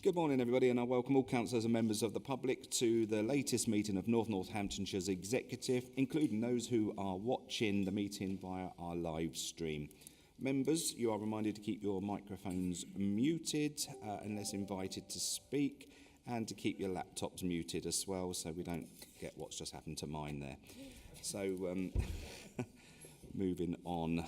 Good morning, everybody, and I welcome all councillors and members of the public to the latest meeting of North Northamptonshire's Executive, including those who are watching the meeting via our live stream. Members, you are reminded to keep your microphones muted unless invited to speak, and to keep your laptops muted as well, so we don't get what's just happened to mine there. So, moving on.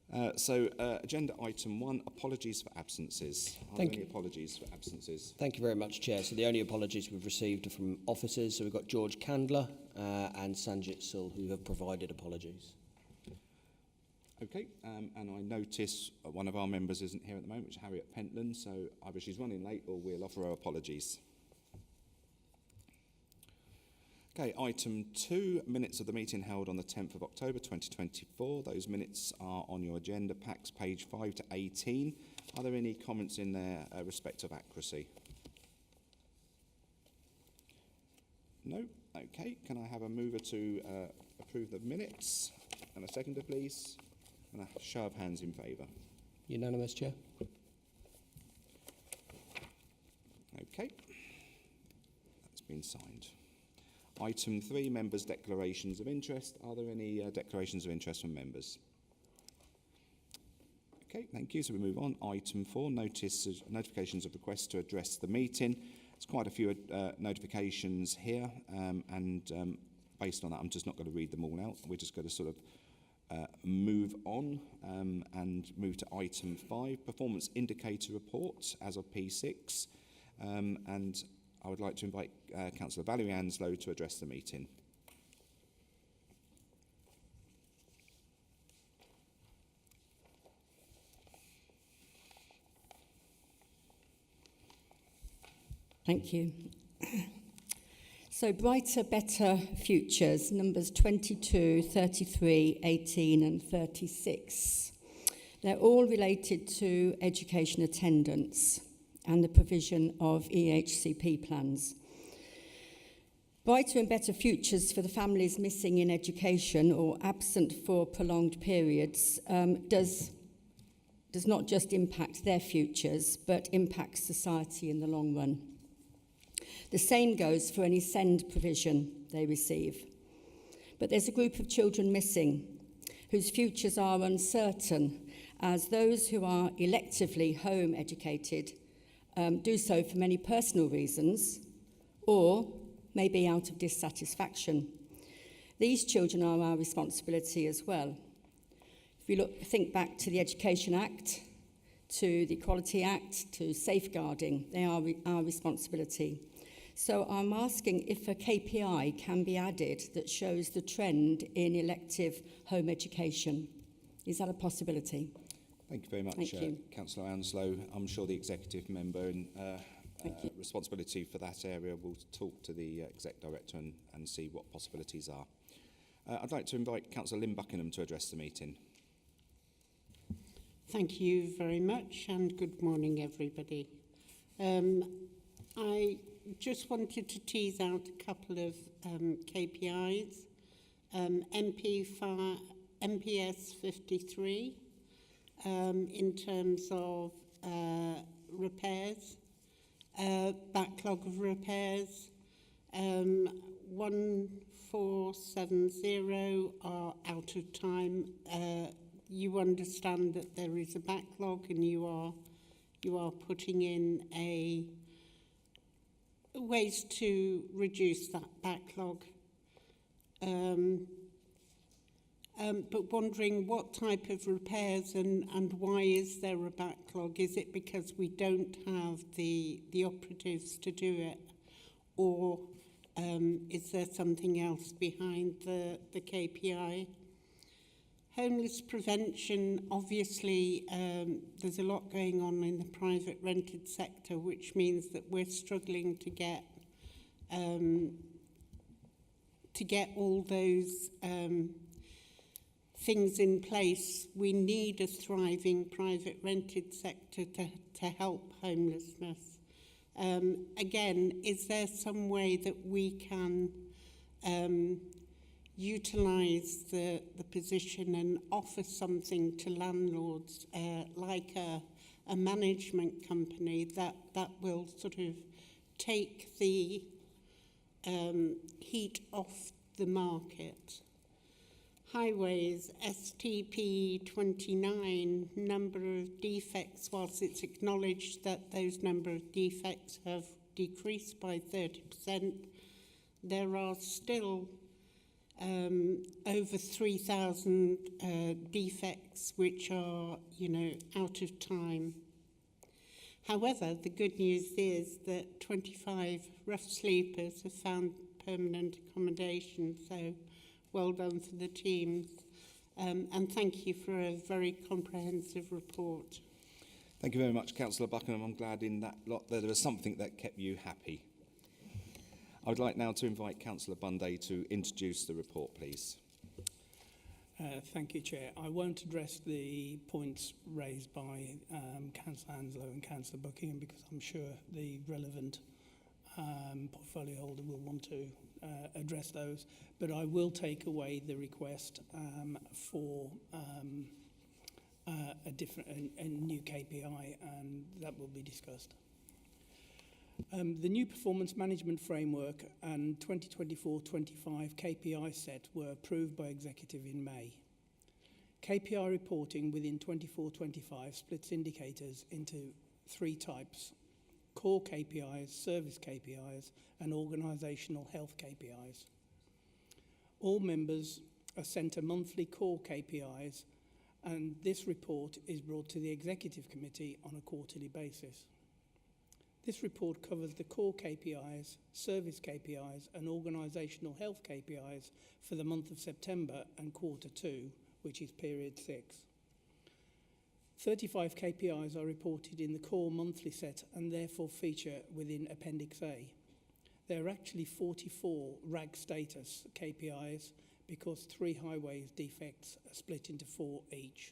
Agenda item 1, apologies for absences. Are there any apologies for absences? Thank you very much, Chair. So the only apologies we've received are from officers. So we've got George Candler and Sanjit Sul, who have provided apologies. Okay, and I notice one of our members isn't here at the moment, which is Harriet Pentland, so either she's running late or we'll offer her apologies. Okay, item 2, minutes of the meeting held on the 10th of October 2024. Those minutes are on your agenda packs, page 5 to 18. Are there any comments in their respect of accuracy? No? Okay, can I have a mover to approve the minutes? And a seconder, please. And a show of hands in favour. Unanimous, Chair. Okay, that's been signed. Item 3, members' declarations of interest. Are there any declarations of interest from members? Okay, thank you. So we move on. Item 4, notifications of requests to address the meeting. There's quite a few notifications here, and based on that, I'm just not going to read them all out. We're just going to sort of move on and move to item 5, performance indicator report as of P6, and I would like to invite Councillor Valerie Anslow to address the meeting. Thank you. So, Brighter, Better Futures, numbers 22, 33, 18 and 36. They're all related to education attendance and the provision of EHCP plans. Brighter and Better Futures for the families missing in education or absent for prolonged periods does not just impact their futures, but impacts society in the long run. The same goes for any SEND provision they receive. But there's a group of children missing whose futures are uncertain, as those who are electively home educated do so for many personal reasons, or maybe out of dissatisfaction. These children are our responsibility as well. If we think back to the Education Act, to the Equality Act, to safeguarding, they are our responsibility. So I'm asking if a KPI can be added that shows the trend in elective home education. Is that a possibility? Thank you very much, Councillor Anslow. I'm sure the executive member in responsibility for that area will talk to the exec director and see what possibilities are. I'd like to invite Councillor Lynn Buckingham to address the meeting. Thank you very much, and good morning, everybody. I just wanted to tease out a couple of KPIs. MPS 53. In terms of repairs, backlog of repairs, 1470 are out of time. You understand that there is a backlog, and you are putting in ways to reduce that backlog. But wondering what type of repairs and why is there a backlog? Is it because we don't have the operatives to do it? Or is there something else behind the KPI? Homeless prevention, obviously, there's a lot going on in the private rented sector, which means that we're struggling to get all those things in place. We need a thriving private rented sector to help homelessness. Again, is there some way that we can utilise the position and offer something to landlords like a a management company that will sort of take the heat off the market. Highways, STP 29, number of defects, whilst it's acknowledged that those number of defects have decreased by 30%, there are still over 3,000 defects which are, out of time. However, the good news is that 25 rough sleepers have found permanent accommodation, so well done for the teams. And thank you for a very comprehensive report. Thank you very much, Councillor Buckingham. I'm glad in that lot there was something that kept you happy. I would like now to invite Councillor Bunday to introduce the report, please. Thank you, Chair. I won't address the points raised by Councillor Hanslow and Councillor Buckingham because I'm sure the relevant portfolio holder will want to address those, but I will take away the request for a new KPI, and that will be discussed. The new performance management framework and 2024-25 KPI set were approved by Executive in May. KPI reporting within 24-25 splits indicators into 3 types: core KPIs, service KPIs, and organisational health KPIs. All members are sent a monthly core KPIs, and this report is brought to the Executive Committee on a quarterly basis. This report covers the core KPIs, service KPIs, and organisational health KPIs for the month of September and quarter 2, which is period 6. 35 KPIs are reported in the core monthly set and therefore feature within Appendix A. There are actually 44 RAG status KPIs because 3 highways defects are split into 4 each.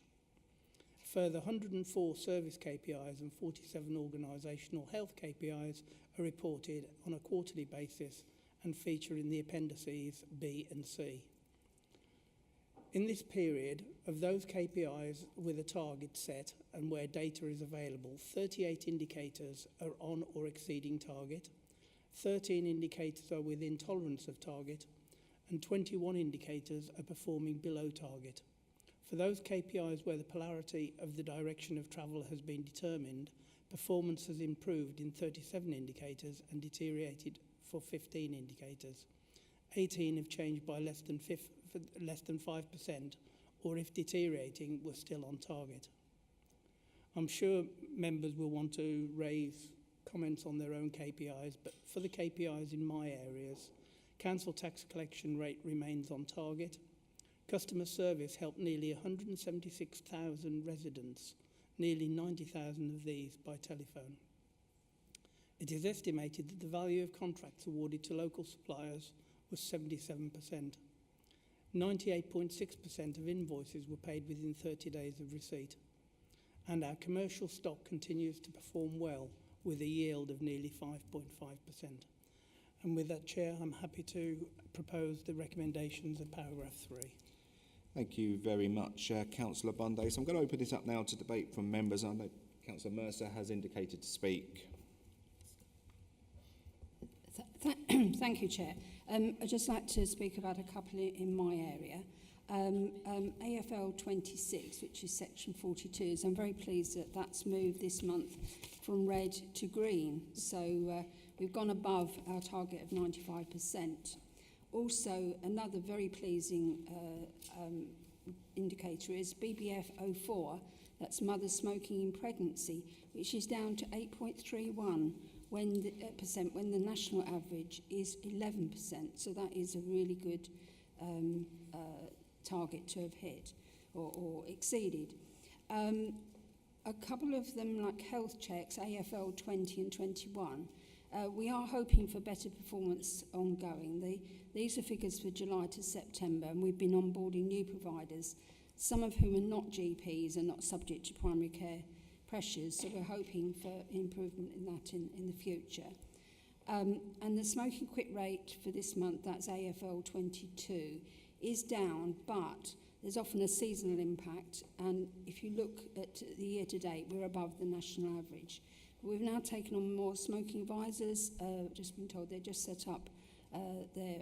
Further 104 service KPIs and 47 organisational health KPIs are reported on a quarterly basis and feature in the appendices B and C. In this period, of those KPIs with a target set and where data is available, 38 indicators are on or exceeding target, 13 indicators are within tolerance of target, and 21 indicators are performing below target. For those KPIs where the polarity of the direction of travel has been determined, performance has improved in 37 indicators and deteriorated for 15 indicators. 18 have changed by less than 5%, or if deteriorating, were still on target. I'm sure members will want to raise comments on their own KPIs, but for the KPIs in my areas, council tax collection rate remains on target. Customer service helped nearly 176,000 residents, nearly 90,000 of these by telephone. It is estimated that the value of contracts awarded to local suppliers was 77%. 98.6% of invoices were paid within 30 days of receipt. And our commercial stock continues to perform well with a yield of nearly 5.5%. And with that, Chair, I'm happy to propose the recommendations of paragraph 3. Thank you very much, Councillor Bunday. So I'm going to open this up now to debate from members. I know Councillor Mercer has indicated to speak. Thank you, Chair. I'd just like to speak about a couple in my area. AFL 26, which is section 42, so I'm very pleased that that's moved this month from red to green. So we've gone above our target of 95%. Also, another very pleasing indicator is BBF 04, that's mother smoking in pregnancy, which is down to 8.31% when the national average is 11%. So that is a really good target to have hit or exceeded. A couple of them, like health checks, AFL 20 and 21, we are hoping for better performance ongoing. These are figures for July to September, and we've been onboarding new providers, some of whom are not GPs and not subject to primary care pressures, so we're hoping for improvement in that in the future. And the smoking quit rate for this month, that's AFL 22, is down, but there's often a seasonal impact, and if you look at the year to date, we're above the national average. We've now taken on more smoking advisors. Just been told they just set up their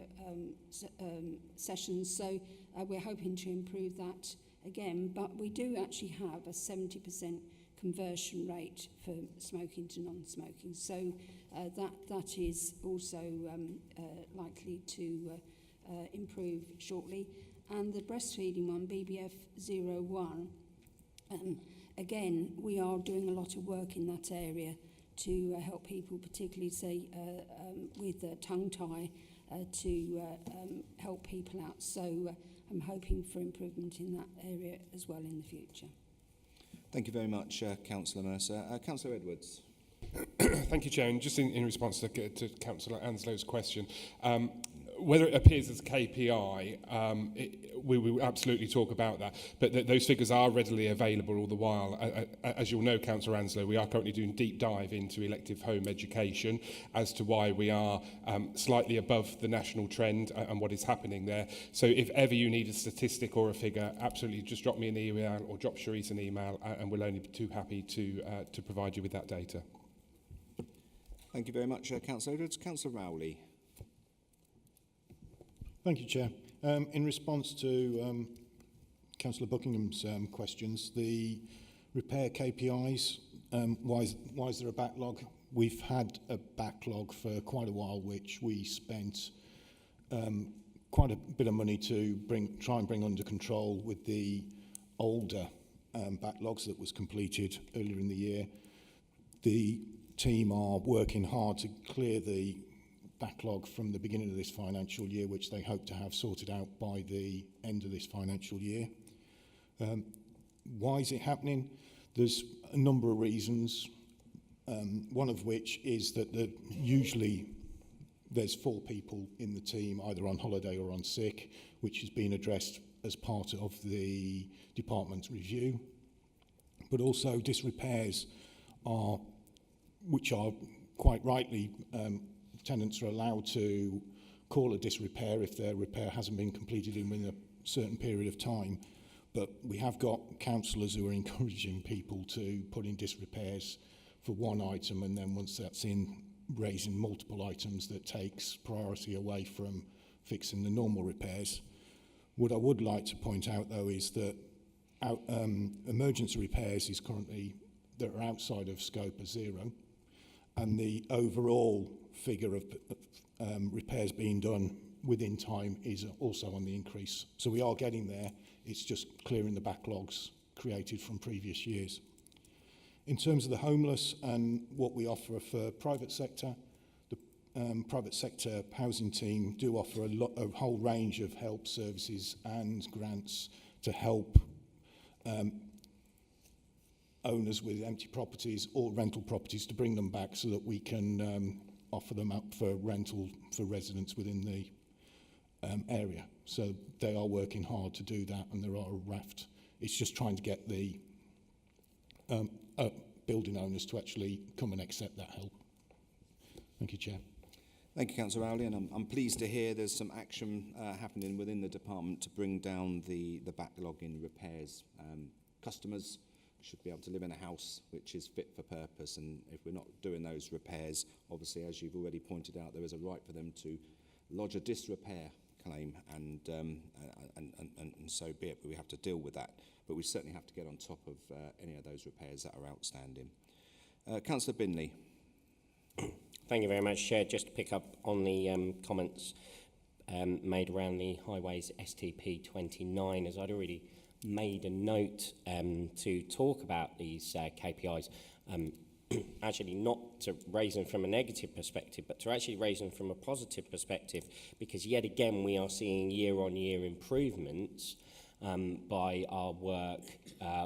sessions, so we're hoping to improve that again. But we do actually have a 70% conversion rate for smoking to non-smoking, so that is also likely to improve shortly. And the breastfeeding one, BBF 01, again, we are doing a lot of work in that area to help people, particularly, say, with tongue tie, to help people out. So I'm hoping for improvement in that area as well in the future. Thank you very much, Councillor Mercer. Councillor Edwards. Thank you, Chair. And just in response to Councillor Anslow's question, whether it appears as KPI, we will absolutely talk about that. But those figures are readily available all the while. As you'll know, Councillor Anslow, we are currently doing deep dive into elective home education as to why we are slightly above the national trend and what is happening there. So if ever you need a statistic or a figure, absolutely just drop me an email or drop Charisse an email, and we'll only be too happy to provide you with that data. Thank you very much, Councillor Edwards. Councillor Rowley. Thank you, Chair. In response to Councillor Buckingham's questions, the repair KPIs, why is there a backlog? We've had a backlog for quite a while, which we spent quite a bit of money to try and bring under control with the older backlogs that was completed earlier in the year. The team are working hard to clear the backlog from the beginning of this financial year, which they hope to have sorted out by the end of this financial year. Why is it happening? There's a number of reasons, one of which is that usually there's 4 people in the team either on holiday or on sick, which has been addressed as part of the department's review. But also disrepairs which are quite rightly tenants are allowed to call a disrepair if their repair hasn't been completed within a certain period of time. But we have got councillors who are encouraging people to put in disrepairs for one item, and then once that's in, raising multiple items that takes priority away from fixing the normal repairs. What I would like to point out, though, is that emergency repairs is currently, that are outside of scope, are 0, and the overall figure of repairs being done within time is also on the increase. So we are getting there. It's just clearing the backlogs created from previous years. In terms of the homeless and what we offer for private sector, the private sector housing team do offer a whole range of help services and grants to help owners with empty properties or rental properties to bring them back so that we can offer them up for rental for residents within the area. So they are working hard to do that, and there are a raft. It's just trying to get the building owners to actually come and accept that help. Thank you, Chair. Thank you, Councillor Rowley, and I'm pleased to hear there's some action happening within the department to bring down the backlog in repairs. Customers should be able to live in a house which is fit for purpose, and if we're not doing those repairs, obviously, as you've already pointed out, there is a right for them to lodge a disrepair claim, and so be it, but we have to deal with that. But we certainly have to get on top of any of those repairs that are outstanding. Councillor Binley. Thank you very much, Chair. Just to pick up on the comments made around the Highways STP 29, as I'd already made a note to talk about these KPIs, actually not to raise them from a negative perspective, but to actually raise them from a positive perspective, because yet again we are seeing year-on-year improvements by our work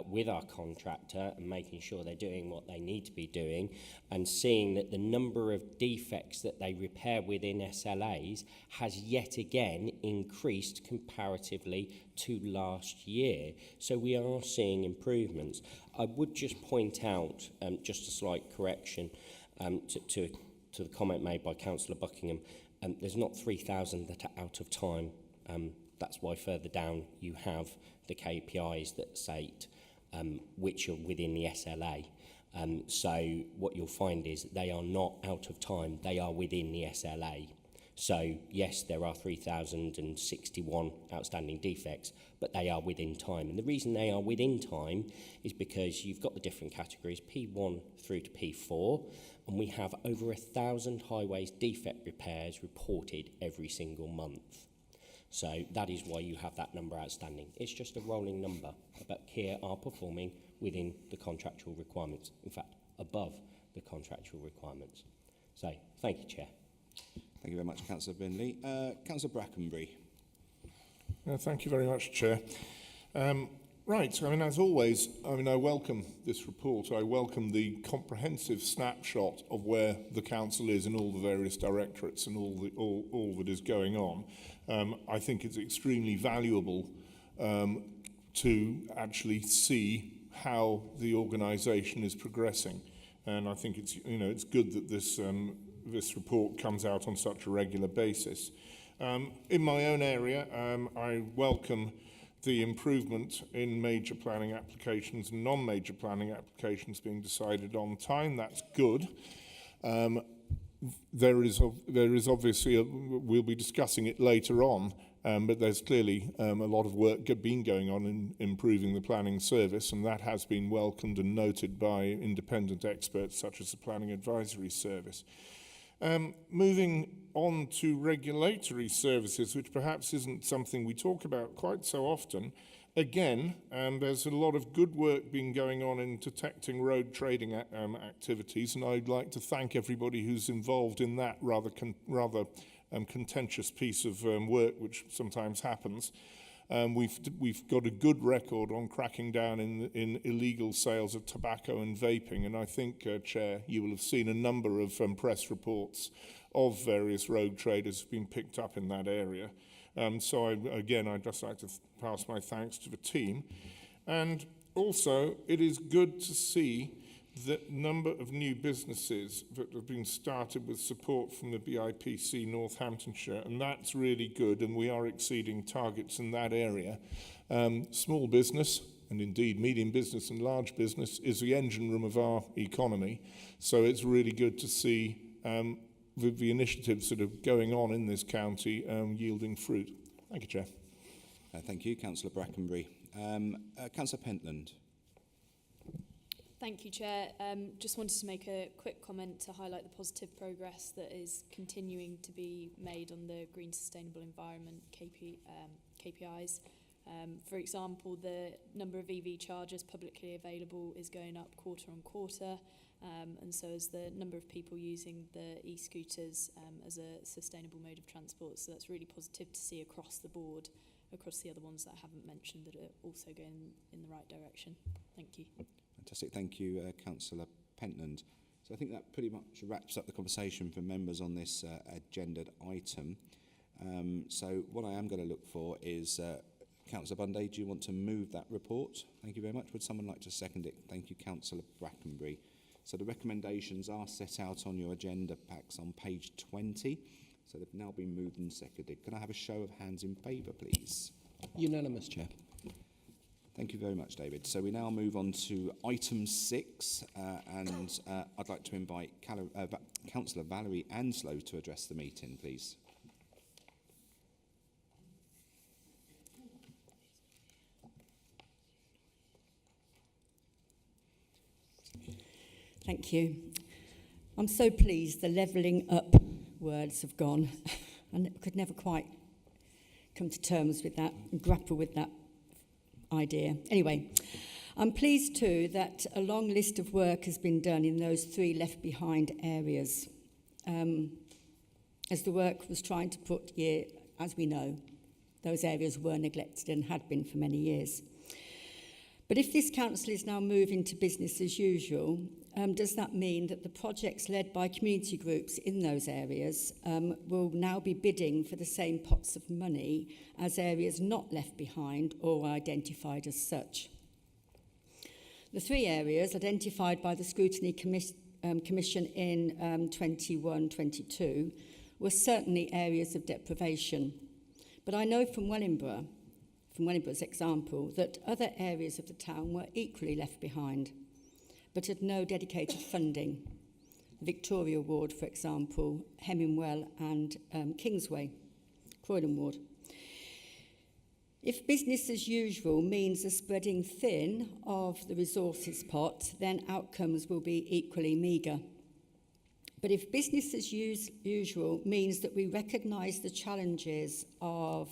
with our contractor and making sure they're doing what they need to be doing, and seeing that the number of defects that they repair within SLAs has yet again increased comparatively to last year. So we are seeing improvements. I would just point out, just a slight correction to the comment made by Councillor Buckingham, there's not 3,000 that are out of time That's why further down you have the KPIs that state which are within the SLA. So what you'll find is they are not out of time, they are within the SLA. So yes, there are 3,061 outstanding defects, but they are within time. And the reason they are within time is because you've got the different categories, P1 through to P4, and we have over 1,000 highways defect repairs reported every single month. So that is why you have that number outstanding. It's just a rolling number, but Kier are performing within the contractual requirements, in fact, above the contractual requirements. So, thank you, Chair. Thank you very much, Councillor Brindley. Councillor Brackenbury. Thank you very much, Chair. Right, I mean, as always, I welcome this report. I welcome the comprehensive snapshot of where the council is in all the various directorates and all that is going on. I think it's extremely valuable to actually see how the organisation is progressing, and I think it's good that this report comes out on such a regular basis. In my own area, I welcome the improvement in major planning applications and non-major planning applications being decided on time. That's good. There is obviously, we'll be discussing it later on, but there's clearly a lot of work been going on in improving the planning service, and that has been welcomed and noted by independent experts such as the Planning Advisory Service. Moving on to regulatory services, which perhaps isn't something we talk about quite so often. Again, there's a lot of good work being going on in detecting road trading activities, and I'd like to thank everybody who's involved in that rather contentious piece of work, which sometimes happens. We've got a good record on cracking down in illegal sales of tobacco and vaping, and I think, Chair, you will have seen a number of press reports of various road traders being picked up in that area. So I'd just like to pass my thanks to the team. And also, it is good to see the number of new businesses that have been started with support from the BIPC Northamptonshire, and that's really good, and we are exceeding targets in that area. Small business, and indeed medium business and large business, is the engine room of our economy, so it's really good to see the initiatives that are going on in this county yielding fruit. Thank you, Chair. Thank you, Councillor Brackenbury. Councillor Pentland. Thank you, Chair. Just wanted to make a quick comment to highlight the positive progress that is continuing to be made on the Green Sustainable Environment KPIs. For example, the number of EV chargers publicly available is going up quarter on quarter, and so is the number of people using the e-scooters as a sustainable mode of transport. So that's really positive to see across the board, across the other ones that I haven't mentioned that are also going in the right direction. Thank you. Fantastic. Thank you, Councillor Pentland. So I think that pretty much wraps up the conversation for members on this agendaed item. So what I am going to look for is Councillor Bunday, do you want to move that report? Thank you very much. Would someone like to second it? Thank you, Councillor Brackenbury. So the recommendations are set out on your agenda packs on page 20. So they've now been moved and seconded. Can I have a show of hands in favour, please? Unanimous, Chair. Thank you very much, David. So we now move on to item 6, and I'd like to invite Councillor Valerie Anslow to address the meeting, please. Thank you. I'm so pleased the levelling up words have gone. I could never quite come to terms with that and grapple with that idea. Anyway, I'm pleased too that a long list of work has been done in those 3 left behind areas. As the work was trying to put here, as we know, those areas were neglected and had been for many years. But if this council is now moving to business as usual, does that mean that the projects led by community groups in those areas will now be bidding for the same pots of money as areas not left behind or identified as such? The 3 areas identified by the Scrutiny Commission in 21-22 were certainly areas of deprivation, But I know from Wellingborough's example, that other areas of the town were equally left behind, but had no dedicated funding. The Victoria Ward, for example, Hemingwell and Kingsway, Croydon Ward. If business as usual means a spreading thin of the resources pot, then outcomes will be equally meagre. But if business as usual means that we recognise the challenges of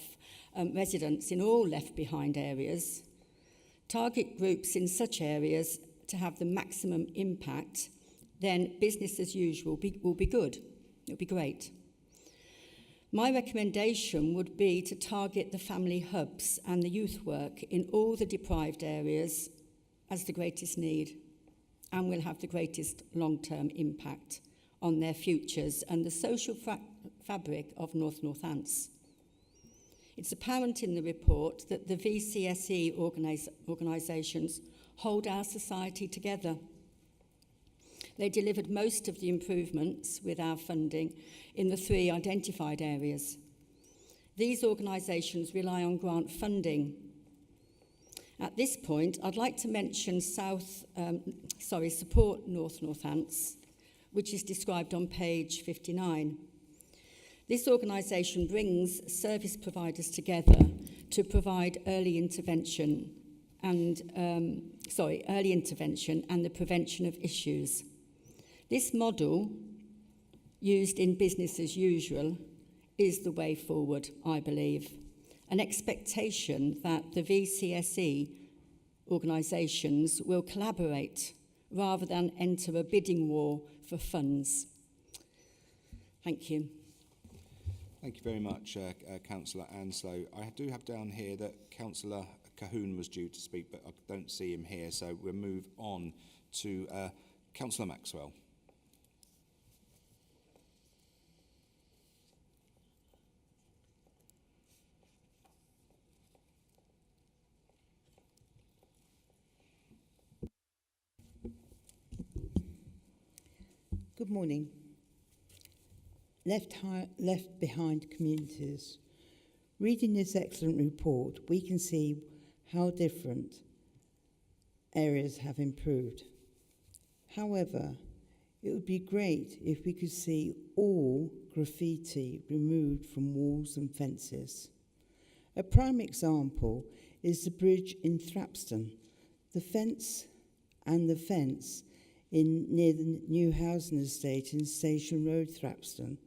residents in all left behind areas, target groups in such areas to have the maximum impact, then business as usual will be good. It'll be great. My recommendation would be to target the family hubs and the youth work in all the deprived areas as the greatest need, and will have the greatest long-term impact on their futures and the social fabric of North Northants. It's apparent in the report that the VCSE organisations hold our society together. They delivered most of the improvements with our funding in the 3 identified areas. These organisations rely on grant funding. At this point, I'd like to mention Support North Northants, which is described on page 59. This organisation brings service providers together to provide early intervention and the prevention of issues. This model, used in business as usual, is the way forward, I believe. An expectation that the VCSE organisations will collaborate rather than enter a bidding war for funds. Thank you. Thank you very much, Councillor Anslow. I do have down here that Councillor Cahoon was due to speak, but I don't see him here, so we'll move on to Councillor Maxwell. Good morning. Left behind communities. Reading this excellent report, we can see how different areas have improved. However, it would be great if we could see all graffiti removed from walls and fences. A prime example is the bridge in Thrapston. The fence near the new housing estate in Station Road, Thrapston.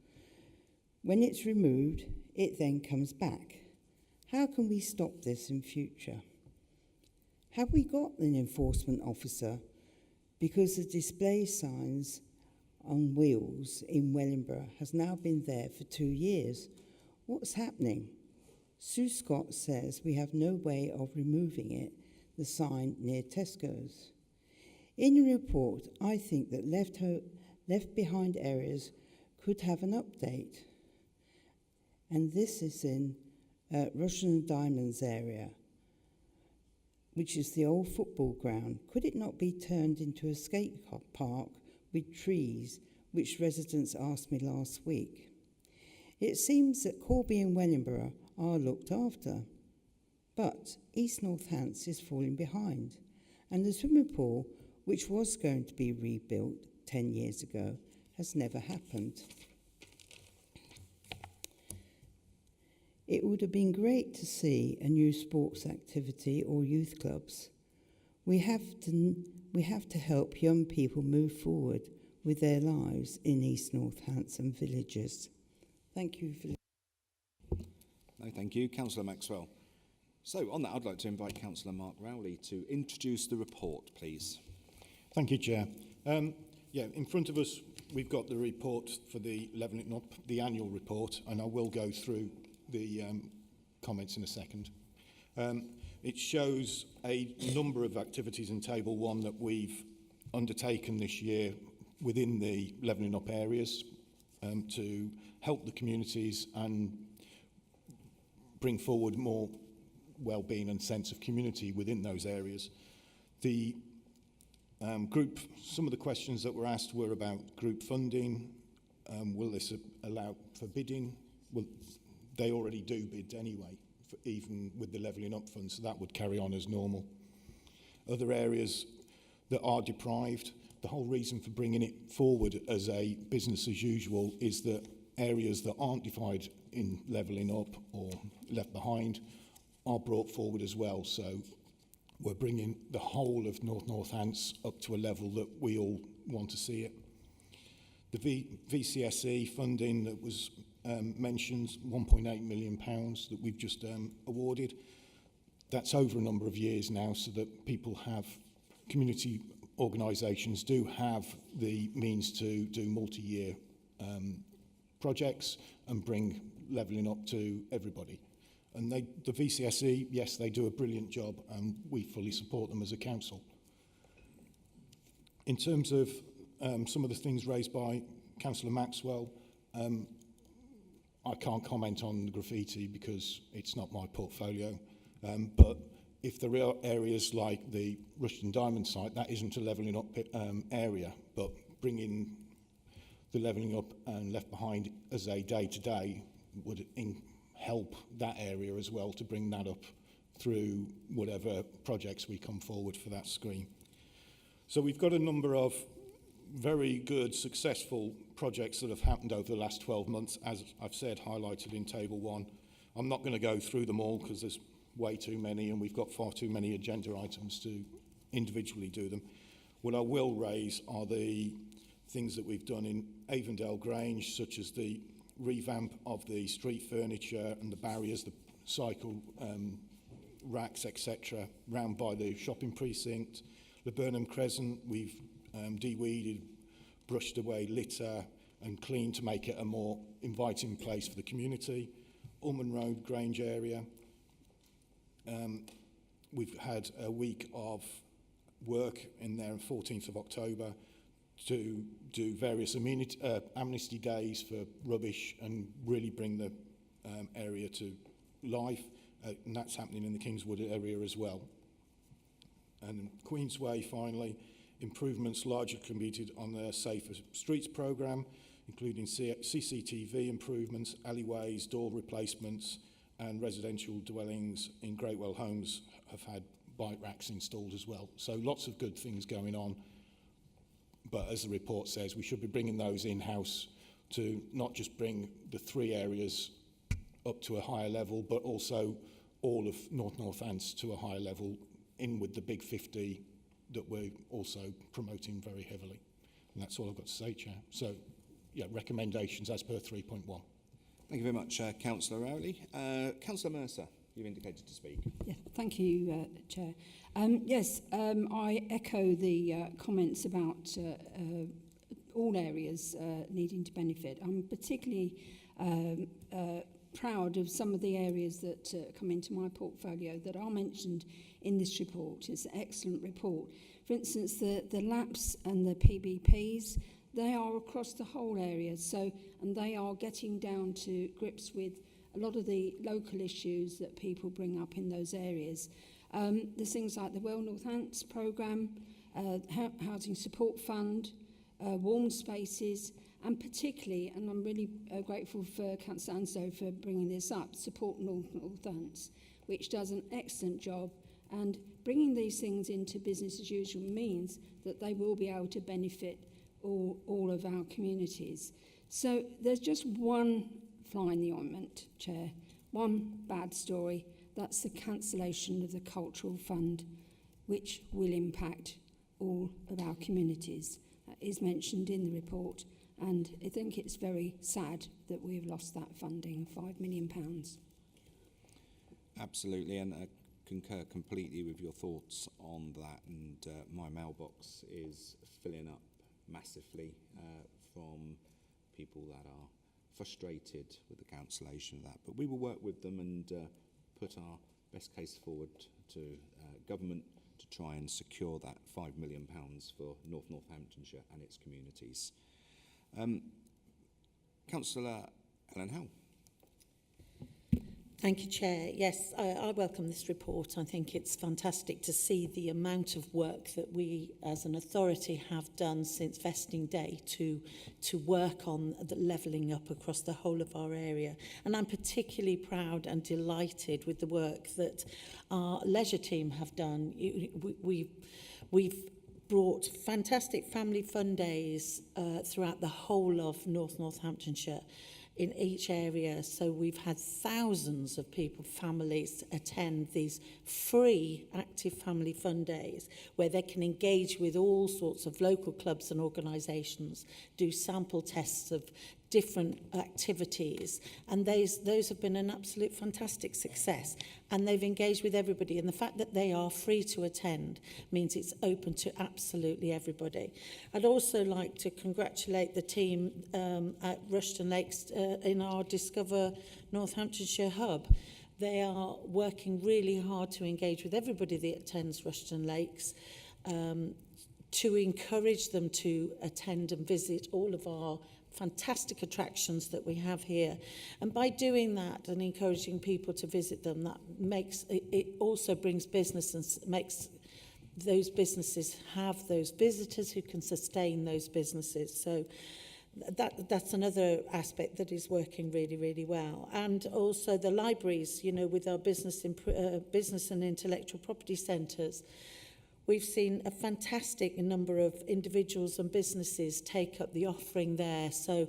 When it's removed, it then comes back. How can we stop this in future? Have we got an enforcement officer? Because the display signs on wheels in Wellingborough has now been there for 2 years. What's happening? Sue Scott says we have no way of removing it, the sign near Tesco's. In the report, I think that left behind areas could have an update. And this is in Russian and Diamonds area, which is the old football ground. Could it not be turned into a skate park with trees, which residents asked me last week? It seems that Corby and Wellingborough are looked after, but East Northants is falling behind, and the swimming pool, which was going to be rebuilt 10 years ago, has never happened. It would have been great to see a new sports activity or youth clubs. We have to help young people move forward with their lives in East Northants and villages. Thank you for No, thank you. Councillor Maxwell. So on that, I'd like to invite Councillor Mark Rowley to introduce the report, please. Thank you, Chair. In front of us, we've got the report for the Levelling Up, the annual report, and I will go through the comments in a second. It shows a number of activities in Table 1 that we've undertaken this year within the Levelling Up areas to help the communities and bring forward more well-being and sense of community within those areas. The some of the questions that were asked were about group funding. Will this allow for bidding? they already do bid anyway, even with the levelling up fund, so that would carry on as normal. Other areas that are deprived, the whole reason for bringing it forward as a business as usual is that areas that aren't defined in levelling up or left behind are brought forward as well. So we're bringing the whole of Northants up to a level that we all want to see it. The VCSE funding that was mentioned, £1.8 million that we've just awarded, that's over a number of years now, so that people have, community organisations do have the means to do multi-year projects and bring levelling up to everybody. And the VCSE, yes, they do a brilliant job, and we fully support them as a council. In terms of some of the things raised by Councillor Maxwell, I can't comment on the graffiti because it's not my portfolio. But if there are areas like the Rushden Diamond site, that isn't a levelling up area, but bringing the levelling up and left behind as a day-to-day would help that area as well to bring that up through whatever projects we come forward for that scheme. So we've got a number of very good, successful projects that have happened over the last 12 months, as I've said, highlighted in Table 1. I'm not going to go through them all because there's way too many and we've got far too many agenda items to individually do them. What I will raise are the things that we've done in Avondale Grange, such as the revamp of the street furniture and the barriers, the cycle racks, etc., round by the shopping precinct. Laburnum Crescent, we've de-weeded, brushed away litter and cleaned to make it a more inviting place for the community. Ulman Road, Grange area. We've had a week of work in there on 14th of October to do various amnesty days for rubbish and really bring the area to life. And that's happening in the Kingswood area as well. And Queensway, finally, improvements largely completed on the Safer Streets programme, including CCTV improvements, alleyways, door replacements, and residential dwellings in Greatwell Homes have had bike racks installed as well. So lots of good things going on. But as the report says, we should be bringing those in-house to not just bring the 3 areas up to a higher level, but also all of Northants to a higher level, in with the big 50 that we're also promoting very heavily. And that's all I've got to say, Chair. So, yeah, recommendations as per 3.1. Thank you very much, Councillor Rowley. Councillor Mercer, you've indicated to speak. Yeah, thank you, Chair. Yes, I echo the comments about all areas needing to benefit. I'm particularly proud of some of the areas that come into my portfolio that are mentioned in this report. It's an excellent report. For instance, the LAPs and the PBPs, they are across the whole area, and they are getting down to grips with a lot of the local issues that people bring up in those areas. There's things like the Well Northants programme, Housing Support Fund, warm spaces, and particularly, and I'm really grateful for Councillor Anslow for bringing this up, Support Northants, which does an excellent job. And bringing these things into business as usual means that they will be able to benefit all of our communities. So there's just one fly in the ointment, Chair, one bad story. That's the cancellation of the Cultural Fund, which will impact all of our communities. That is mentioned in the report, and I think it's very sad that we've lost that funding, £5 million. Absolutely, and I concur completely with your thoughts on that, and my mailbox is filling up massively from people that are frustrated with the cancellation of that. But we will work with them and put our best case forward to government to try and secure that £5 million for Northamptonshire and its communities. Councillor Ellen Howe. Thank you, Chair. Yes, I welcome this report. I think it's fantastic to see the amount of work that we as an authority have done since vesting day to work on the levelling up across the whole of our area. And I'm particularly proud and delighted with the work that our leisure team have done. We've brought fantastic family fun days throughout the whole of Northamptonshire in each area. So we've had thousands of people, families, attend these free active family fun days where they can engage with all sorts of local clubs and organisations, do sample tests of different activities, and those have been an absolute fantastic success, and they've engaged with everybody, and the fact that they are free to attend means it's open to absolutely everybody. I'd also like to congratulate the team at Rushton Lakes in our Discover Northamptonshire hub. They are working really hard to engage with everybody that attends Rushton Lakes, to encourage them to attend and visit all of our fantastic attractions that we have here. And by doing that and encouraging people to visit them, that makes it also brings business and makes those businesses have those visitors who can sustain those businesses. So that's another aspect that is working really, really well. And also the libraries, you know, with our business and intellectual property centres, we've seen a fantastic number of individuals and businesses take up the offering there. So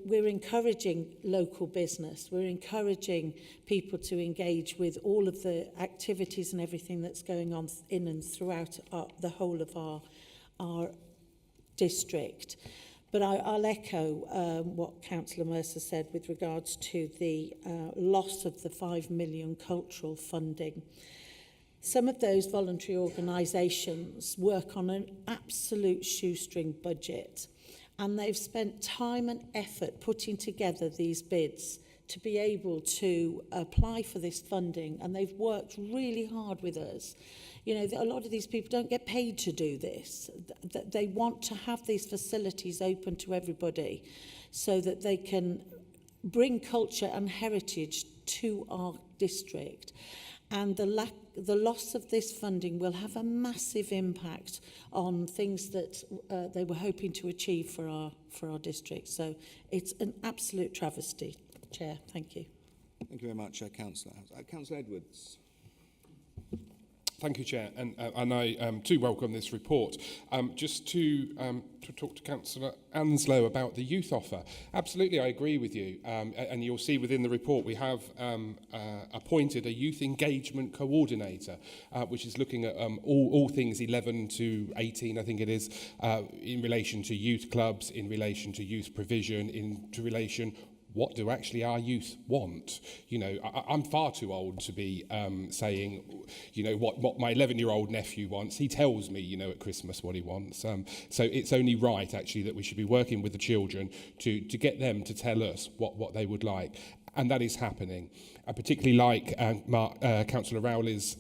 we're encouraging local business. We're encouraging people to engage with all of the activities and everything that's going on in and throughout the whole of our district. But I'll echo what Councillor Mercer said with regards to the loss of the £5 million cultural funding. Some of those voluntary organisations work on an absolute shoestring budget, and they've spent time and effort putting together these bids to be able to apply for this funding, and they've worked really hard with us. You know, a lot of these people don't get paid to do this. They want to have these facilities open to everybody so that they can bring culture and heritage to our district. And the loss of this funding will have a massive impact on things that they were hoping to achieve for our district. So it's an absolute travesty, Chair. Thank you. Thank you very much, Councillor. Councillor Edwards. Thank you, Chair, and I too welcome this report. Just to talk to Councillor Anslow about the youth offer. Absolutely, I agree with you, and you'll see within the report we have appointed a youth engagement coordinator, which is looking at all things 11 to 18, I think it is, in relation to youth clubs, in relation to youth provision, into relation what do actually our youth want? You know, I'm far too old to be saying, you know, what my 11-year-old nephew wants. He tells me, you know, at Christmas what he wants. So it's only right, actually, that we should be working with the children to get them to tell us what they would like. And that is happening. I particularly like Councillor Rowley's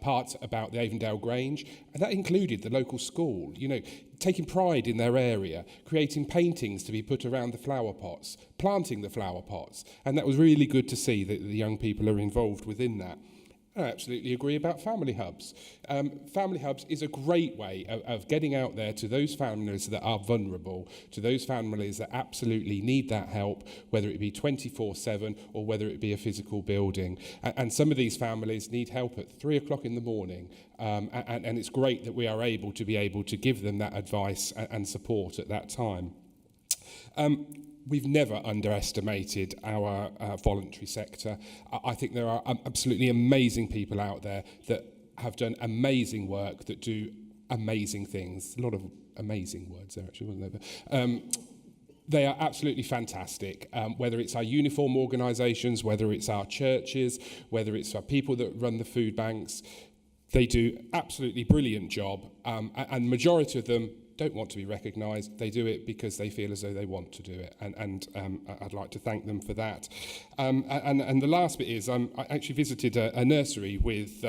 part about the Avondale Grange, and that included the local school, you know, taking pride in their area, creating paintings to be put around the flower pots, planting the flower pots, and that was really good to see that the young people are involved within that. I absolutely agree about family hubs. Family hubs is a great way of getting out there to those families that are vulnerable, to those families that absolutely need that help, whether it be 24/7 or whether it be a physical building. And some of these families need help at 3 o'clock in the morning. And it's great that we are able to give them that advice and support at that time. We've never underestimated our voluntary sector. I think there are absolutely amazing people out there that have done amazing work, that do amazing things. A lot of amazing words there, actually, wasn't there? They are absolutely fantastic, whether it's our uniform organisations, whether it's our churches, whether it's our people that run the food banks. They do absolutely brilliant job, and majority of them don't want to be recognised. They do it because they feel as though they want to do it, and I'd like to thank them for that. And the last bit is I actually visited a nursery with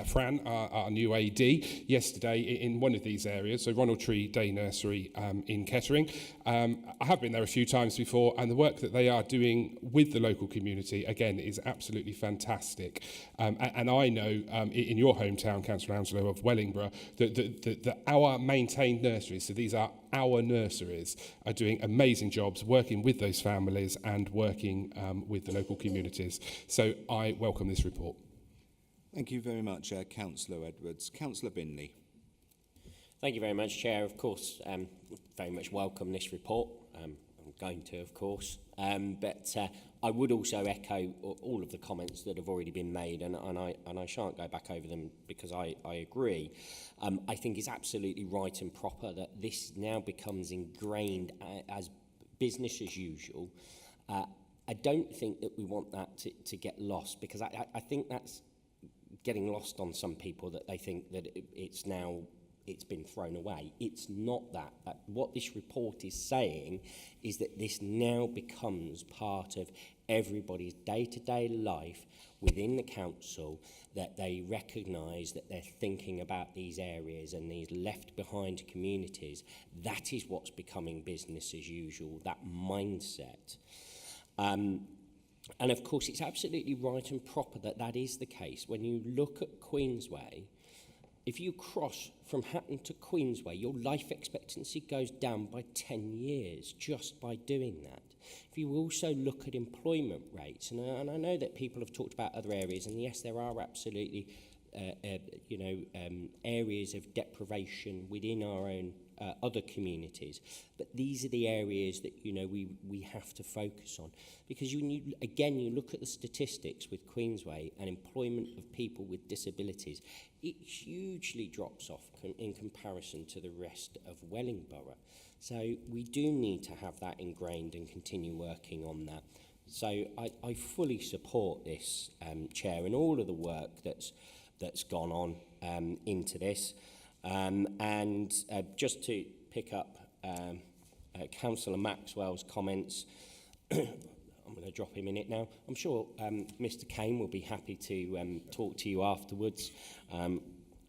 Fran, our new AD, yesterday in one of these areas, so Ronald Tree Day Nursery in Kettering. I have been there a few times before, and the work that they are doing with the local community, again, is absolutely fantastic. And I know in your hometown, Councillor Hounslow, of Wellingborough, that our maintained nurseries, so these are our nurseries, are doing amazing jobs working with those families and working with the local communities. So I welcome this report. Thank you very much, Councillor Edwards. Councillor Binley. Thank you very much, Chair. Of course, very much welcome this report. I'm going to, of course. But I would also echo all of the comments that have already been made, and I shan't go back over them because I agree. I think it's absolutely right and proper that this now becomes ingrained as business as usual. I don't think that we want that to get lost, because I think that's getting lost on some people, that they think that it's been thrown away. It's not that. What this report is saying is that this now becomes part of everybody's day-to-day life within the council, that they recognise that they're thinking about these areas and these left-behind communities. That is what's becoming business as usual, that mindset. And of course, it's absolutely right and proper that that is the case. When you look at Queensway, if you cross from Hatton to Queensway, your life expectancy goes down by 10 years just by doing that. If you also look at employment rates, and I know that people have talked about other areas, and yes, there are absolutely areas of deprivation within our own other communities, but these are the areas that we have to focus on, because you look at the statistics with Queensway and employment of people with disabilities, it hugely drops off in comparison to the rest of Wellingborough. So we do need to have that ingrained and continue working on that. So I fully support this, Chair, and all of the work that's gone on into this. And just to pick up Councillor Maxwell's comments, I'm going to drop him in it now. I'm sure Mr. Kane will be happy to talk to you afterwards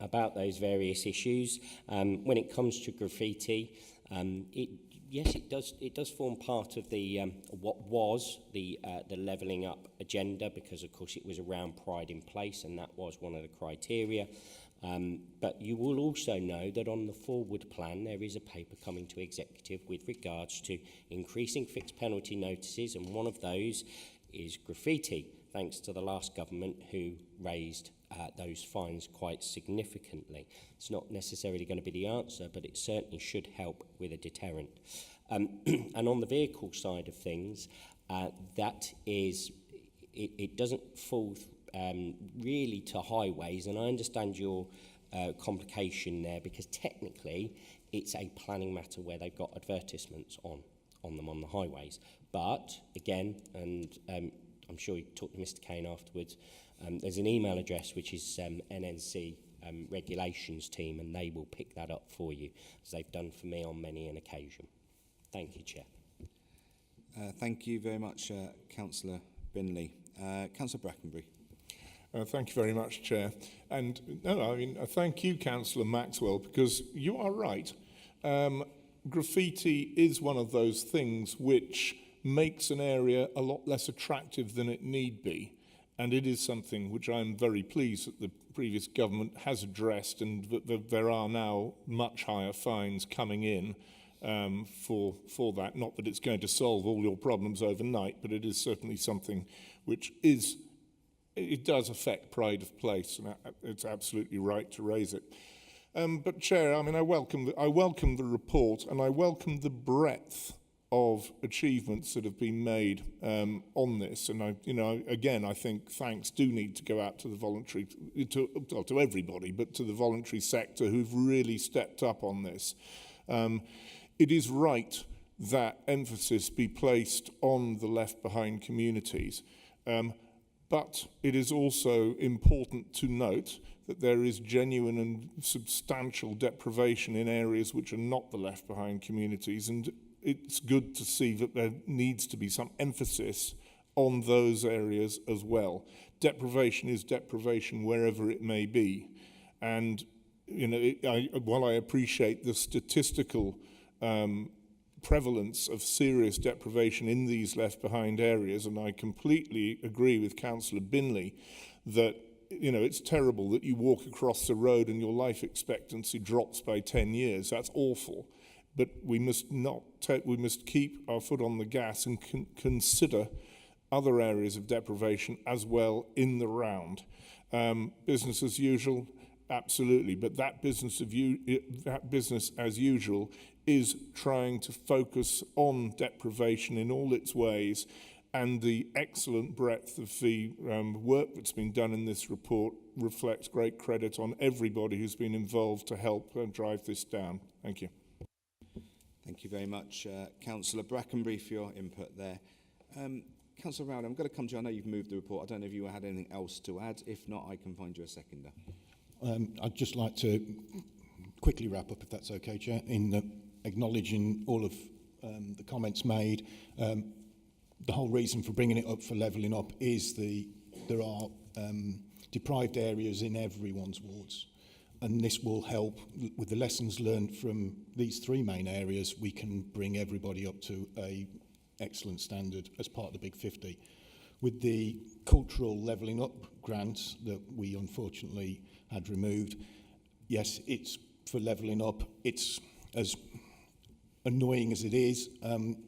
about those various issues. When it comes to graffiti, it does form part of the what was the levelling up agenda, because of course it was around Pride in Place, and that was one of the criteria. But you will also know that on the forward plan there is a paper coming to executive with regards to increasing fixed penalty notices, and one of those is graffiti, thanks to the last government who raised those fines quite significantly. It's not necessarily going to be the answer, but it certainly should help with a deterrent. And on the vehicle side of things, that is, it doesn't fall really to highways, and I understand your complication there, because technically it's a planning matter where they've got advertisements on them on the highways. But again, and I'm sure you talk to Mr. Kane afterwards, there's an email address which is NNC regulations team, and they will pick that up for you, as they've done for me on many an occasion. Thank you, Chair. Thank you very much, Councillor Binley. Councillor Brackenbury. Thank you very much, Chair. And thank you, Councillor Maxwell, because you are right. Graffiti is one of those things which makes an area a lot less attractive than it need be. And it is something which I'm very pleased that the previous government has addressed, and that there are now much higher fines coming in for that. Not that it's going to solve all your problems overnight, but it is certainly something which it does affect pride of place, and it's absolutely right to raise it. But Chair, I welcome the report, and I welcome the breadth of achievements that have been made on this. And I think thanks do need to go out to the voluntary, to everybody, but to the voluntary sector who've really stepped up on this. It is right that emphasis be placed on the left behind communities. But it is also important to note that there is genuine and substantial deprivation in areas which are not the left behind communities, and it's good to see that there needs to be some emphasis on those areas as well. Deprivation is deprivation wherever it may be, and while I appreciate the statistical prevalence of serious deprivation in these left behind areas, and I completely agree with Councillor Binley that it's terrible that you walk across the road and your life expectancy drops by 10 years. That's awful. But we must we must keep our foot on the gas and consider other areas of deprivation as well in the round. Business as usual, absolutely. But that business as usual is trying to focus on deprivation in all its ways, and the excellent breadth of the work that's been done in this report reflects great credit on everybody who's been involved to help drive this down. Thank you. Thank you very much, Councillor Brackenbury, for your input there. Councillor Rowley, I'm going to come to you. I know you've moved the report. I don't know if you had anything else to add. If not, I can find you a seconder. I'd just like to quickly wrap up, if that's okay, Chair, in acknowledging all of the comments made. The whole reason for bringing it up for levelling up is there are deprived areas in everyone's wards, and this will help with the lessons learned from these three main areas. We can bring everybody up to a excellent standard as part of the Big 50. With the cultural levelling up grants that we unfortunately had removed, yes, it's for levelling up. It's as annoying as it is.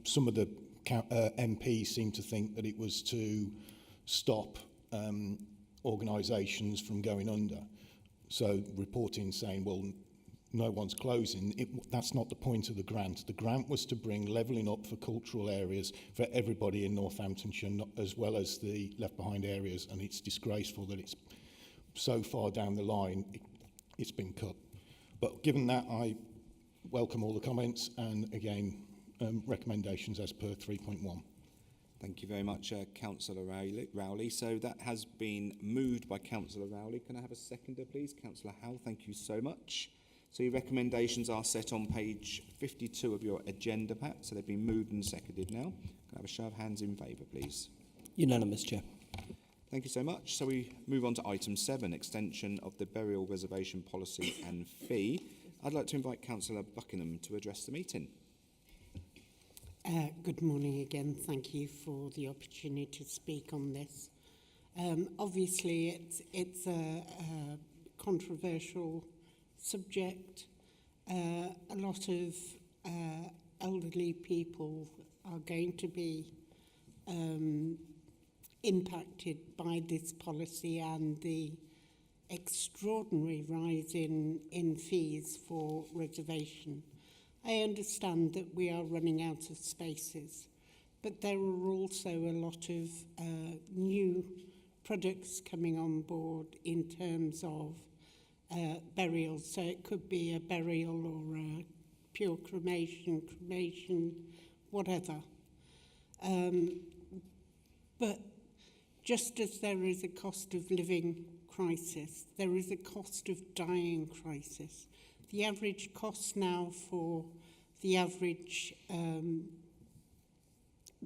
Some of the MPs seem to think that it was to stop organisations from going under. So reporting saying, well, no one's closing, that's not the point of the grant. The grant was to bring levelling up for cultural areas for everybody in Northamptonshire, as well as the left behind areas, and it's disgraceful that it's so far down the line, it's been cut. But given that, I welcome all the comments and, again, recommendations as per 3.1. Thank you very much, Councillor Rowley. So that has been moved by Councillor Rowley. Can I have a seconder, please? Councillor Howell, thank you so much. So your recommendations are set on page 52 of your agenda pack. So they've been moved and seconded now. Can I have a show of hands in favour, please? Unanimous, Chair. Thank you so much. So we move on to item 7, extension of the burial reservation policy and fee. I'd like to invite Councillor Buckingham to address the meeting. Good morning again. Thank you for the opportunity to speak on this. Obviously, it's a controversial subject. A lot of elderly people are going to be impacted by this policy and the extraordinary rise in fees for reservation. I understand that we are running out of spaces, but there are also a lot of new products coming on board in terms of burials. So it could be a burial or a pure cremation, whatever. But just as there is a cost of living crisis, there is a cost of dying crisis. The average cost now for the average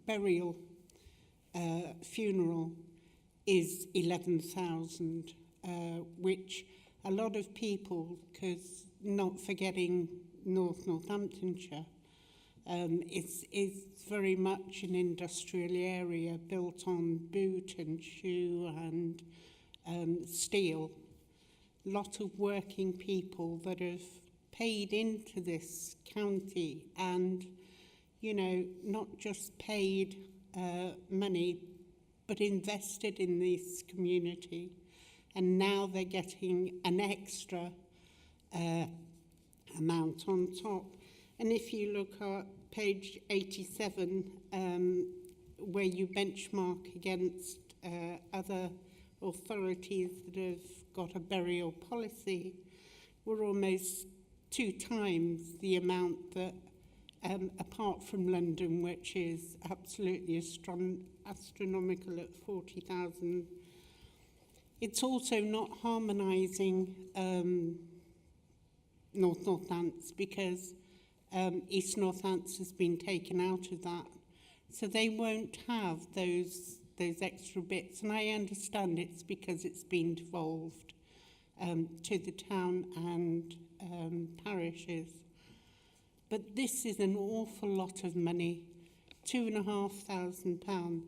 burial funeral is 11,000, which a lot of people, because not forgetting Northamptonshire, it's very much an industrial area built on boot and shoe and steel. Lot of working people that have paid into this county and, you know, not just paid money, but invested in this community. And now they're getting an extra amount on top. And if you look at page 87, where you benchmark against other authorities that have got a burial policy, we're almost 2 times the amount that, apart from London, which is absolutely astronomical at 40,000 It's also not harmonising North Northants, because East Northants has been taken out of that. So they won't have those extra bits. And I understand it's because it's been devolved to the town and parishes. But this is an awful lot of money, £2,500.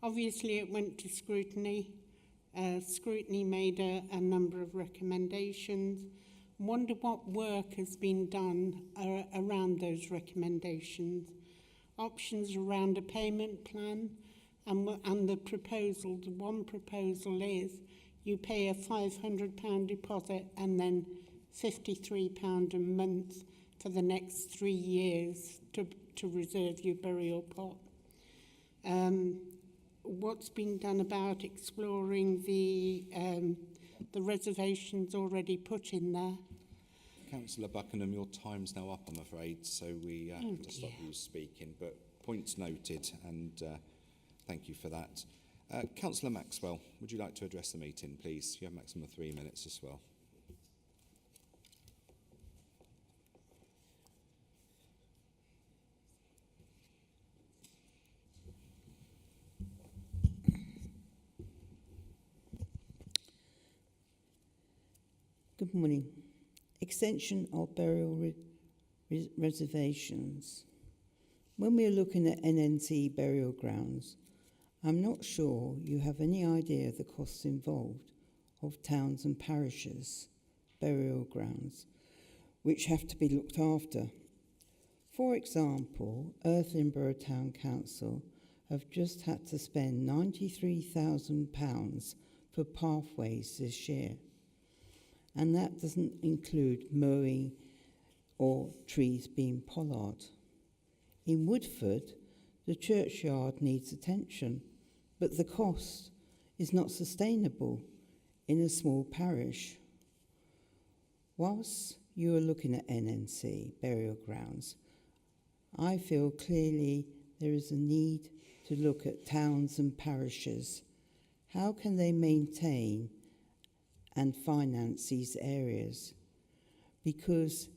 Obviously, it went to scrutiny. Scrutiny made a number of recommendations. Wonder what work has been done around those recommendations. Options around a payment plan, and the proposal. The one proposal is you pay a £500 deposit and then £53 a month for the next 3 years to reserve your burial plot. What's been done about exploring the reservations already put in there? Councillor Buckingham, your time's now up, I'm afraid, so we have to stop you speaking. But points noted, and thank you for that. Councillor Maxwell, would you like to address the meeting, please? You have a maximum of 3 minutes as well. Good morning. Extension of burial reservations. When we're looking at NNC burial grounds, I'm not sure you have any idea of the costs involved of towns and parishes' burial grounds, which have to be looked after. For example, Irthlinborough Town Council have just had to spend £93,000 for pathways this year. And that doesn't include mowing or trees being pollard. In Woodford, the churchyard needs attention, but the cost is not sustainable in a small parish. Whilst you are looking at NNC burial grounds, I feel clearly there is a need to look at towns and parishes. How can they maintain and finance these areas? Because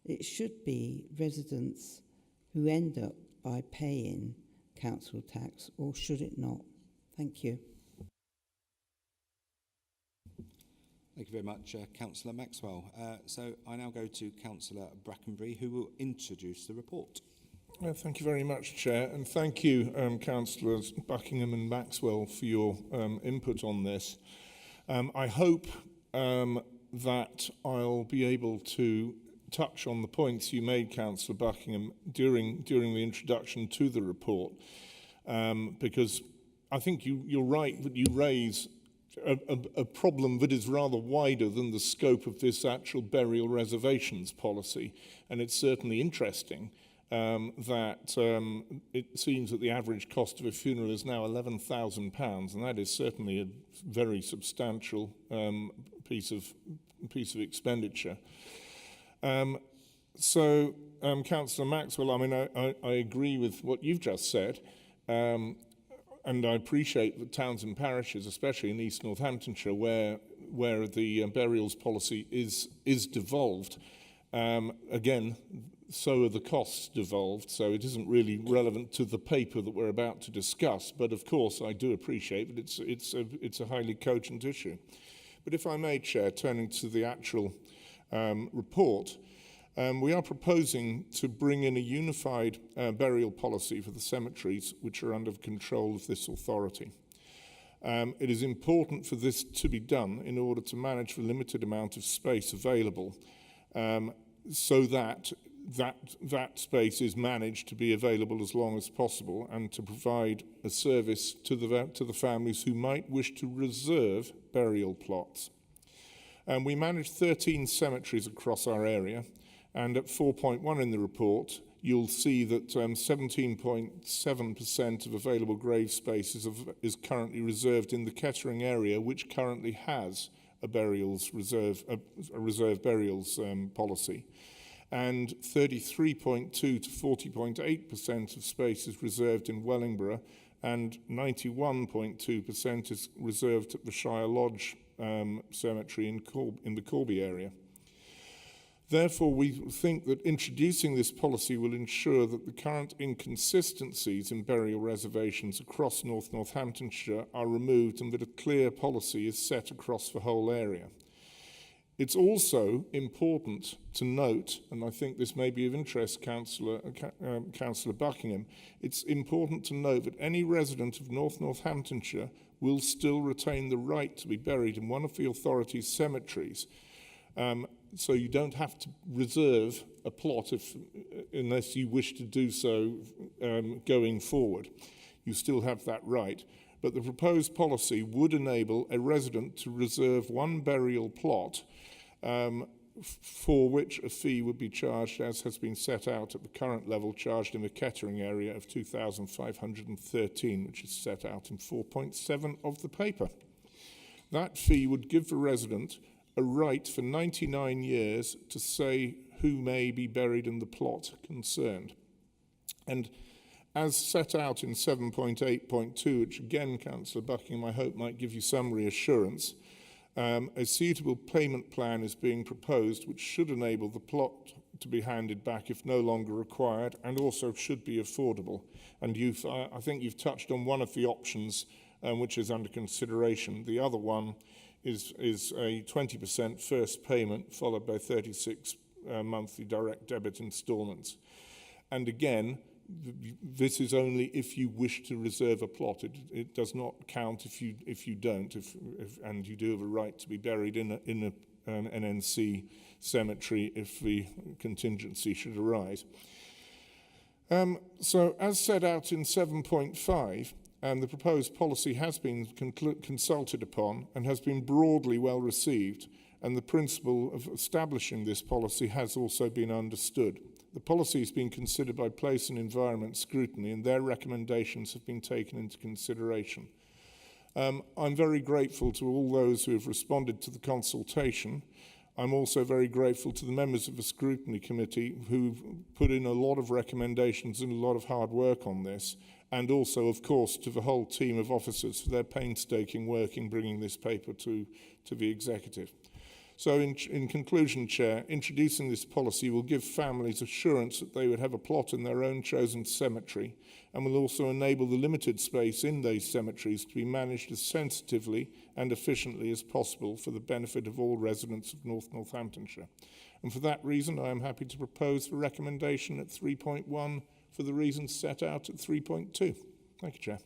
it should be residents who end up by paying council tax, or should it not? Thank you. Thank you very much, Councillor Maxwell. So I now go to Councillor Brackenbury, who will introduce the report. Thank you very much, Chair, and thank you, Councillors Buckingham and Maxwell, for your input on this. I hope that I'll be able to touch on the points you made, Councillor Buckingham, during the introduction to the report, because I think you're right that you raise a problem that is rather wider than the scope of this actual burial reservations policy, and it's certainly interesting that it seems that the average cost of a funeral is now £11,000, and that is certainly a very substantial piece of expenditure. So, Councillor Maxwell, I mean, I agree with what you've just said, and I appreciate that towns and parishes, especially in East Northamptonshire, where the burials policy is devolved, again, so are the costs devolved, so it isn't really relevant to the paper that we're about to discuss. But of course, I do appreciate that it's a highly cogent issue. But if I may, Chair, turning to the actual report, we are proposing to bring in a unified burial policy for the cemeteries which are under control of this authority. It is important for this to be done in order to manage the limited amount of space available, so that space is managed to be available as long as possible, and to provide a service to the families who might wish to reserve burial plots. We manage 13 cemeteries across our area, and at 4.1 in the report, you'll see that 17.7% of available grave space is currently reserved in the Kettering area, which currently has a reserve burials policy. And 33.2 to 40.8% of space is reserved in Wellingborough, and 91.2% is reserved at the Shire Lodge cemetery in the Corby area. Therefore, we think that introducing this policy will ensure that the current inconsistencies in burial reservations across North Northamptonshire are removed and that a clear policy is set across the whole area. It's also important to note, and I think this may be of interest, Councillor Buckingham, it's important to note that any resident of North Northamptonshire will still retain the right to be buried in one of the authority's cemeteries. So you don't have to reserve a plot unless you wish to do so going forward. You still have that right. But the proposed policy would enable a resident to reserve one burial plot for which a fee would be charged, as has been set out at the current level charged in the Kettering area of £2,513, which is set out in 4.7 of the paper. That fee would give the resident a right for 99 years to say who may be buried in the plot concerned. And as set out in 7.8.2, which again, Councillor Buckingham, I hope might give you some reassurance, a suitable payment plan is being proposed which should enable the plot to be handed back if no longer required, and also should be affordable. And I think you've touched on one of the options which is under consideration. The other one is a 20% first payment followed by 36 monthly direct debit instalments. And again, this is only if you wish to reserve a plot. It does not count if you don't, and you do have a right to be buried in an NNC cemetery if the contingency should arise. So as set out in 7.5, the proposed policy has been consulted upon and has been broadly well received, and the principle of establishing this policy has also been understood. The policy has been considered by Place and Environment Scrutiny, and their recommendations have been taken into consideration. I'm very grateful to all those who have responded to the consultation. I'm also very grateful to the members of the Scrutiny Committee who've put in a lot of recommendations and a lot of hard work on this, and also, of course, to the whole team of officers for their painstaking work in bringing this paper to the Executive. So in conclusion, Chair, introducing this policy will give families assurance that they would have a plot in their own chosen cemetery, and will also enable the limited space in those cemeteries to be managed as sensitively and efficiently as possible for the benefit of all residents of North Northamptonshire. And for that reason, I am happy to propose the recommendation at 3.1 for the reasons set out at 3.2. Thank you, Chair.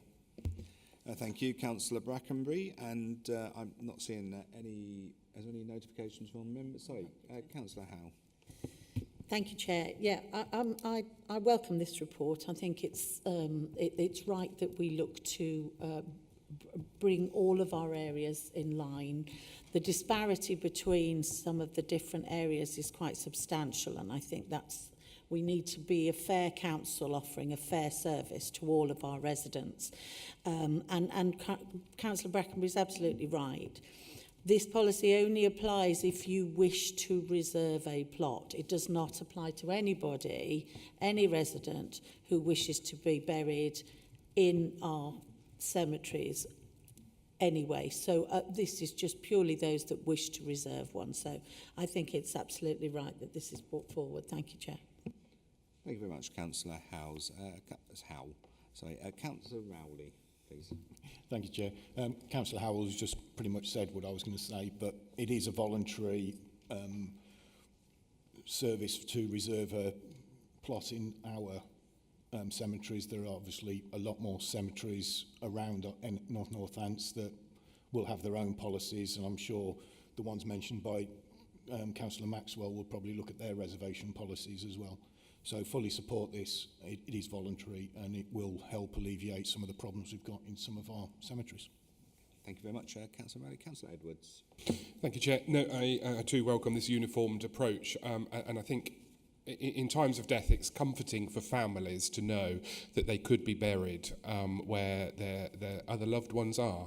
Thank you, Councillor Brackenbury. And I'm not seeing any notifications from members. Sorry, Councillor Howe. Thank you, Chair. Yeah, I welcome this report. I think it's right that we look to bring all of our areas in line. The disparity between some of the different areas is quite substantial, and I think we need to be a fair council offering a fair service to all of our residents. And Councillor Brackenbury is absolutely right. This policy only applies if you wish to reserve a plot. It does not apply to anybody, any resident who wishes to be buried in our cemeteries anyway. So this is just purely those that wish to reserve one. So I think it's absolutely right that this is brought forward. Thank you, Chair. Thank you very much, Councillor Howe. Councillor Rowley, please. Thank you, Chair. Councillor Howell has just pretty much said what I was going to say, but it is a voluntary service to reserve a plot in our cemeteries. There are obviously a lot more cemeteries around North Northants that will have their own policies, and I'm sure the ones mentioned by Councillor Maxwell will probably look at their reservation policies as well. So fully support this. It is voluntary, and it will help alleviate some of the problems we've got in some of our cemeteries. Thank you very much, Councillor Rowley. Councillor Edwards. Thank you, Chair. No, I too welcome this uniformed approach, and I think in times of death, it's comforting for families to know that they could be buried where their other loved ones are.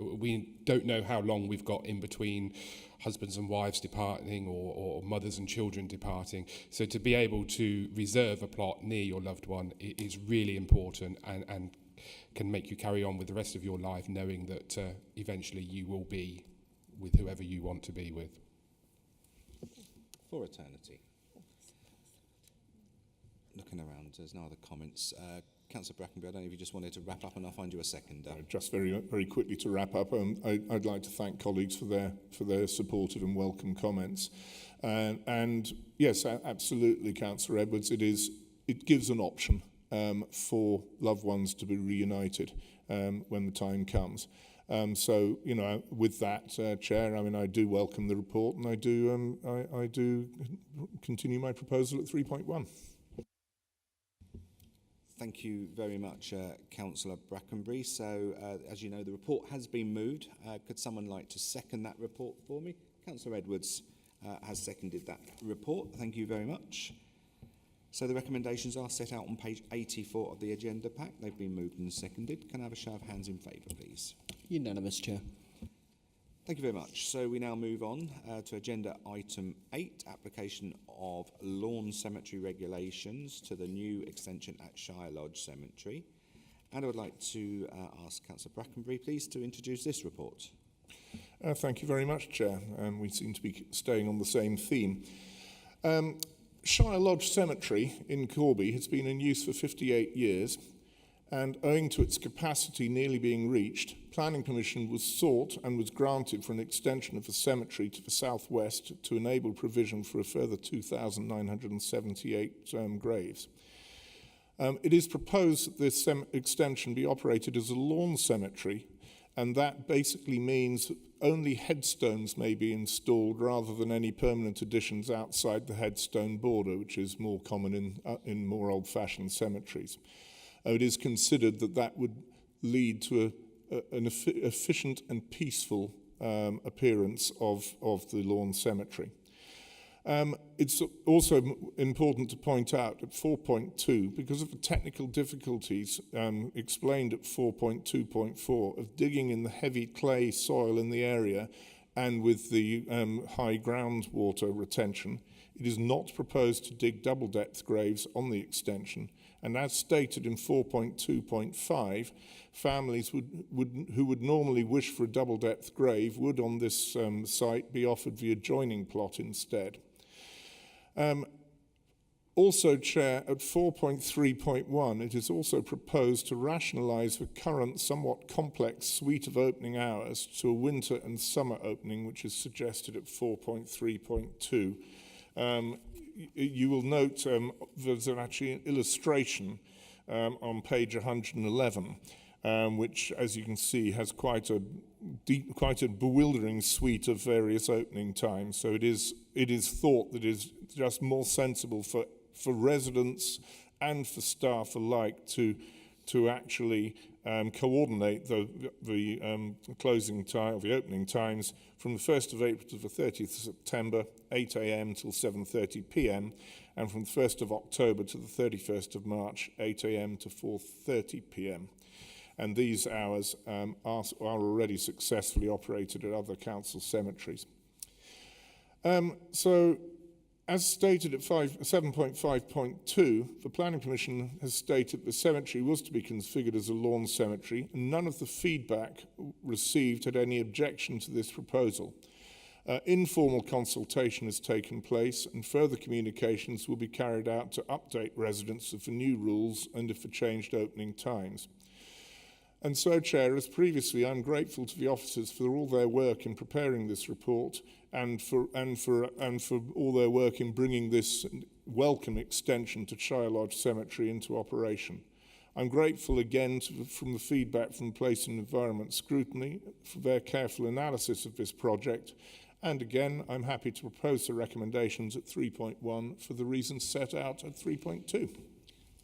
We don't know how long we've got in between husbands and wives departing or mothers and children departing. So to be able to reserve a plot near your loved one is really important and can make you carry on with the rest of your life knowing that eventually you will be with whoever you want to be with. For eternity. Looking around, there's no other comments. Councillor Brackenbury, I don't know if you just wanted to wrap up and I'll find you a seconder. Just very quickly to wrap up, I'd like to thank colleagues for their supportive and welcome comments. And yes, absolutely, Councillor Edwards, it gives an option for loved ones to be reunited when the time comes. So, you know, with that, Chair, I mean, I do welcome the report, and I do continue my proposal at 3.1. Thank you very much, Councillor Brackenbury. So, as you know, the report has been moved. Could someone like to second that report for me? Councillor Edwards has seconded that report. Thank you very much. So the recommendations are set out on page 84 of the agenda pack. They've been moved and seconded. Can I have a show of hands in favour, please? Unanimous, Chair. Thank you very much. So we now move on to agenda item 8, application of lawn cemetery regulations to the new extension at Shire Lodge Cemetery. And I would like to ask Councillor Brackenbury, please, to introduce this report. Thank you very much, Chair. We seem to be staying on the same theme. Shire Lodge Cemetery in Corby has been in use for 58 years, and owing to its capacity nearly being reached, planning permission was sought and was granted for an extension of the cemetery to the southwest to enable provision for a further 2,978 graves. It is proposed that this extension be operated as a lawn cemetery, and that basically means that only headstones may be installed rather than any permanent additions outside the headstone border, which is more common in more old-fashioned cemeteries. It is considered that that would lead to an efficient and peaceful appearance of the lawn cemetery. It's also important to point out at 4.2, because of the technical difficulties explained at 4.2.4 of digging in the heavy clay soil in the area and with the high groundwater retention, it is not proposed to dig double-depth graves on the extension. And as stated in 4.2.5, families who would normally wish for a double-depth grave would on this site be offered the adjoining plot instead. Also, Chair, at 4.3.1, it is also proposed to rationalise the current somewhat complex suite of opening hours to a winter and summer opening, which is suggested at 4.3.2. You will note there's actually an illustration on page 111, which, as you can see, has quite a bewildering suite of various opening times. So it is thought that it is just more sensible for residents and for staff alike to actually coordinate the closing time, or the opening times, from the 1st of April to the 30th of September, 8 a.m. till 7:30 p.m, and from the 1st of October to the 31st of March, 8 a.m. to 4:30 p.m. And these hours are already successfully operated at other council cemeteries. So, as stated at 7.5.2, the Planning Commission has stated the cemetery was to be configured as a lawn cemetery, and none of the feedback received had any objection to this proposal. Informal consultation has taken place, and further communications will be carried out to update residents of the new rules and of the changed opening times. And so, Chair, as previously, I'm grateful to the officers for all their work in preparing this report and for all their work in bringing this welcome extension to Shire Lodge Cemetery into operation. I'm grateful again from the feedback from Place and Environment Scrutiny for their careful analysis of this project. And again, I'm happy to propose the recommendations at 3.1 for the reasons set out at 3.2.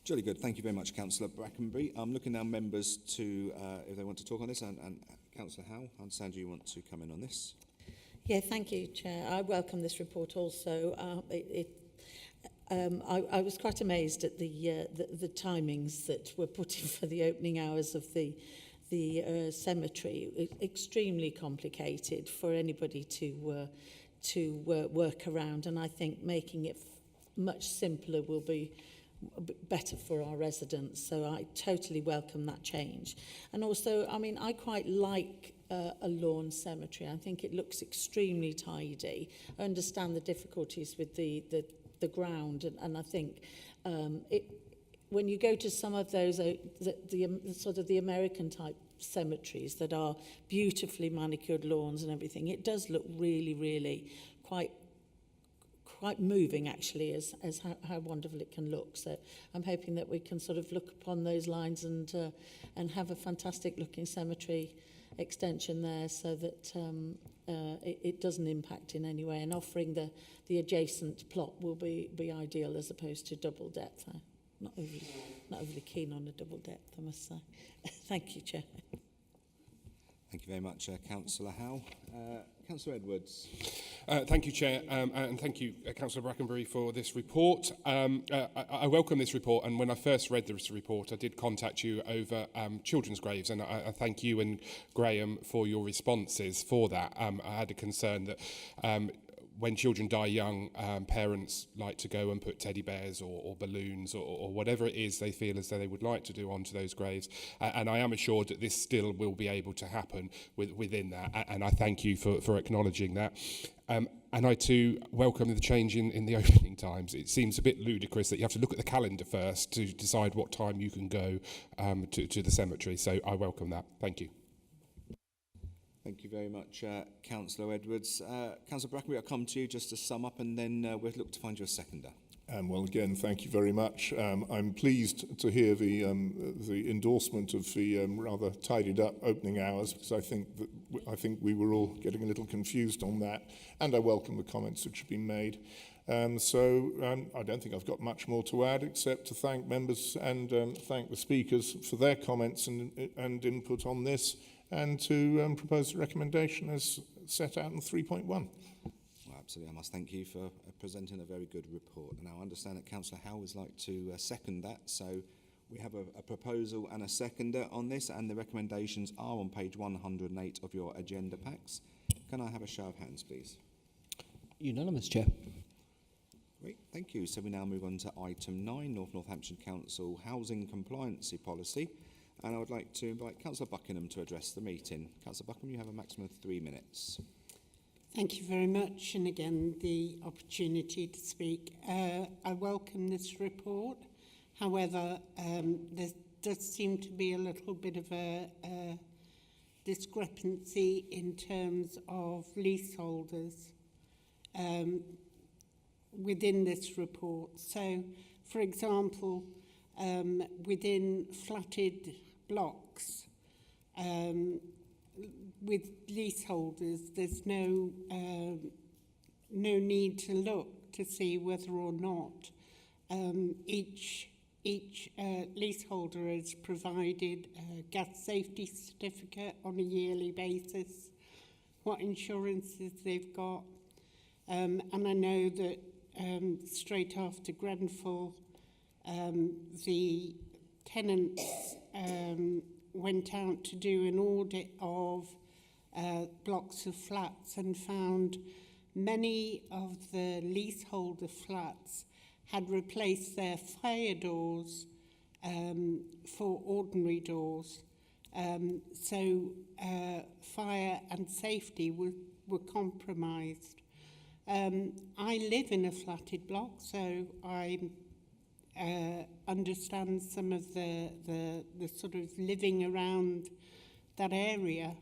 Jolly good. Thank you very much, Councillor Brackenbury. I'm looking now members to, if they want to talk on this, and Councillor Howe, I understand you want to come in on this. Yeah, thank you, Chair. I welcome this report also. I was quite amazed at the timings that were put in for the opening hours of the cemetery. Extremely complicated for anybody to work around, and I think making it much simpler will be better for our residents. So I totally welcome that change. And also, I mean, I quite like a lawn cemetery. I think it looks extremely tidy. I understand the difficulties with the ground, and I think when you go to some of those the sort of the American type cemeteries that are beautifully manicured lawns and everything, it does look really, really quite moving, actually, as how wonderful it can look. So I'm hoping that we can sort of look upon those lines and have a fantastic looking cemetery extension there, so that it doesn't impact in any way, and offering the adjacent plot will be ideal as opposed to double depth. I'm not overly keen on a double depth, I must say. Thank you, Chair. Thank you very much, Councillor Howe. Councillor Edwards. Thank you, Chair, and thank you, Councillor Brackenbury, for this report. I welcome this report, and when I first read this report, I did contact you over children's graves, and I thank you and Graham for your responses for that. I had a concern that when children die young, parents like to go and put teddy bears or balloons or whatever it is they feel as though they would like to do onto those graves. And I am assured that this still will be able to happen within that. And I thank you for acknowledging that. And I too welcome the change in the opening times. It seems a bit ludicrous that you have to look at the calendar first to decide what time you can go to the cemetery. So I welcome that. Thank you. Thank you very much, Councillor Edwards. Councillor Brackenbury, I'll come to you just to sum up, and then we'll look to find you a seconder. Well, again, thank you very much. I'm pleased to hear the endorsement of the rather tidied up opening hours, because I think we were all getting a little confused on that, and I welcome the comments which have been made. I don't think I've got much more to add, except to thank members and thank the speakers for their comments and input on this, and to propose the recommendation as set out in 3.1. Well, absolutely. I must thank you for presenting a very good report. Now, I understand that Councillor Howe would like to second that. So we have a proposal and a seconder on this, and the recommendations are on page 108 of your agenda packs. Can I have a show of hands, please? Unanimous, Chair. Great, thank you. So we now move on to item 9, North Northampton Council Housing Compliancy Policy. And I would like to invite Councillor Buckingham to address the meeting. Councillor Buckingham, you have a maximum of 3 minutes. Thank you very much, and again, the opportunity to speak. I welcome this report. However, there does seem to be a little bit of a discrepancy in terms of leaseholders within this report. So, for example, within flatted blocks, with leaseholders, there's no need to look to see whether or not each leaseholder is provided a gas safety certificate on a yearly basis, what insurances they've got. And I know that straight after Grenfell, the tenants went out to do an audit of blocks of flats and found many of the leaseholder flats had replaced their fire doors for ordinary doors. So fire and safety were compromised. I live in a flatted block, so I understand some of the sort of living around that area.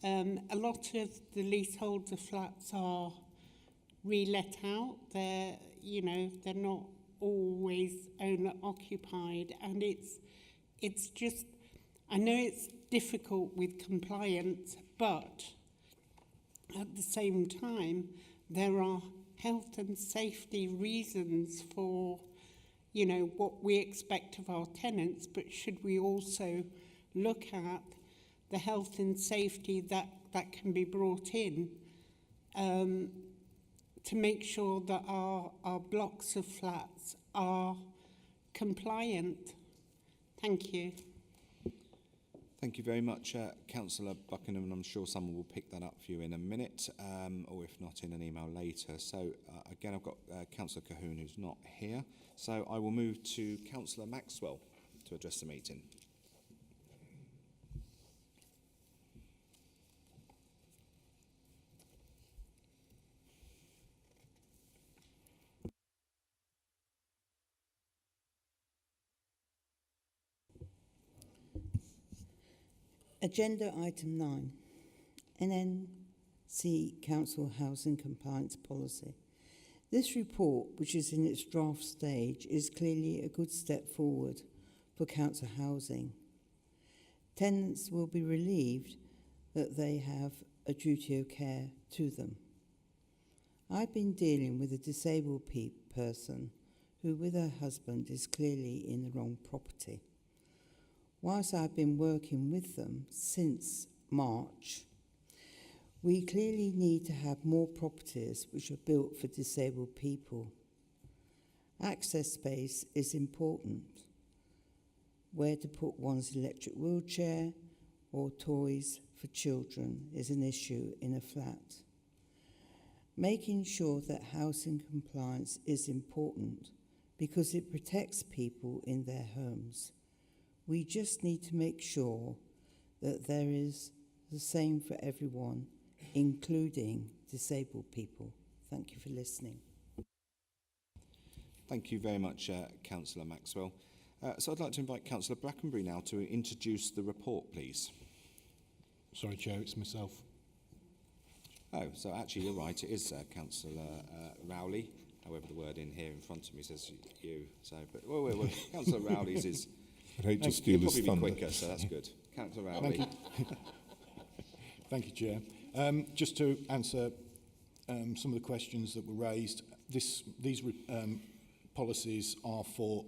A lot of the leaseholder flats are re-let out. They're not always owner occupied, and it's just, I know it's difficult with compliance, but at the same time there are health and safety reasons for what we expect of our tenants, but should we also look at the health and safety that can be brought in to make sure that our blocks of flats are compliant? Thank you. Thank you very much, Councillor Buckingham, and I'm sure someone will pick that up for you in a minute, or if not, in an email later. So, again, I've got Councillor Cahoon, who's not here. So I will move to Councillor Maxwell to address the meeting. Agenda item 9, NNC Council Housing Compliance Policy. This report, which is in its draft stage, is clearly a good step forward for council housing. Tenants will be relieved that they have a duty of care to them. I've been dealing with a disabled person who, with her husband, is clearly in the wrong property. Whilst I've been working with them since March, we clearly need to have more properties which are built for disabled people. Access space is important. Where to put one's electric wheelchair or toys for children is an issue in a flat. Making sure that housing compliance is important because it protects people in their homes. We just need to make sure that there is the same for everyone, including disabled people. Thank you for listening. Thank you very much, Councillor Maxwell. So I'd like to invite Councillor Brackenbury now to introduce the report, please. Sorry, Chair, it's myself. Oh, so actually you're right, it is Councillor Rowley. However, the word in here in front of me says you. So, but well, Councillor Rowley's is... I'd hate to steal his thunder. thunder. Be quicker, so that's good. Councillor Rowley. Thank you. Thank you, Chair. Just to answer some of the questions that were raised, these policies are for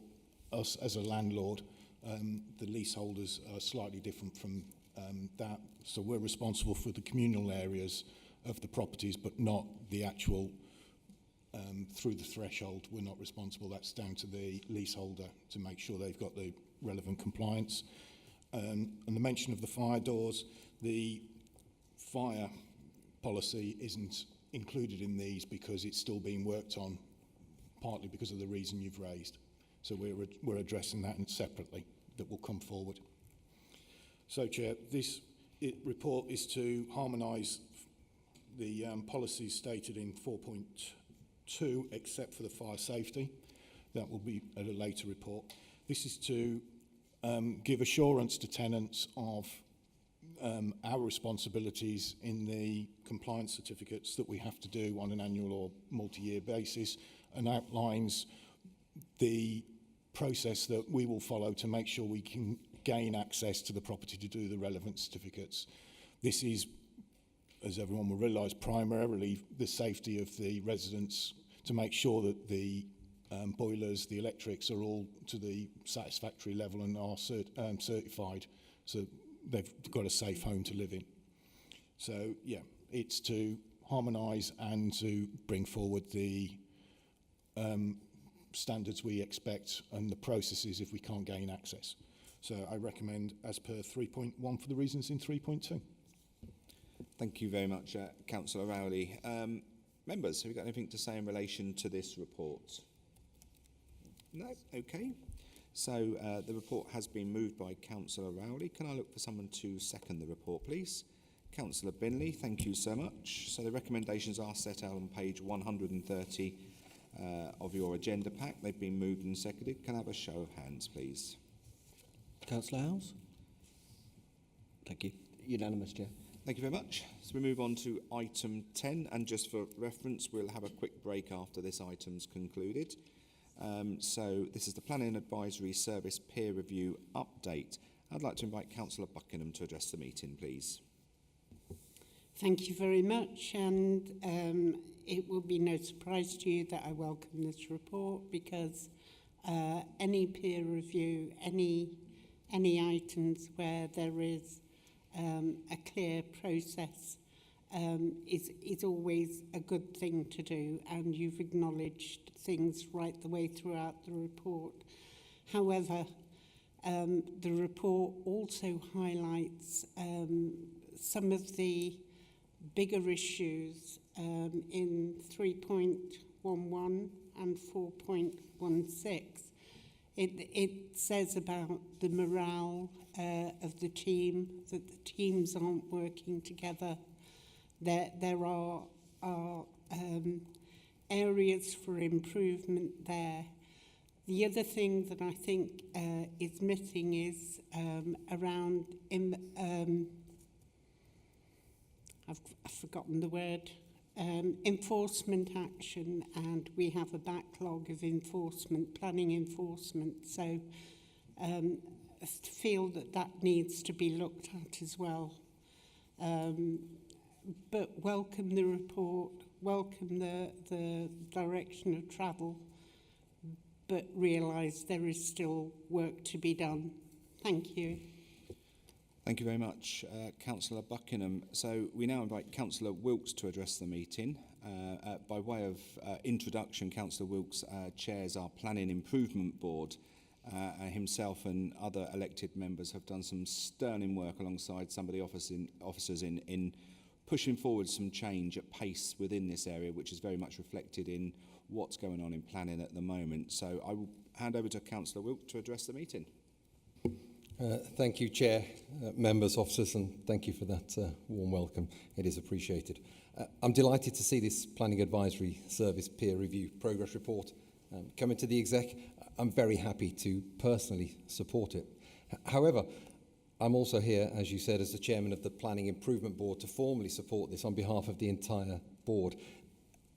us as a landlord. The leaseholders are slightly different from that, so we're responsible for the communal areas of the properties, but not the actual through the threshold. We're not responsible. That's down to the leaseholder to make sure they've got the relevant compliance. And the mention of the fire doors, the fire policy isn't included in these because it's still being worked on, partly because of the reason you've raised. So we're addressing that separately, that will come forward. So, Chair, this report is to harmonise the policies stated in 4.2, except for the fire safety. That will be at a later report. This is to give assurance to tenants of our responsibilities in the compliance certificates that we have to do on an annual or multi-year basis, and outlines the process that we will follow to make sure we can gain access to the property to do the relevant certificates. This is, as everyone will realise, primarily the safety of the residents, to make sure that the boilers, the electrics are all to the satisfactory level and are certified, so they've got a safe home to live in. So, yeah, it's to harmonise and to bring forward the standards we expect and the processes if we can't gain access. So I recommend as per 3.1 for the reasons in 3.2. Thank you very much, Councillor Rowley. Members, have you got anything to say in relation to this report? No? Okay. So the report has been moved by Councillor Rowley. Can I look for someone to second the report, please? Councillor Binley, thank you so much. So the recommendations are set out on page 130 of your agenda pack. They've been moved and seconded. Can I have a show of hands, please? Councillor Howes? Thank you. Unanimous, Chair. Thank you very much. So we move on to item 10, and just for reference, we'll have a quick break after this item's concluded. So this is the Planning Advisory Service Peer Review Update. I'd like to invite Councillor Buckingham to address the meeting, please. Thank you very much, and it will be no surprise to you that I welcome this report, because any peer review, any items where there is a clear process is always a good thing to do, and you've acknowledged things right the way throughout the report. However, The report also highlights some of the bigger issues in 3.11 and 4.16. It says about the morale of the team, that the teams aren't working together. There are areas for improvement there. The other thing that I think is missing is around, I've forgotten the word, enforcement action, and we have a backlog of enforcement, planning enforcement. So I feel that that needs to be looked at as well. But welcome the report, welcome the direction of travel, but realise there is still work to be done. Thank you. Thank you very much, Councillor Buckingham. So we now invite Councillor Wilkes to address the meeting. By way of introduction, Councillor Wilkes chairs our Planning Improvement Board. Himself and other elected members have done some sterling work alongside some of the officers in pushing forward some change at pace within this area, which is very much reflected in what's going on in planning at the moment. So I will hand over to Councillor Wilkes to address the meeting. Thank you, Chair, members, officers, and thank you for that warm welcome. It is appreciated. I'm delighted to see this Planning Advisory Service peer review progress report coming to the exec. I'm very happy to personally support it. However, I'm also here, as you said, as the chairman of the Planning Improvement Board to formally support this on behalf of the entire board.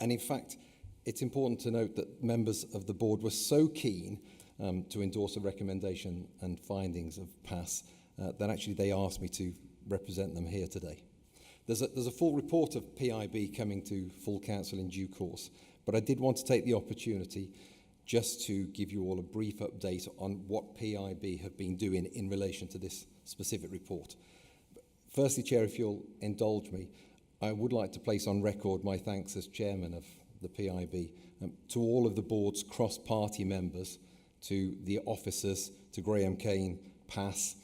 And in fact, it's important to note that members of the board were so keen to endorse a recommendation and findings of PASS that actually they asked me to represent them here today. There's a full report of PIB coming to full council in due course, but I did want to take the opportunity just to give you all a brief update on what PIB have been doing in relation to this specific report. Firstly, Chair, if you'll indulge me, I would like to place on record my thanks as chairman of the PIB to all of the board's cross-party members, to the officers, to Graham Kane, PASS,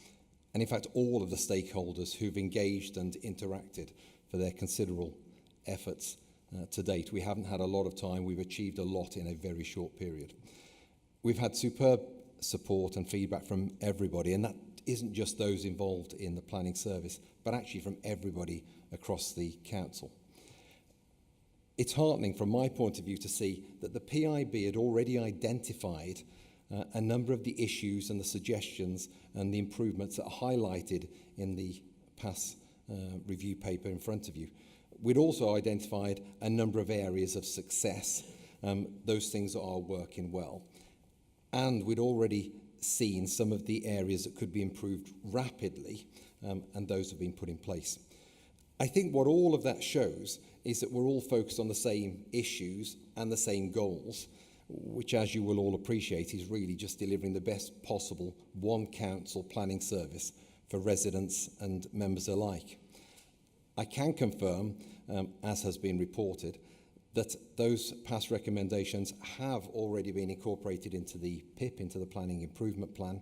and in fact all of the stakeholders who've engaged and interacted for their considerable efforts to date. We haven't had a lot of time. We've achieved a lot in a very short period. We've had superb support and feedback from everybody, and that isn't just those involved in the planning service, but actually from everybody across the council. It's heartening from my point of view to see that the PIB had already identified a number of the issues and the suggestions and the improvements that are highlighted in the PASS review paper in front of you. We'd also identified a number of areas of success, those things that are working well. And we'd already seen some of the areas that could be improved rapidly, and those have been put in place. I think what all of that shows is that we're all focused on the same issues and the same goals, which, as you will all appreciate, is really just delivering the best possible one council planning service for residents and members alike. I can confirm, as has been reported, that those past recommendations have already been incorporated into the PIP, into the Planning Improvement Plan,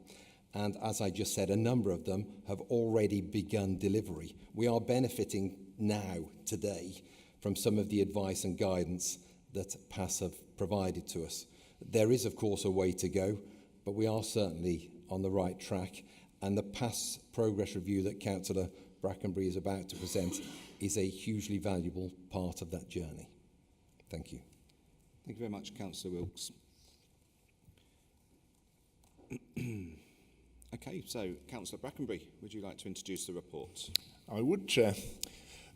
and as I just said, a number of them have already begun delivery. We are benefiting now, today, from some of the advice and guidance that PASS have provided to us. There is, of course, a way to go, but we are certainly on the right track, and the PASS progress review that Councillor Brackenbury is about to present is a hugely valuable part of that journey. Thank you. Thank you very much, Councillor Wilkes. Okay, so Councillor Brackenbury, would you like to introduce the report? I would, Chair.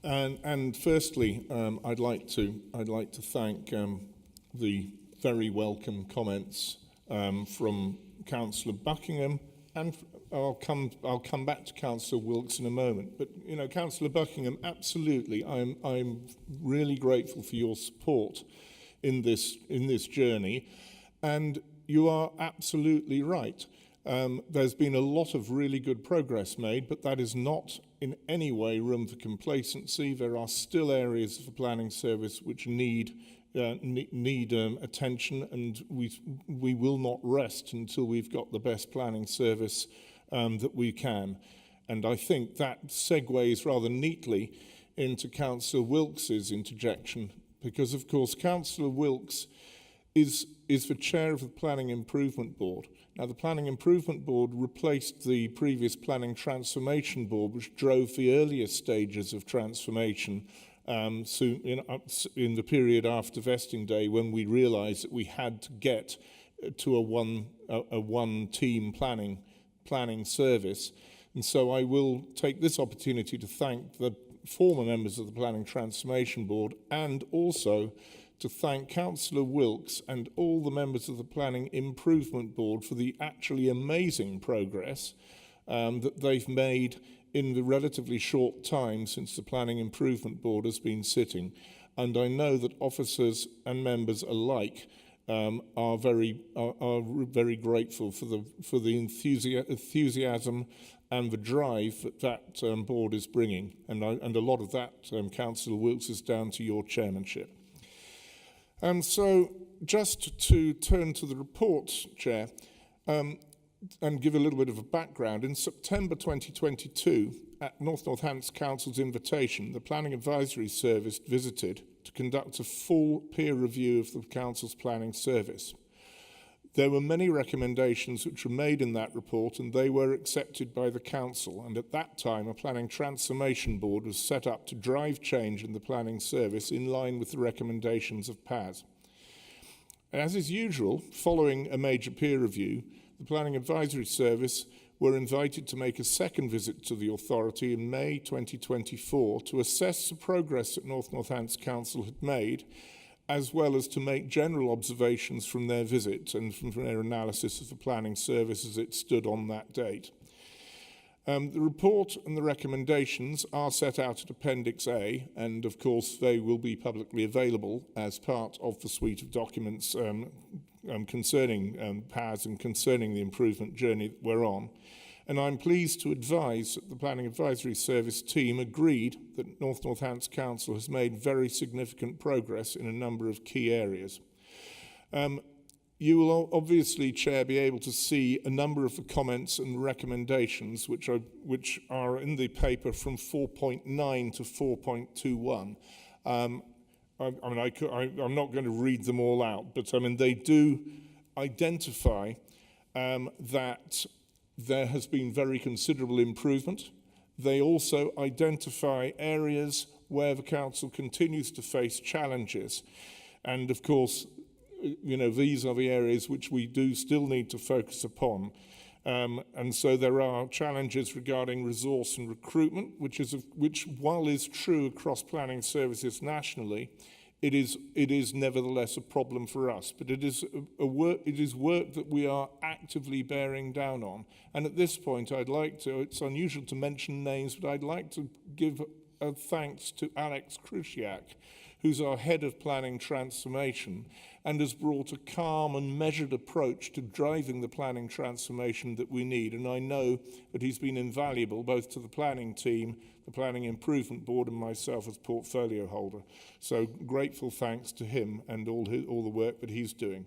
And firstly, I'd like to thank the very welcome comments from Councillor Buckingham, and I'll come back to Councillor Wilkes in a moment. But you know, Councillor Buckingham, absolutely, I'm really grateful for your support in this journey, and you are absolutely right. There's been a lot of really good progress made, but that is not in any way room for complacency. There are still areas of the planning service which need need attention, and we will not rest until we've got the best planning service that we can. And I think that segues rather neatly into Councillor Wilkes's interjection, because of course Councillor Wilkes is the chair of the Planning Improvement Board. Now, the Planning Improvement Board replaced the previous Planning Transformation Board, which drove the earliest stages of transformation soon in the period after vesting day, when we realised that we had to get to a one-team planning service. And so I will take this opportunity to thank the former members of the Planning Transformation Board, and also to thank Councillor Wilkes and all the members of the Planning Improvement Board for the actually amazing progress that they've made in the relatively short time since the Planning Improvement Board has been sitting. And I know that officers and members alike are very grateful for the enthusiasm and the drive that board is bringing. And a lot of that, Councillor Wilkes, is down to your chairmanship. And so, just to turn to the report, Chair, and give a little bit of a background, in September 2022, at Northants Council's invitation, the Planning Advisory Service visited to conduct a full peer review of the Council's planning service. There were many recommendations which were made in that report, and they were accepted by the Council. And at that time, a Planning Transformation Board was set up to drive change in the planning service in line with the recommendations of PAS. As is usual, following a major peer review, the Planning Advisory Service were invited to make a second visit to the authority in May 2024 to assess the progress that Northants Council had made, as well as to make general observations from their visit and from their analysis of the planning service as it stood on that date. The report and the recommendations are set out at Appendix A, and of course they will be publicly available as part of the suite of documents concerning PAS and concerning the improvement journey that we're on. And I'm pleased to advise that the Planning Advisory Service team agreed that Northants Council has made very significant progress in a number of key areas. You will obviously, Chair, be able to see a number of the comments and recommendations which are in the paper from 4.9 to 4.21. I'm not going to read them all out, but they do identify that there has been very considerable improvement. They also identify areas where the Council continues to face challenges. And of course, these are the areas which we do still need to focus upon. And so there are challenges regarding resource and recruitment, which while is true across planning services nationally, it is nevertheless a problem for us. But it is work that we are actively bearing down on. And at this point, it's unusual to mention names, but I'd like to give a thanks to Alex Krusiak, who's our head of planning transformation, and has brought a calm and measured approach to driving the planning transformation that we need. And I know that he's been invaluable both to the planning team, the Planning Improvement Board, and myself as portfolio holder. So grateful thanks to him and all the work that he's doing.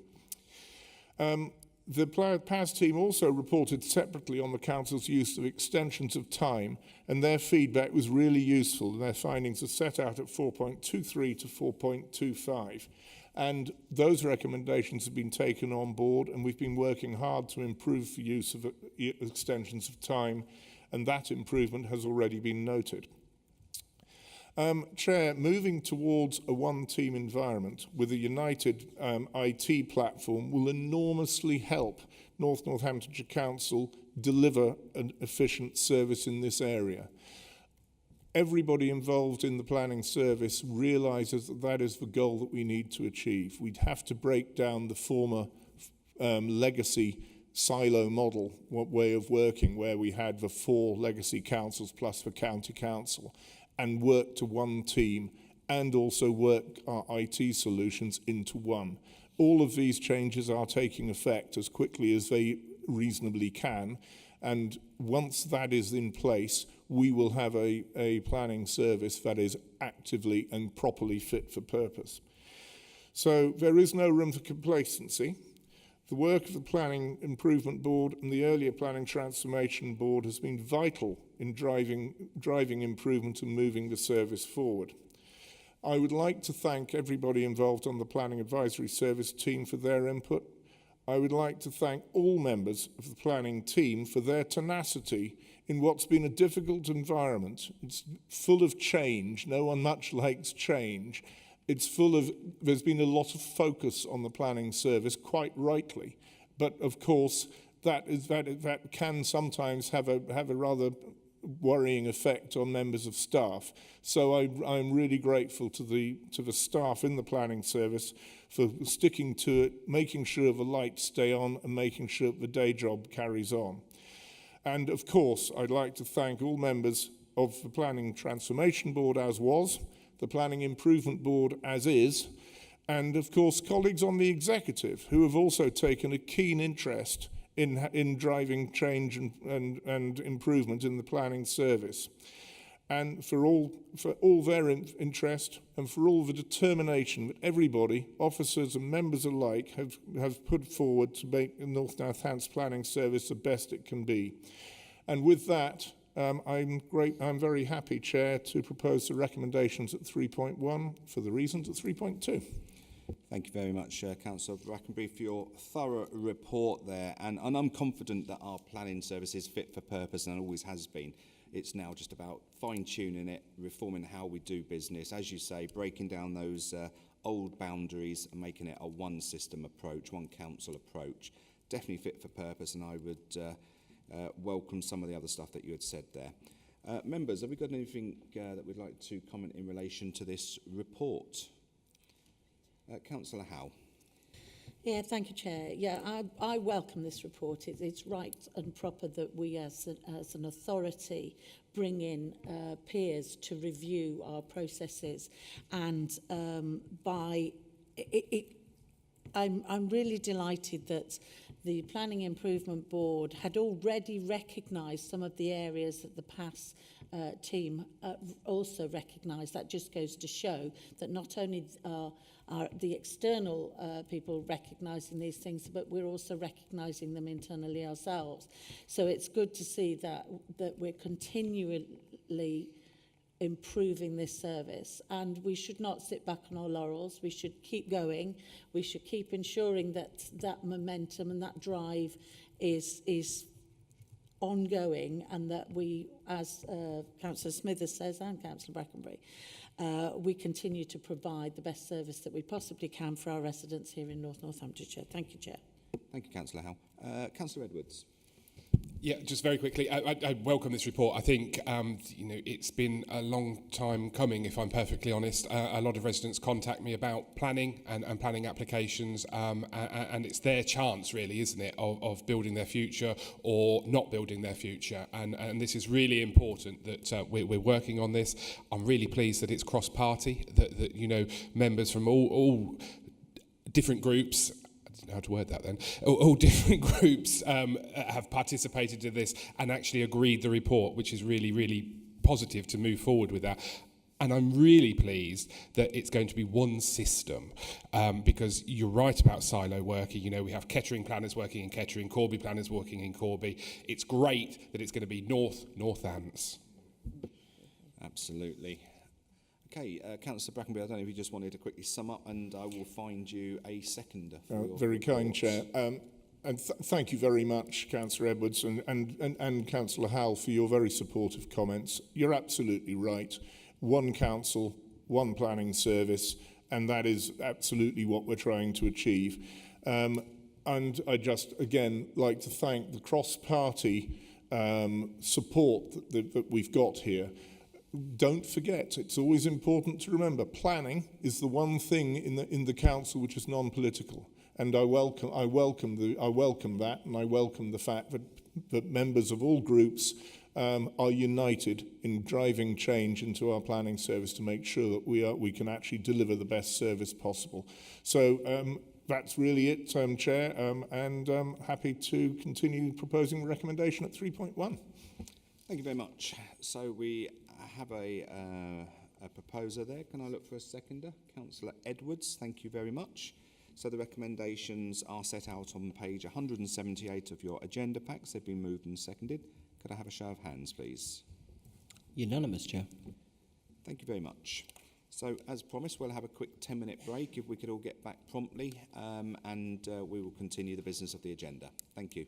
The PAS team also reported separately on the Council's use of extensions of time, and their feedback was really useful. Their findings are set out at 4.23 to 4.25. And those recommendations have been taken on board, and we've been working hard to improve the use of extensions of time, and that improvement has already been noted. Chair, moving towards a one-team environment with a united IT platform will enormously help Northamptonshire Council deliver an efficient service in this area. Everybody involved in the planning service realises that that is the goal that we need to achieve. We'd have to break down the former legacy silo model way of working, where we had the 4 legacy councils plus the county council, and work to one team, and also work our IT solutions into one. All of these changes are taking effect as quickly as they reasonably can, and once that is in place, we will have a planning service that is actively and properly fit for purpose. So there is no room for complacency. The work of the Planning Improvement Board and the earlier Planning Transformation Board has been vital in driving improvement and moving the service forward. I would like to thank everybody involved on the Planning Advisory Service team for their input. I would like to thank all members of the planning team for their tenacity in what's been a difficult environment. It's full of change. No one much likes change. There's been a lot of focus on the planning service, quite rightly. But of course, that can sometimes have a rather worrying effect on members of staff. So I'm really grateful to the staff in the planning service for sticking to it, making sure the lights stay on and making sure the day job carries on. And of course, I'd like to thank all members of the Planning Transformation Board as was, the Planning Improvement Board as is, and of course colleagues on the executive who have also taken a keen interest in driving change and improvement in the planning service. And for all their interest and for all the determination that everybody, officers and members alike, have put forward to make the North Northants Planning Service the best it can be. And with that, I'm very happy, Chair, to propose the recommendations at 3.1 for the reasons at 3.2. Thank you very much, Councillor Brackenbury, for your thorough report there. And I'm confident that our planning service is fit for purpose and always has been. It's now just about fine-tuning it, reforming how we do business. As you say, breaking down those old boundaries and making it a one-system approach, one council approach. Definitely fit for purpose, and I would welcome some of the other stuff that you had said there. Members, have we got anything that we'd like to comment in relation to this report? Councillor Howe. Yeah, thank you, Chair. Yeah, I welcome this report. It's right and proper that we as an authority bring in peers to review our processes, and I'm really delighted that the Planning Improvement Board had already recognised some of the areas that the PASS team also recognised. That just goes to show that not only are the external people recognising these things, but we're also recognising them internally ourselves. So it's good to see that we're continually improving this service, and we should not sit back on our laurels. We should keep going. We should keep ensuring that momentum and that drive is ongoing, and that we, as Councillor Smithers says and Councillor Brackenbury, we continue to provide the best service that we possibly can for our residents here in North Northamptonshire. Thank you, Chair. Thank you, Councillor Howe. Councillor Edwards. Yeah, just very quickly, I welcome this report. I think, it's been a long time coming, if I'm perfectly honest. A lot of residents contact me about planning and planning applications, and it's their chance, really, isn't it, of building their future or not building their future. And this is really important that we're working on this. I'm really pleased that it's cross-party, that members from all different groups, how to word that then, all different groups have participated in this and actually agreed the report, which is really, really positive to move forward with that. And I'm really pleased that it's going to be one system, because you're right about silo working. We have Kettering planners working in Kettering, Corby planners working in Corby. It's great that it's going to be Northants. Absolutely. Okay, Councillor Brackenbury, I don't know if you just wanted to quickly sum up, and I will find you a seconder. Very kind, Chair. And thank you very much, Councillor Edwards and Councillor Howell, for your very supportive comments. You're absolutely right. One council, one planning service, and that is absolutely what we're trying to achieve. And I just, again, like to thank the cross-party support that we've got here. Don't forget, it's always important to remember, planning is the one thing in the council which is non-political, and I welcome that, and I welcome the fact that members of all groups are united in driving change into our planning service to make sure that we can actually deliver the best service possible. So that's really it, Chair, and happy to continue proposing the recommendation at 3.1. Thank you very much. So we have a a proposer there. Can I look for a seconder? Councillor Edwards, thank you very much. So the recommendations are set out on page 178 of your agenda packs. They've been moved and seconded. Could I have a show of hands, please? Unanimous, Chair. Thank you very much. So, as promised, we'll have a quick 10-minute break if we could all get back promptly, and we will continue the business of the agenda. Thank you.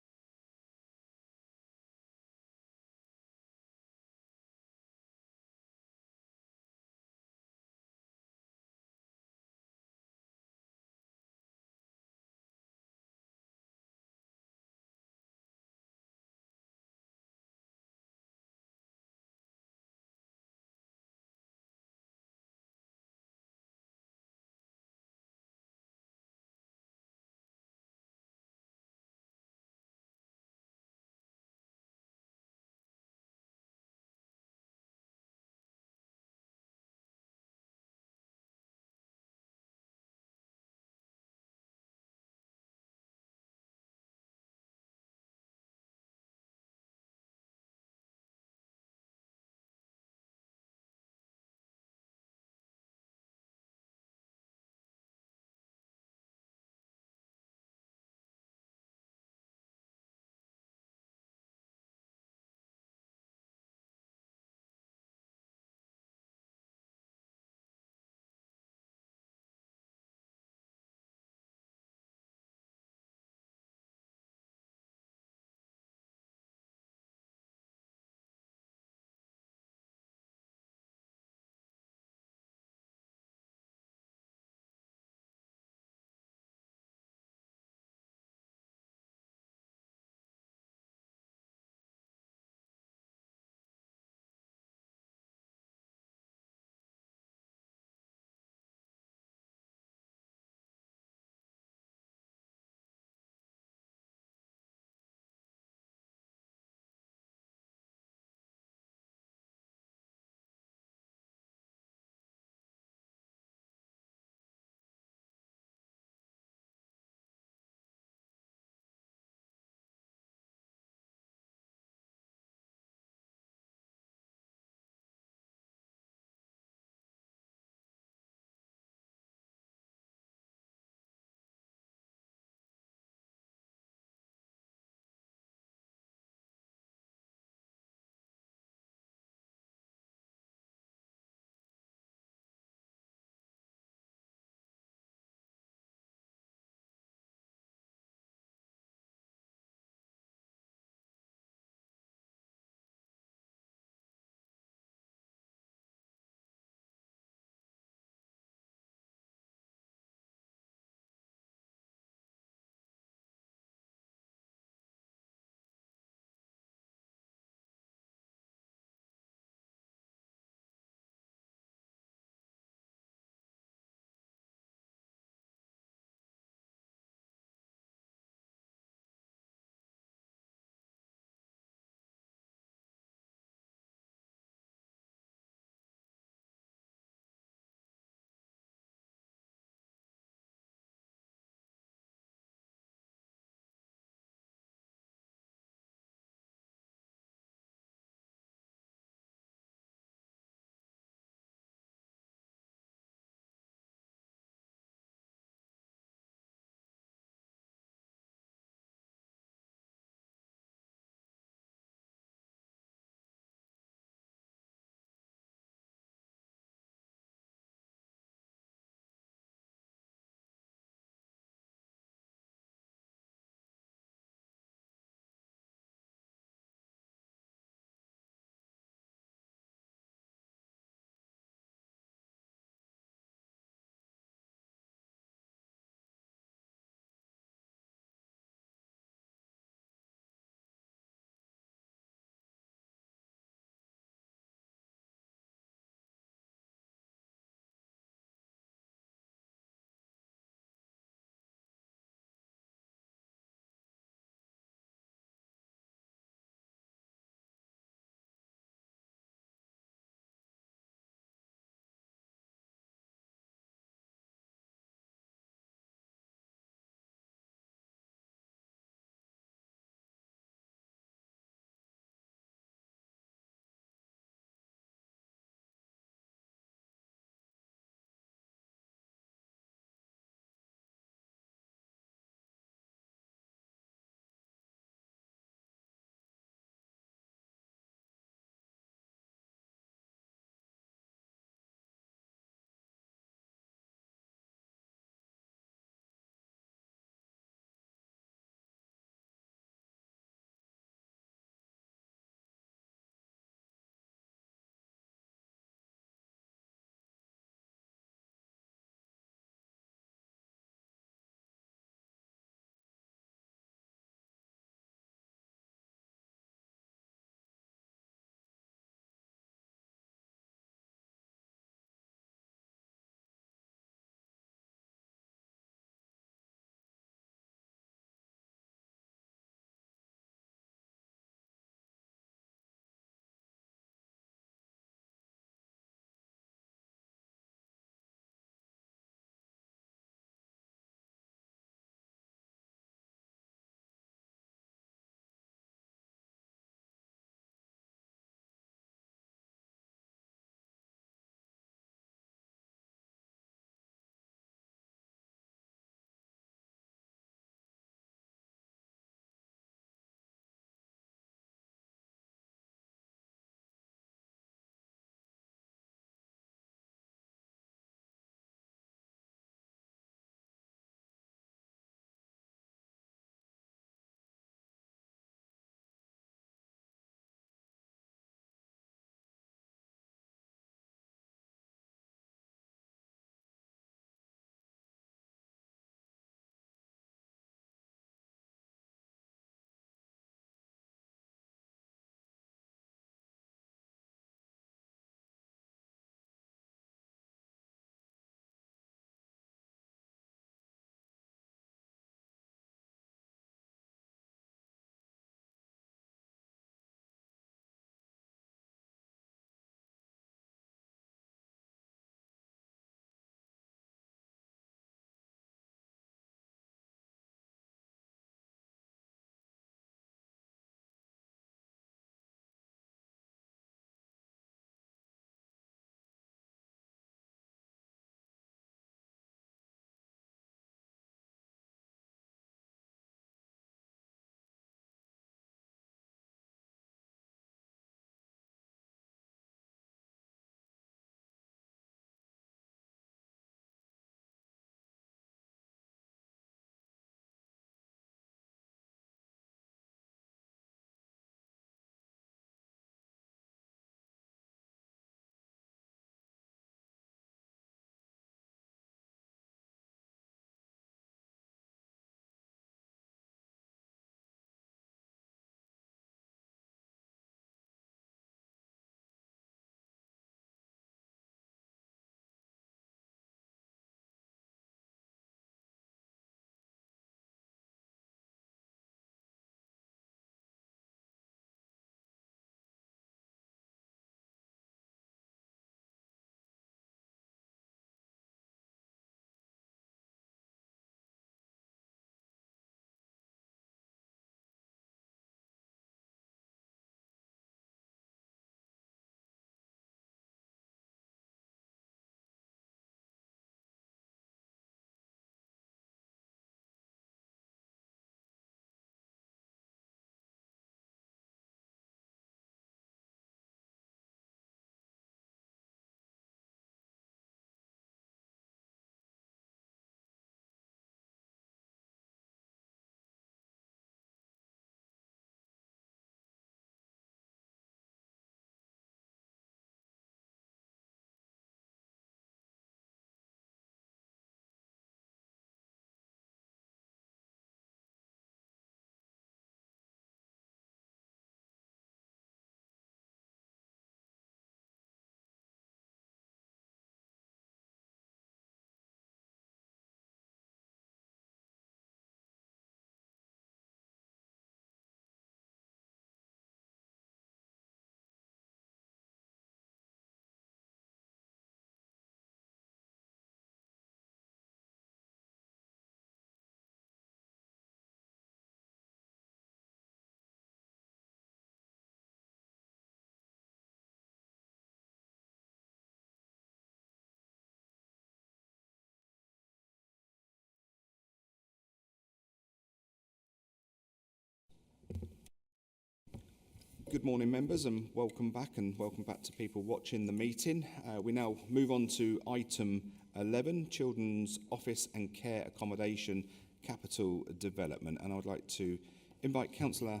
Good morning, members, and welcome back to people watching the meeting. We now move on to item 11, Children's Office and Care Accommodation Capital Development, and I would like to invite Councillor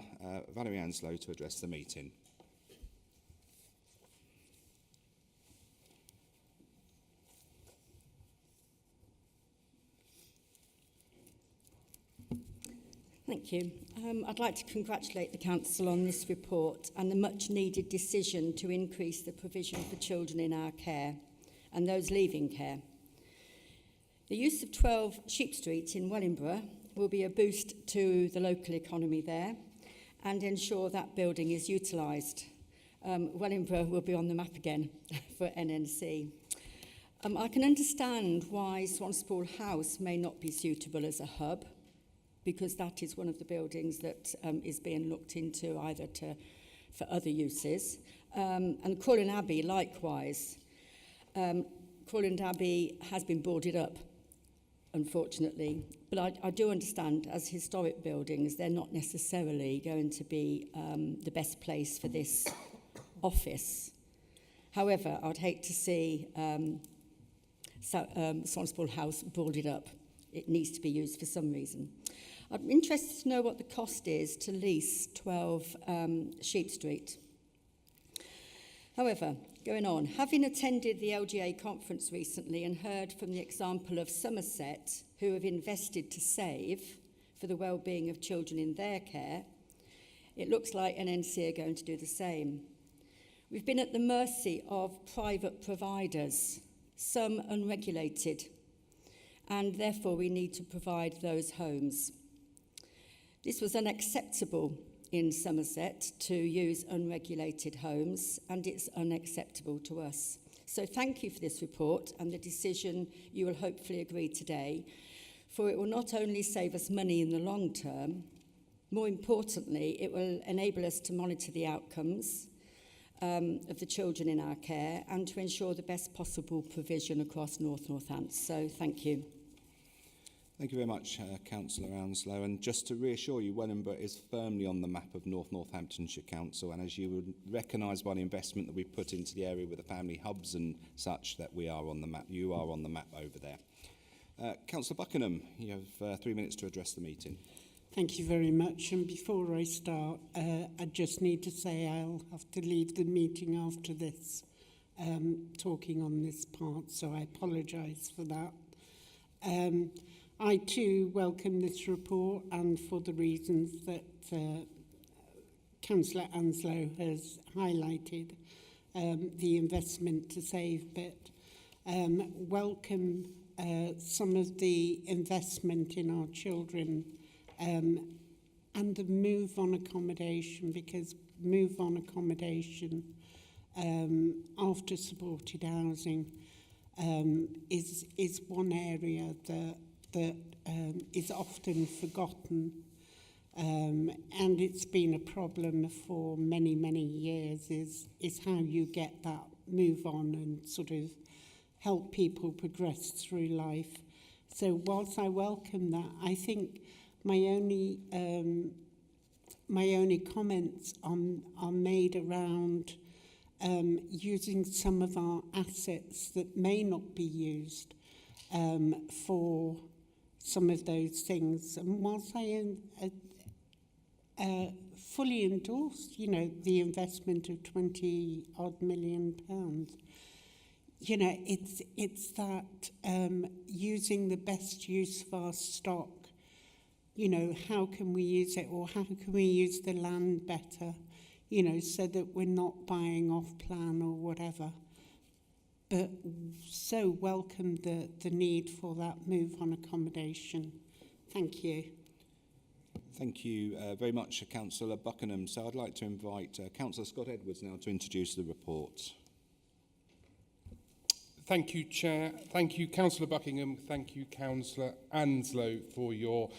Valerie Anslow to address the meeting. Thank you. I'd like to congratulate the Council on this report and the much needed decision to increase the provision for children in our care and those leaving care. The use of 12 Sheep Street in Wellingborough will be a boost to the local economy there and ensure that building is utilised. Wellingborough will be on the map again for NNC. I can understand why Swanspool House may not be suitable as a hub, because that is one of the buildings that is being looked into either for other uses. And Crowland Abbey, likewise. Crowland Abbey has been boarded up, unfortunately. But I do understand, as historic buildings, they're not necessarily going to be the best place for this office. However, I'd hate to see Swanspool House boarded up. It needs to be used for some reason. I'm interested to know what the cost is to lease 12 Sheep Street. However, going on, having attended the LGA conference recently and heard from the example of Somerset, who have invested to save for the well-being of children in their care, it looks like NNC are going to do the same. We've been at the mercy of private providers, some unregulated, and therefore we need to provide those homes. This was unacceptable in Somerset to use unregulated homes, and it's unacceptable to us. So thank you for this report and the decision you will hopefully agree today, for it will not only save us money in the long term, more importantly, it will enable us to monitor the outcomes of the children in our care and to ensure the best possible provision across North Northants. So thank you. Thank you very much, Councillor Anslow. And just to reassure you, Wellingborough is firmly on the map of North Northamptonshire Council, and as you would recognise by the investment that we've put into the area with the family hubs and such, that we are on the map. You are on the map over there. Councillor Buckingham, you have 3 minutes to address the meeting. Thank you very much. And before I start, I just need to say I'll have to leave the meeting after this, talking on this part, so I apologise for that. I too welcome this report, and for the reasons that Councillor Anslow has highlighted, the investment to save bit. Welcome some of the investment in our children and the move on accommodation, because move on accommodation after supported housing is one area that is often forgotten, and it's been a problem for many, many years, is how you get that move on and sort of help people progress through life. So whilst I welcome that, I think my only comments are made around using some of our assets that may not be used for some of those things. And whilst I fully endorse, the investment of 20 odd million pounds, it's that using the best use of our stock. How can we use it, or how can we use the land better, so that we're not buying off plan or whatever. But so welcome the need for that move on accommodation. Thank you. Thank you very much, Councillor Buckingham. So I'd like to invite Councillor Scott Edwards now to introduce the report. Thank you, Chair. Thank you, Councillor Buckingham. Thank you, Councillor Anslow, for your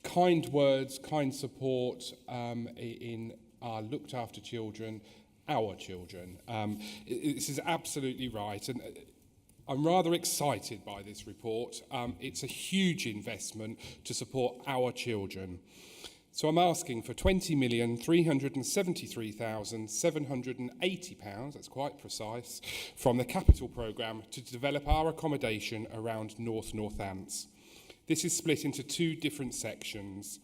kind words, kind support in our looked after children, our children. This is absolutely right, and I'm rather excited by this report. It's a huge investment to support our children. So I'm asking for £20,373,780, that's quite precise, from the Capital Programme to develop our accommodation around North Northants. This is split into two different sections.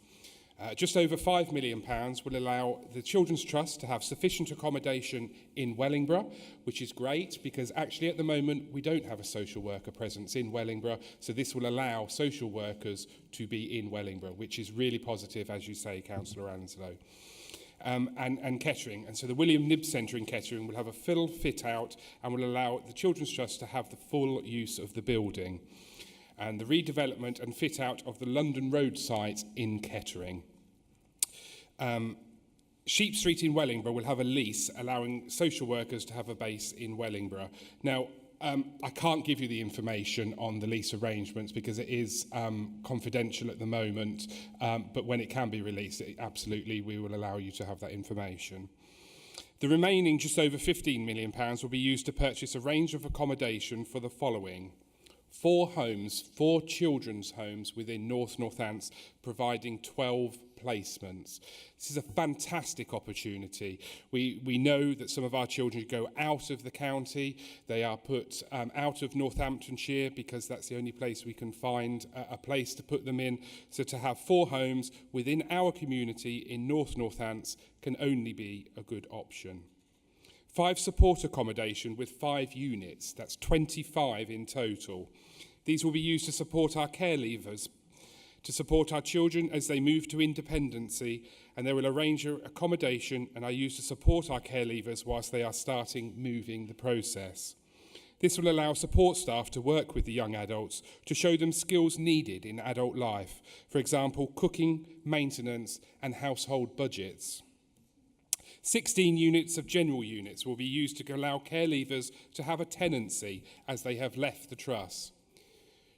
Just over £5 million will allow the Children's Trust to have sufficient accommodation in Wellingborough, which is great because actually at the moment we don't have a social worker presence in Wellingborough, so this will allow social workers to be in Wellingborough, which is really positive, as you say, Councillor Anslow. And Kettering. And so the William Knibb Centre in Kettering will have a full fit out and will allow the Children's Trust to have the full use of the building. And the redevelopment and fit out of the London Road site in Kettering. Sheep Street in Wellingborough will have a lease allowing social workers to have a base in Wellingborough. Now, I can't give you the information on the lease arrangements because it is confidential at the moment, but when it can be released, absolutely we will allow you to have that information. The remaining just over £15 million will be used to purchase a range of accommodation for the following. 4 homes, 4 children's homes within North Northants, providing 12 placements. This is a fantastic opportunity. We know that some of our children go out of the county. They are put out of Northamptonshire because that's the only place we can find a place to put them in. So to have 4 homes within our community in North Northants can only be a good option. 5 support accommodation with 5 units, that's 25 in total. These will be used to support our care leavers, to support our children as they move to independency, and they will arrange accommodation and are used to support our care leavers whilst they are moving the process. This will allow support staff to work with the young adults to show them skills needed in adult life, for example, cooking, maintenance, and household budgets. 16 units of general units will be used to allow care leavers to have a tenancy as they have left the trust.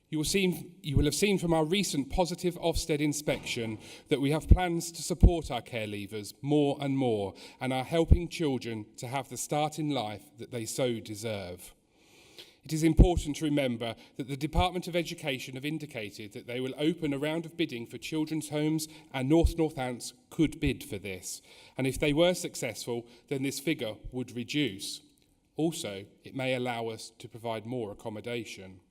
You will have seen from our recent positive Ofsted inspection that we have plans to support our care leavers more and more and are helping children to have the start in life that they so deserve. It is important to remember that the Department of Education have indicated that they will open a round of bidding for children's homes, and North Northants could bid for this. And if they were successful, then this figure would reduce. Also, it may allow us to provide more accommodation.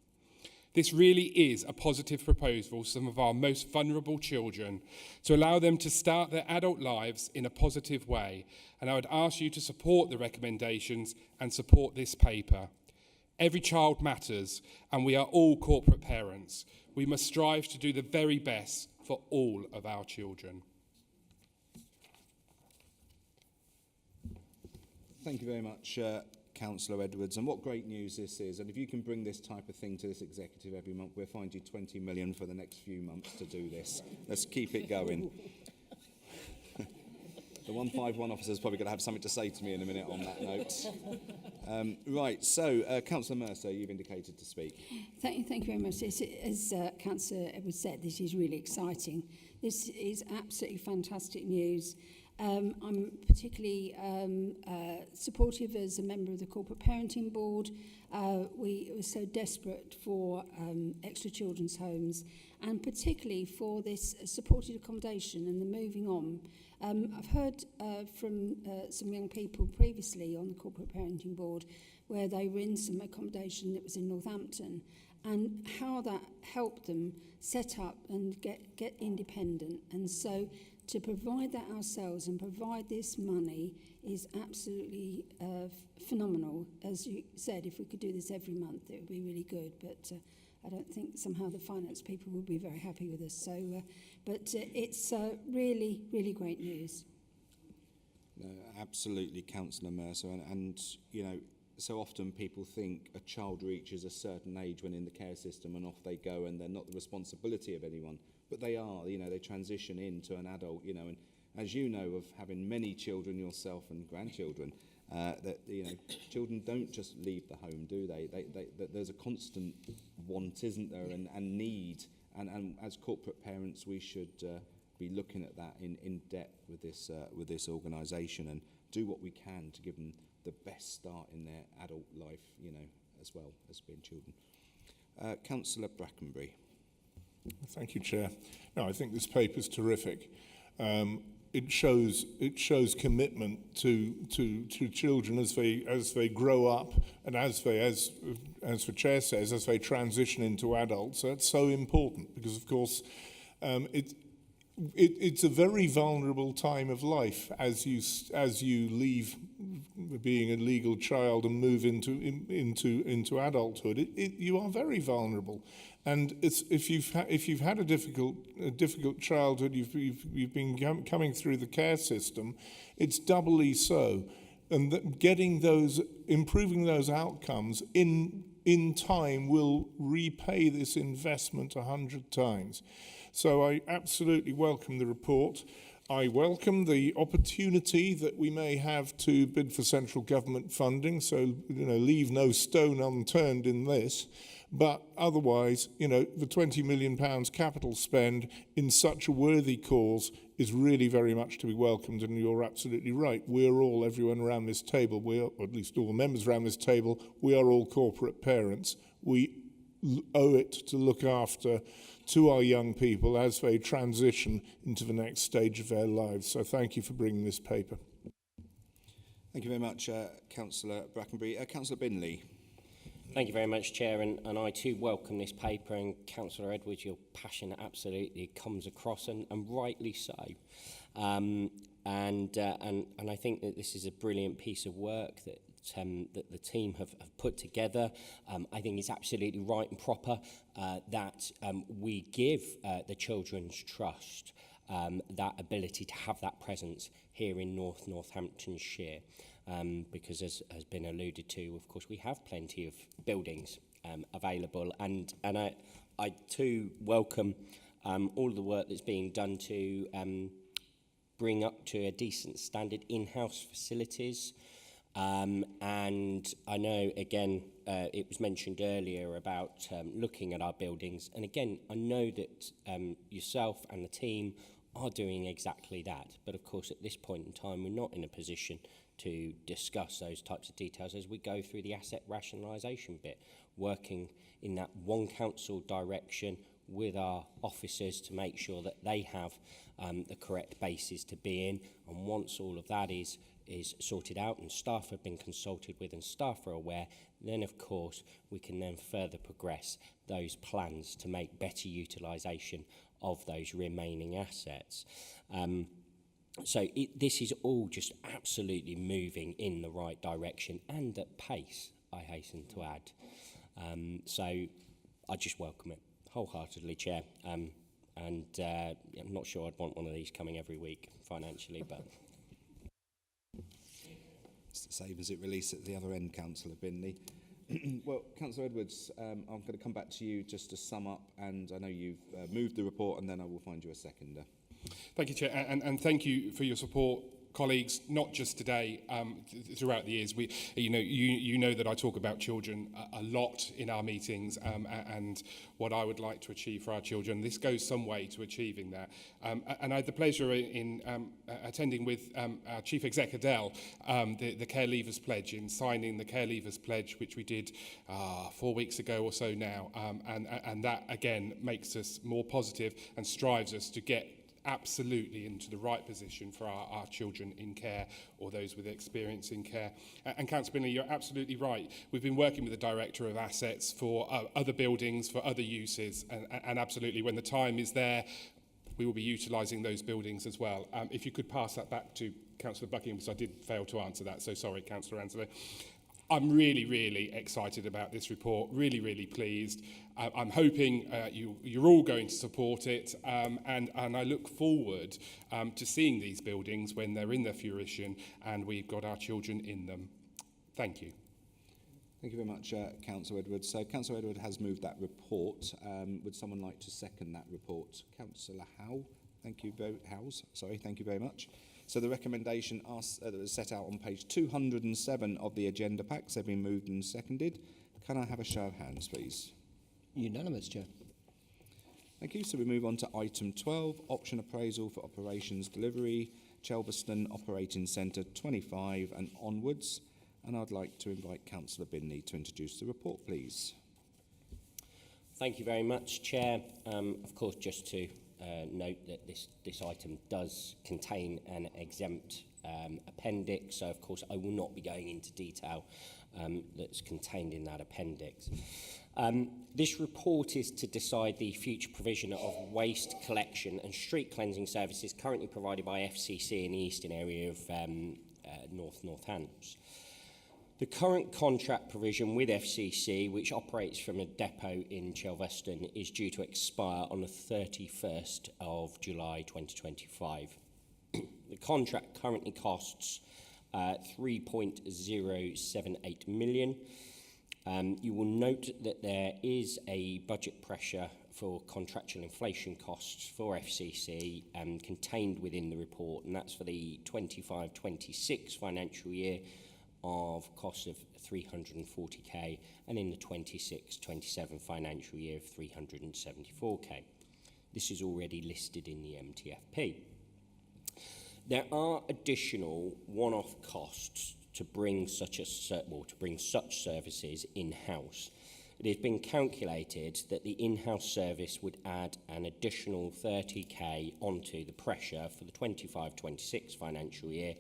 This really is a positive proposal for some of our most vulnerable children to allow them to start their adult lives in a positive way. And I would ask you to support the recommendations and support this paper. Every child matters, and we are all corporate parents. We must strive to do the very best for all of our children. Thank you very much, Councillor Edwards. And what great news this is. And if you can bring this type of thing to this executive every month, we'll find you 20 million for the next few months to do this. Let's keep it going. The 151 officer is probably going to have something to say to me in a minute on that note. Right, so Councillor Mercer, you've indicated to speak. Thank you very much. As Councillor Edwards said, this is really exciting. This is absolutely fantastic news. I'm particularly supportive as a member of the Corporate Parenting Board. We were so desperate for extra children's homes, and particularly for this supported accommodation and the moving on. I've heard from some young people previously on the Corporate Parenting Board where they were in some accommodation that was in Northampton, and how that helped them set up and get independent. And so to provide that ourselves and provide this money is absolutely phenomenal. As you said, if we could do this every month, it would be really good. But I don't think somehow the finance people will be very happy with us. So, but it's really, really great news. No, absolutely, Councillor Mercer. And, you know, so often people think a child reaches a certain age when in the care system and off they go and they're not the responsibility of anyone. But they are, you know, they transition into an adult, you know, and as you know, of having many children yourself and grandchildren, that, you know, children don't just leave the home, do they? There's a constant want, isn't there, and need, and as corporate parents, we should be looking at that in depth with this organisation and do what we can to give them the best start in their adult life, you know, as well as being children. Councillor Brackenbury. Thank you, Chair. No, I think this paper's terrific. it shows commitment to children as they grow up, and as the chair says, as they transition into adults. So that's so important because, of course, it's a very vulnerable time of life as you leave being a legal child and move into adulthood. You are very vulnerable, and if you've had a difficult childhood, you've been coming through the care system, it's doubly so, and improving those outcomes in time will repay this investment 100 times. So I absolutely welcome the report. I welcome the opportunity that we may have to bid for central government funding, so leave no stone unturned in this. But otherwise, the £20 million capital spend in such a worthy cause is really very much to be welcomed, and you're absolutely right. Everyone around this table, or at least all the members around this table, we are all corporate parents. We owe it to look after to our young people as they transition into the next stage of their lives. So thank you for bringing this paper. Thank you very much, Councillor Brackenbury. Councillor Binley. Thank you very much, Chair, and I too welcome this paper, and Councillor Edwards, your passion absolutely comes across, and rightly so. And I think that this is a brilliant piece of work that the team have put together. I think it's absolutely right and proper that we give the Children's Trust that ability to have that presence here in Northamptonshire. Because as has been alluded to, of course, we have plenty of buildings available, and I too welcome all the work that's being done to bring up to a decent standard in-house facilities. And I know, again, it was mentioned earlier about looking at our buildings, and again, I know that yourself and the team are doing exactly that, but of course at this point in time we're not in a position to discuss those types of details as we go through the asset rationalisation bit, working in that one council direction with our officers to make sure that they have the correct bases to be in, and once all of that is sorted out and staff have been consulted with and staff are aware, then of course we can then further progress those plans to make better utilisation of those remaining assets. So this is all just absolutely moving in the right direction and at pace, I hasten to add. So I just welcome it wholeheartedly, Chair. I'm not sure I'd want one of these coming every week financially, but... It's the same as it released at the other end, Councillor Binley. Well, Councillor Edwards, I'm going to come back to you just to sum up, and I know you've moved the report, and then I will find you a seconder. Thank you, Chair, and thank you for your support, colleagues, not just today, throughout the years. You know that I talk about children a lot in our meetings, and what I would like to achieve for our children. This goes some way to achieving that. And I had the pleasure in attending with our Chief Exec Adele, the Care Leavers Pledge, in signing the Care Leavers Pledge, which we did 4 weeks ago or so now. And that, again, makes us more positive and strives us to get absolutely into the right position for our children in care, or those with experience in care. And Councillor Binley, you're absolutely right. We've been working with the Director of Assets for other buildings, for other uses, and absolutely, when the time is there, we will be utilising those buildings as well. If you could pass that back to Councillor Buckingham, because I did fail to answer that, so sorry, Councillor Anslow. I'm really, really excited about this report, really, really pleased. I'm hoping you're all going to support it, and I look forward to seeing these buildings when they're in their fruition and we've got our children in them. Thank you. Thank you very much, Councillor Edwards. So Councillor Edwards has moved that report. Would someone like to second that report? Councillor Howe. Thank you very much. So the recommendation that was set out on page 207 of the agenda packs have been moved and seconded. Can I have a show of hands, please? Unanimous, Chair. Thank you. So we move on to item 12, option appraisal for operations delivery, Chelverston Operating Centre 25 and onwards. And I'd like to invite Councillor Binley to introduce the report, please. Thank you very much, Chair. Of course, just to note that this item does contain an exempt appendix, so of course I will not be going into detail that's contained in that appendix. This report is to decide the future provision of waste collection and street cleansing services currently provided by FCC in the eastern area of Northants. The current contract provision with FCC, which operates from a depot in Chelveston, is due to expire on the 31st of July 2025. The contract currently costs 3.078 million. You will note that there is a budget pressure for contractual inflation costs for FCC contained within the report, and that's for the 25-26 financial year of costs of 340k, and in the 26-27 financial year of 374k. This is already listed in the MTFP. There are additional one-off costs to bring such services in-house. It has been calculated that the in-house service would add an additional 30k onto the pressure for the 25-26 financial year,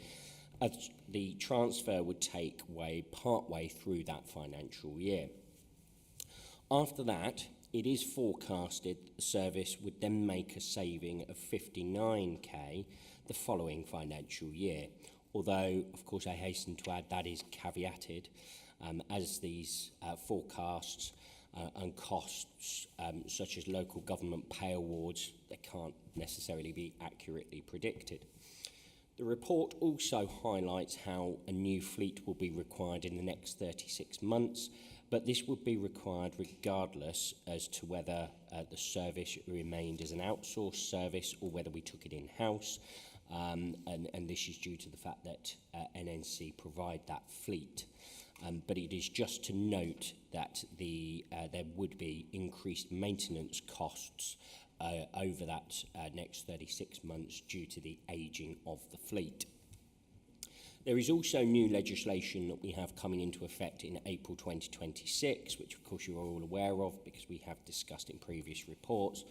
as the transfer would take way partway through that financial year. After that, it is forecasted the service would then make a saving of 59k the following financial year. Although, of course, I hasten to add that is caveated, as these forecasts and costs, such as local government pay awards, they can't necessarily be accurately predicted. The report also highlights how a new fleet will be required in the next 36 months, but this would be required regardless as to whether the service remained as an outsourced service or whether we took it in-house. And this is due to the fact that NNC provide that fleet. But it is just to note that there would be increased maintenance costs over that next 36 months due to the ageing of the fleet. There is also new legislation that we have coming into effect in April 2026, which of course you are all aware of because we have discussed in previous reports.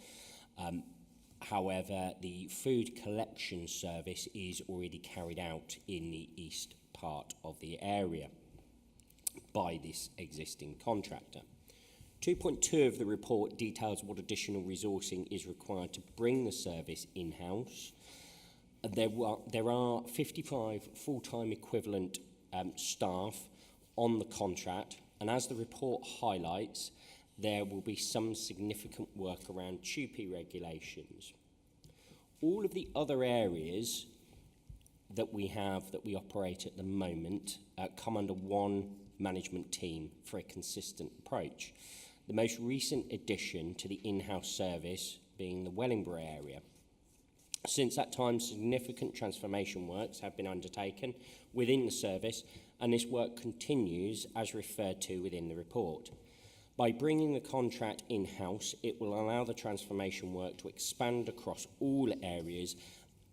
However, the food collection service is already carried out in the east part of the area by this existing contractor. 2.2 of the report details what additional resourcing is required to bring the service in-house. There are 55 full-time equivalent staff on the contract, and as the report highlights, there will be some significant work around TUPE regulations. All of the other areas that we operate at the moment come under one management team for a consistent approach. The most recent addition to the in-house service being the Wellingborough area. Since that time, significant transformation works have been undertaken within the service, and this work continues as referred to within the report. By bringing the contract in-house, it will allow the transformation work to expand across all areas,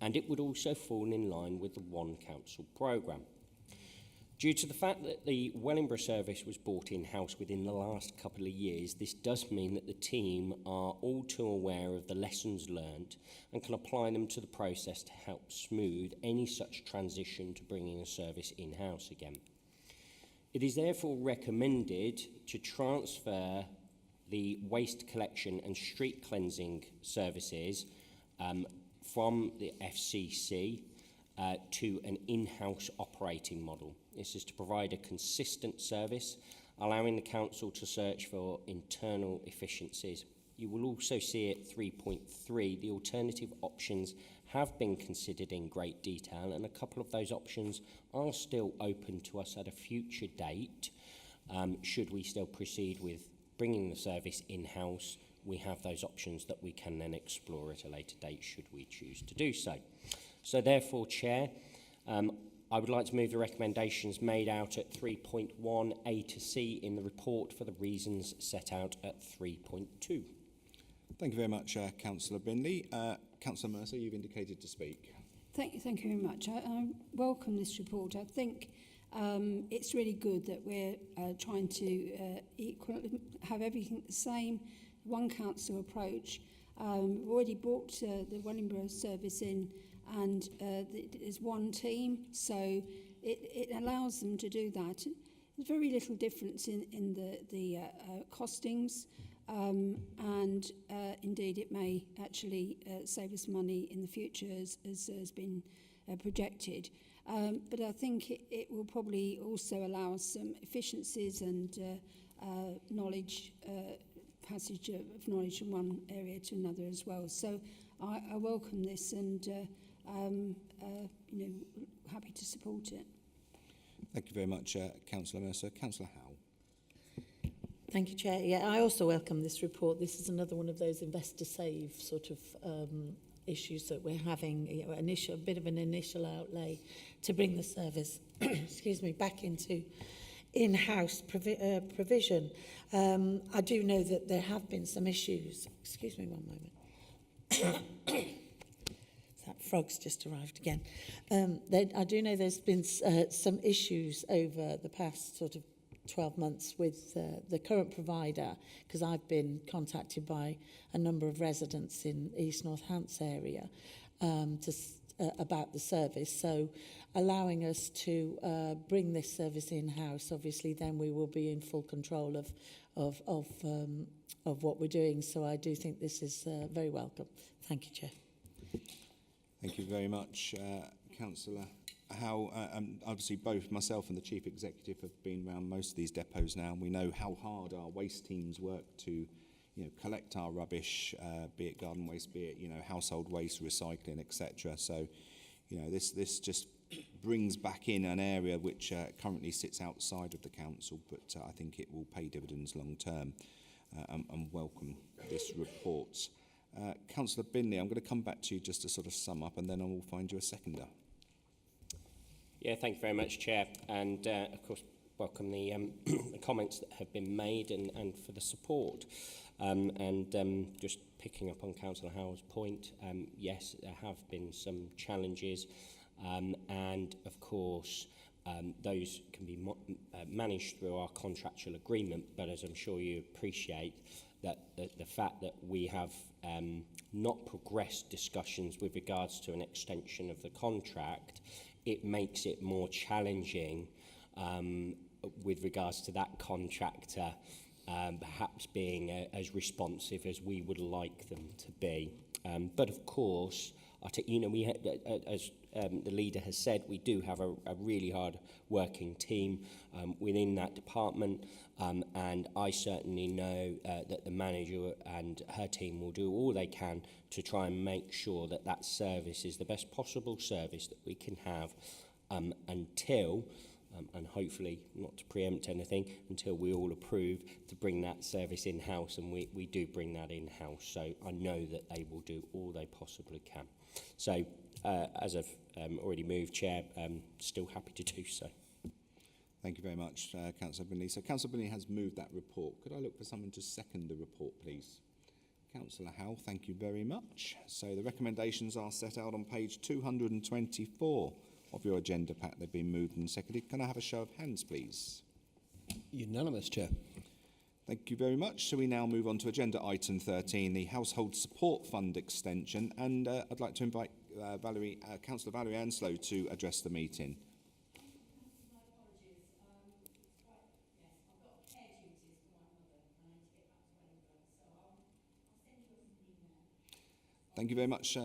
and it would also fall in line with the One Council programme. Due to the fact that the Wellingborough service was brought in-house within the last couple of years, this does mean that the team are all too aware of the lessons learned and can apply them to the process to help smooth any such transition to bringing a service in-house again. It is therefore recommended to transfer the waste collection and street cleansing services from the FCC to an in-house operating model. This is to provide a consistent service, allowing the council to search for internal efficiencies. You will also see at 3.3 the alternative options have been considered in great detail, and a couple of those options are still open to us at a future date. Should we still proceed with bringing the service in-house, we have those options that we can then explore at a later date should we choose to do so. So therefore, Chair, I would like to move the recommendations made out at 3.1 A to C in the report for the reasons set out at 3.2. Thank you very much, Councillor Binley. Councillor Mercer, you've indicated to speak. Thank you very much. I welcome this report. I think it's really good that we're trying to have everything the same, one council approach. We've already brought the Wellingborough service in, and there's one team, so it allows them to do that. There's very little difference in the costings, and indeed it may actually save us money in the future, as has been projected. But I think it will probably also allow us some efficiencies and knowledge, passage of knowledge from one area to another as well. So I welcome this, and happy to support it. Thank you very much, Councillor Mercer. Councillor Howell. Thank you, Chair. Yeah, I also welcome this report. This is another one of those investor save sort of issues that we're having, a bit of an initial outlay to bring the service, excuse me, back into in-house provision. I do know that there have been some issues. Excuse me one moment. That frog's just arrived again. I do know there's been some issues over the past sort of 12 months with the current provider, because I've been contacted by a number of residents in East North Hants area about the service. So allowing us to bring this service in-house, obviously then we will be in full control of what we're doing. So I do think this is very welcome. Thank you, Chair. Thank you very much, Councillor Howell. Obviously, both myself and the Chief Executive have been around most of these depots now, and we know how hard our waste teams work to, collect our rubbish, be it garden waste, be it, household waste, recycling, etc. So, this just brings back in an area which currently sits outside of the council, but I think it will pay dividends long term, and welcome this report. Councillor Binley, I'm going to come back to you just to sort of sum up, and then I will find you a seconder. Yeah, thank you very much, Chair. And, of course, welcome the comments that have been made and for the support. Just picking up on Councillor Howell's point, yes, there have been some challenges. And, of course, those can be managed through our contractual agreement. But as I'm sure you appreciate, that the fact that we have not progressed discussions with regards to an extension of the contract, it makes it more challenging with regards to that contractor perhaps being as responsive as we would like them to be. But of course, we as the leader has said, we do have a really hard working team within that department, and I certainly know that the manager and her team will do all they can to try and make sure that that service is the best possible service that we can have until, and hopefully not to preempt anything, until we all approve to bring that service in-house, and we do bring that in-house. So I know that they will do all they possibly can. So as I've already moved, Chair, still happy to do so. Thank you very much, Councillor Binley. So Councillor Binley has moved that report. Could I look for someone to second the report, please? Councillor Howell, thank you very much. So the recommendations are set out on page 224 of your agenda pack. They've been moved and seconded. Can I have a show of hands, please? Unanimous, Chair. Thank you very much. So we now move on to agenda item 13, the Household Support Fund extension. And I'd like to invite Councillor Valerie Anslow to address the meeting. Thank you very much.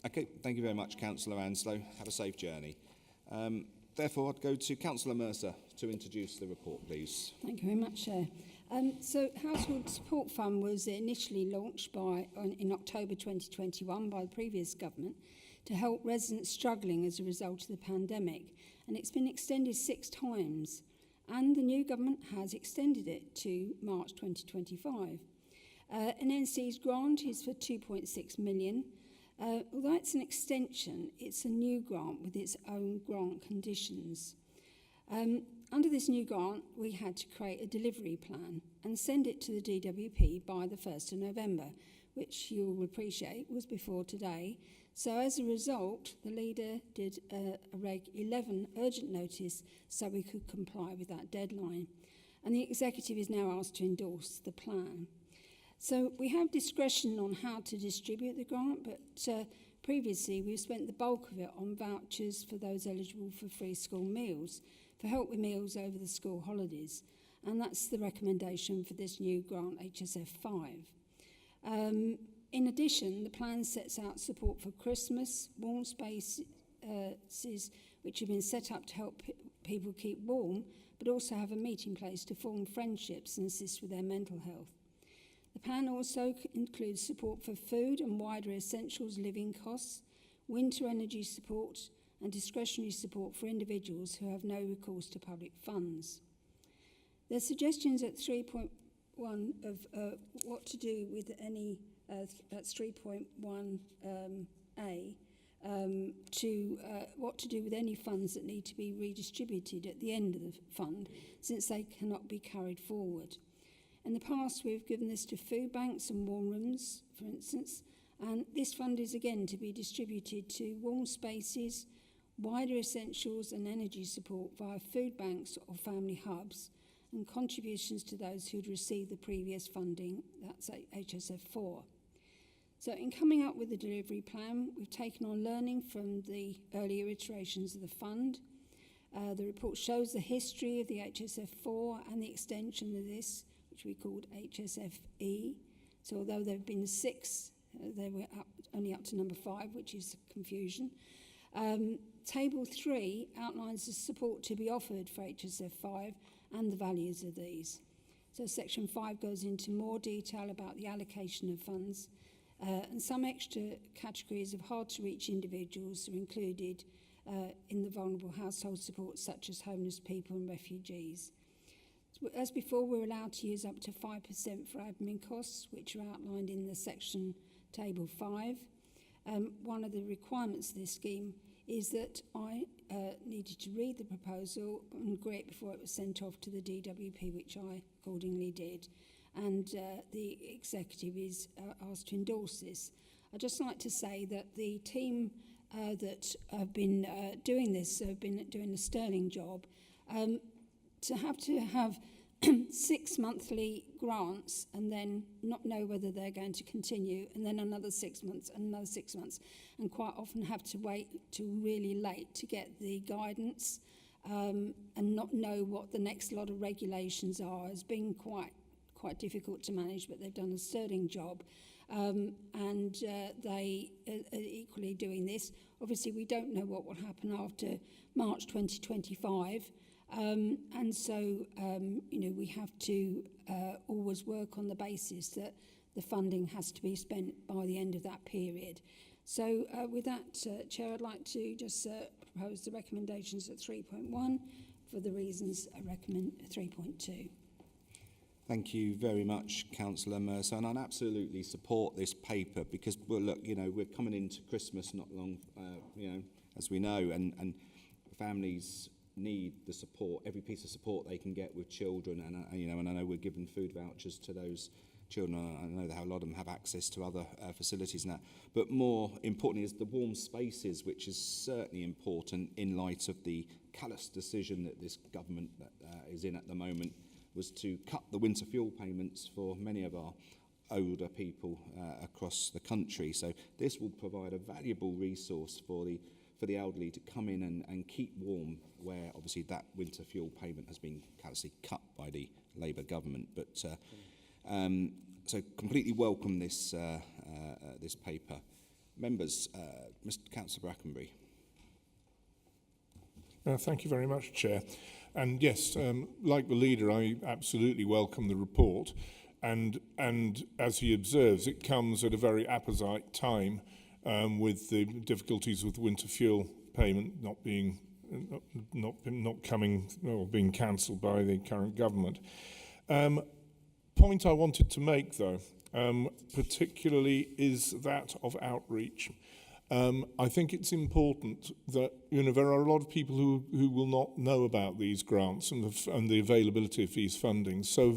Okay, thank you very much, Councillor Anslow. Have a safe journey. Therefore, I'd go to Councillor Mercer to introduce the report, please. Thank you very much, Chair. So, Household Support Fund was initially launched in October 2021 by the previous government to help residents struggling as a result of the pandemic, and it's been extended 6 times, and the new government has extended it to March 2025. NNC's grant is for 2.6 million. Although it's an extension, it's a new grant with its own grant conditions. Under this new grant, we had to create a delivery plan and send it to the DWP by the 1st of November, which you will appreciate was before today. So as a result, the leader did a Reg 11 urgent notice so we could comply with that deadline. And the executive is now asked to endorse the plan. So we have discretion on how to distribute the grant, but previously we've spent the bulk of it on vouchers for those eligible for free school meals, for help with meals over the school holidays. And that's the recommendation for this new grant, HSF 5. In addition, the plan sets out support for Christmas, warm spaces, which have been set up to help people keep warm, but also have a meeting place to form friendships and assist with their mental health. The plan also includes support for food and wider essentials living costs, winter energy support, and discretionary support for individuals who have no recourse to public funds. Their suggestions at 3.1 of what to do with any, that's 3.1A, what to do with any funds that need to be redistributed at the end of the fund, since they cannot be carried forward. In the past, we've given this to food banks and warm rooms, for instance, and this fund is again to be distributed to warm spaces, wider essentials and energy support via food banks or family hubs, and contributions to those who'd received the previous funding, that's HSF 4. So in coming up with the delivery plan, we've taken on learning from the earlier iterations of the fund. The report shows the history of the HSF 4 and the extension of this, which we called HSFE. So although there have been 6, they were only up to number 5, which is confusion. Table 3 outlines the support to be offered for HSF 5 and the values of these. So section 5 goes into more detail about the allocation of funds, and some extra categories of hard-to-reach individuals are included in the vulnerable household support, such as homeless people and refugees. As before, we're allowed to use up to 5% for admin costs, which are outlined in the section table 5. One of the requirements of this scheme is that I needed to read the proposal and agree it before it was sent off to the DWP, which I accordingly did. And the executive is asked to endorse this. I'd just like to say that the team that have been doing this have been doing a sterling job. To have 6 monthly grants and then not know whether they're going to continue, and then another 6 months and another 6 months, and quite often have to wait till really late to get the guidance and not know what the next lot of regulations are has been quite difficult to manage, but they've done a sterling job. And they are equally doing this. Obviously, we don't know what will happen after March 2025. And so, we have to always work on the basis that the funding has to be spent by the end of that period. So with that, Chair, I'd like to just propose the recommendations at 3.1 for the reasons I recommend 3.2. Thank you very much, Councillor Mercer, and I absolutely support this paper because, well, look, we're coming into Christmas not long, as we know, and families need the support, every piece of support they can get with children, and I know we're giving food vouchers to those children. I know that a lot of them have access to other facilities and that, but more importantly is the warm spaces, which is certainly important in light of the callous decision that this government is in at the moment, was to cut the winter fuel payments for many of our older people across the country. So this will provide a valuable resource for the elderly to come in and keep warm, where obviously that winter fuel payment has been callously cut by the Labour government. But so completely welcome this this paper. Members, Mr. Councillor Brackenbury. Thank you very much, Chair. And yes, like the leader, I absolutely welcome the report. And as he observes, it comes at a very apposite time with the difficulties with winter fuel payment not coming or being cancelled by the current government. Point I wanted to make, though, particularly is that of outreach. I think it's important that there are a lot of people who will not know about these grants and the availability of these fundings. So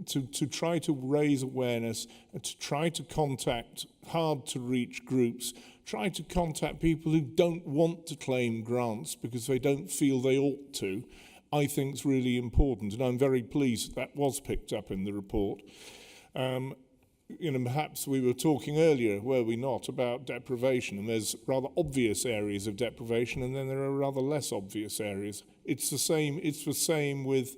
to try to raise awareness and to try to contact hard-to-reach groups, try to contact people who don't want to claim grants because they don't feel they ought to, I think is really important. And I'm very pleased that was picked up in the report. perhaps we were talking earlier, were we not, about deprivation, and there's rather obvious areas of deprivation, and then there are rather less obvious areas. It's the same with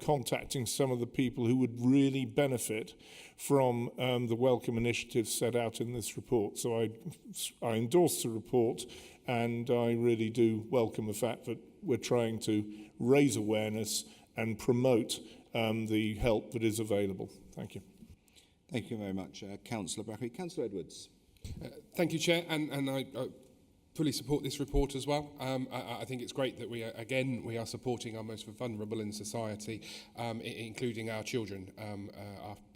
contacting some of the people who would really benefit from the welcome initiatives set out in this report. So I endorse the report, and I really do welcome the fact that we're trying to raise awareness and promote the help that is available. Thank you. Thank you very much, Councillor Brackley. Councillor Edwards. Thank you, Chair, and I fully support this report as well. I think it's great that we are supporting our most vulnerable in society, including our children,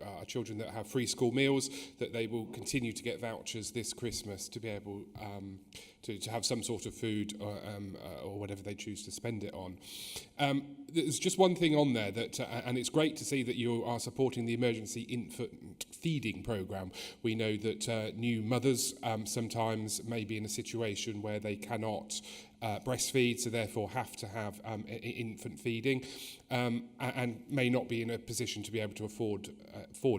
our children that have free school meals, that they will continue to get vouchers this Christmas to be able to have some sort of food or whatever they choose to spend it on. There's just one thing on there that, and it's great to see that you are supporting the emergency infant feeding programme. We know that new mothers sometimes may be in a situation where they cannot breastfeed, so therefore have to have infant feeding, and may not be in a position to be able to afford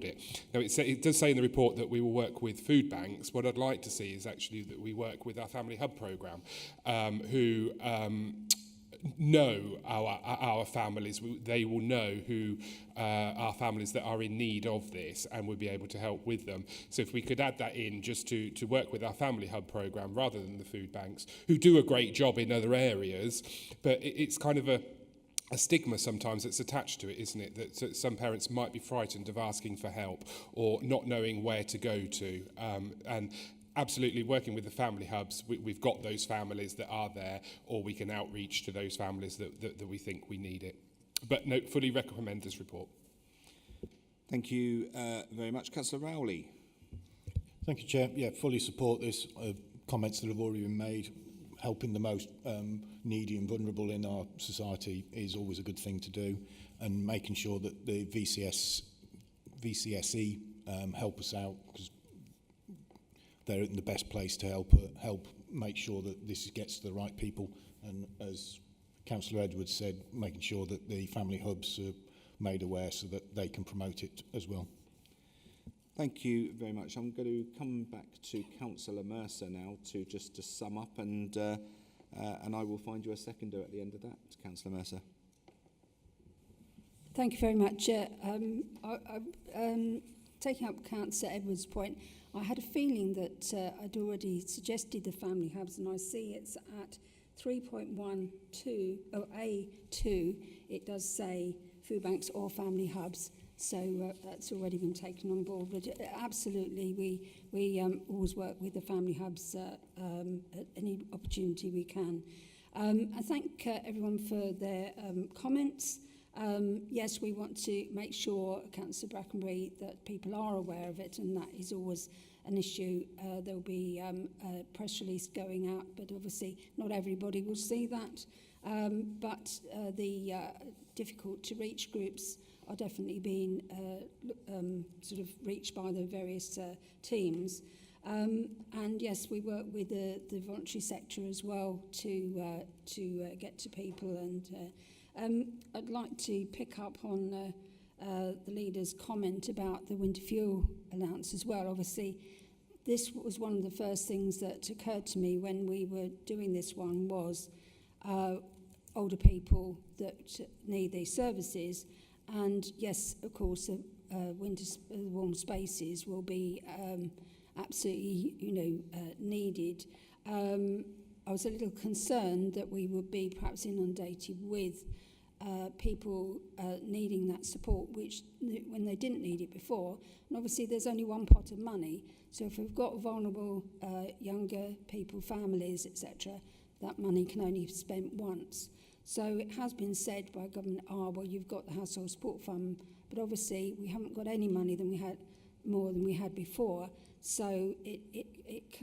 it. Now, it does say in the report that we will work with food banks. What I'd like to see is actually that we work with our Family Hub programme, who know our families. They will know who are families that are in need of this, and we'll be able to help with them. So if we could add that in just to work with our Family Hub programme rather than the food banks, who do a great job in other areas, but it's kind of a stigma sometimes that's attached to it, isn't it? That some parents might be frightened of asking for help or not knowing where to go to. And absolutely, working with the family hubs, we've got those families that are there, or we can outreach to those families that we think we need it. But no, fully recommend this report. Thank you very much. Councillor Rowley. Thank you, Chair. Yeah, fully support this. Comments that have already been made. Helping the most needy and vulnerable in our society is always a good thing to do, and making sure that the VCSE help us out, because they're in the best place to help make sure that this gets to the right people. And as Councillor Edwards said, making sure that the family hubs are made aware so that they can promote it as well. Thank you very much. I'm going to come back to Councillor Mercer now to sum up, and I will find you a seconder at the end of that, Councillor Mercer. Thank you very much. Taking up Councillor Edwards' point, I had a feeling that I'd already suggested the family hubs, and I see it's at 3.12 or A2. It does say food banks or family hubs. So that's already been taken on board. But absolutely, we always work with the family hubs at any opportunity we can. I thank everyone for their comments. Yes, we want to make sure, Councillor Brackenbury, that people are aware of it, and that is always an issue. There will be a press release going out, but obviously not everybody will see that. But the difficult to reach groups are definitely being sort of reached by the various teams. And yes, we work with the voluntary sector as well to get to people. And I'd like to pick up on the leader's comment about the winter fuel allowance as well. Obviously, this was one of the first things that occurred to me when we were doing this one was older people that need these services. And yes, of course, winter warm spaces will be absolutely, needed. I was a little concerned that we would be perhaps inundated with people needing that support, which when they didn't need it before. And obviously, there's only one pot of money. So if we've got vulnerable younger people, families, etc., that money can only be spent once. So it has been said by government, well, you've got the household support fund, but obviously we haven't got any money more than we had before. So it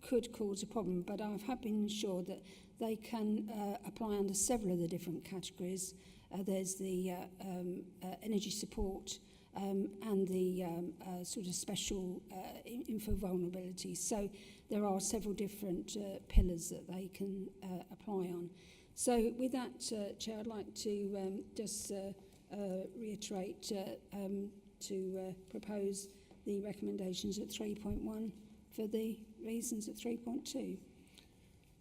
could cause a problem. But I have been assured that they can apply under several of the different categories. There's the energy support and the sort of special info vulnerability. So there are several different pillars that they can apply on. So with that, Chair, I'd like to just reiterate to propose the recommendations at 3.1 for the reasons at 3.2.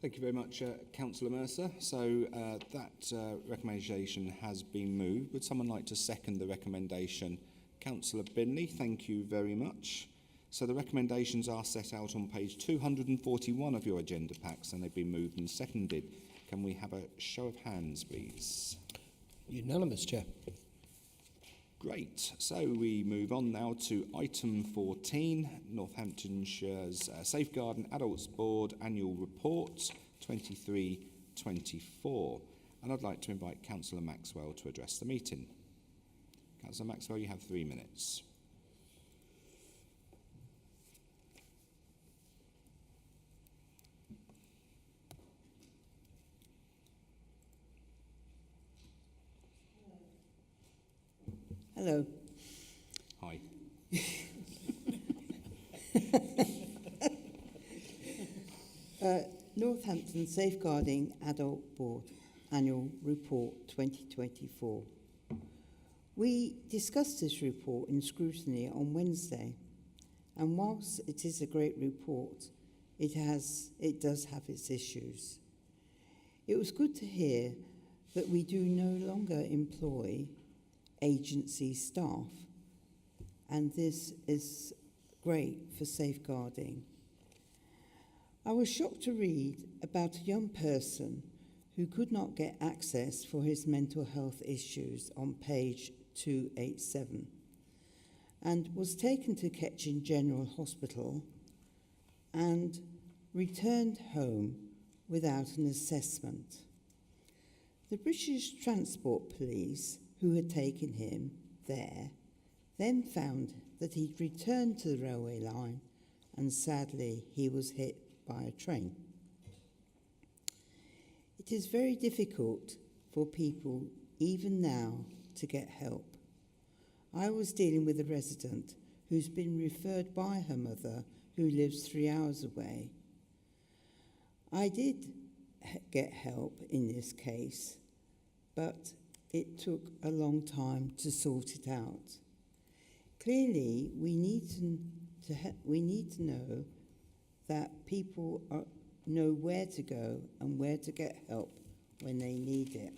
Thank you very much, Councillor Mercer. So that recommendation has been moved. Would someone like to second the recommendation? Councillor Binley, thank you very much. So the recommendations are set out on page 241 of your agenda packs, and they've been moved and seconded. Can we have a show of hands, please? Unanimous, Chair. Great. So we move on now to item 14, Northamptonshire's Safeguarding Adults Board Annual Report 23-24. And I'd like to invite Councillor Maxwell to address the meeting. Councillor Maxwell, you have 3 minutes. Hello. Hi. Northampton Safeguarding Adult Board Annual Report 2024. We discussed this report in scrutiny on Wednesday, and whilst it is a great report, it does have its issues. It was good to hear that we do no longer employ agency staff, and this is great for safeguarding. I was shocked to read about a young person who could not get access for his mental health issues on page 287 and was taken to Ketchin General Hospital and returned home without an assessment. The British Transport Police, who had taken him there, then found that he'd returned to the railway line and sadly he was hit by a train. It is very difficult for people, even now, to get help. I was dealing with a resident who's been referred by her mother, who lives 3 hours away. I did get help in this case, but it took a long time to sort it out. Clearly, we need to know that people know where to go and where to get help when they need it,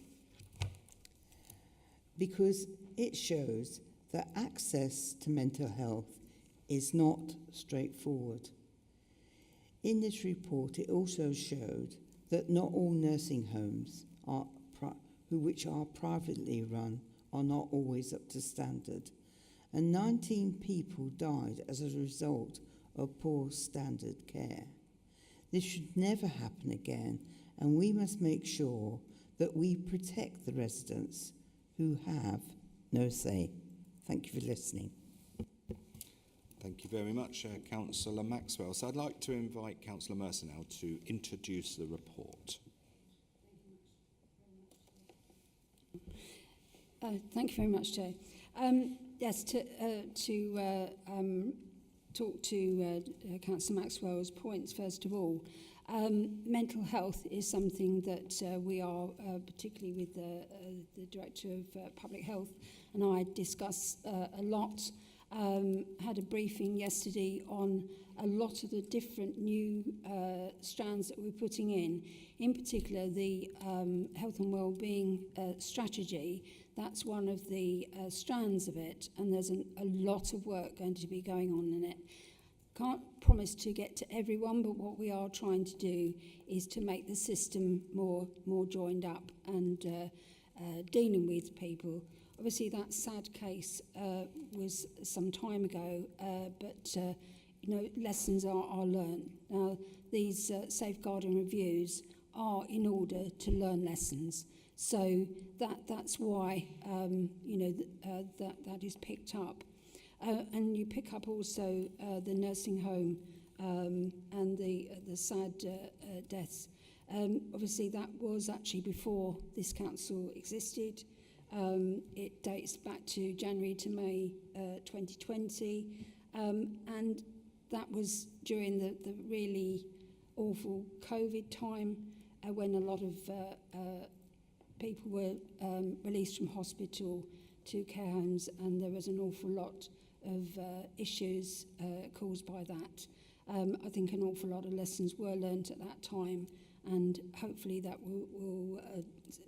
because it shows that access to mental health is not straightforward. In this report, it also showed that not all nursing homes which are privately run are not always up to standard, and 19 people died as a result of poor standard care. This should never happen again, and we must make sure that we protect the residents who have no say. Thank you for listening. Thank you very much, Councillor Maxwell. So I'd like to invite Councillor Mercer now to introduce the report. Thank you very much, Chair. Yes, to talk to Councillor Maxwell's points, first of all. Mental health is something that we are, particularly with the Director of Public Health, and I discuss a lot. Had a briefing yesterday on a lot of the different new strands that we're putting in particular the health and wellbeing strategy. That's one of the strands of it, and there's a lot of work going to be going on in it. Can't promise to get to everyone, but what we are trying to do is to make the system more joined up and dealing with people. Obviously, that sad case was some time ago, but lessons are learned. Now, these safeguarding reviews are in order to learn lessons. So that's why that is picked up, and you pick up also the nursing home and the sad deaths. Obviously, that was actually before this council existed. It dates back to January to May 2020, and that was during the really awful COVID time when a lot of people were released from hospital to care homes, and there was an awful lot issues caused by that. I think an awful lot of lessons were learnt at that time, and hopefully that will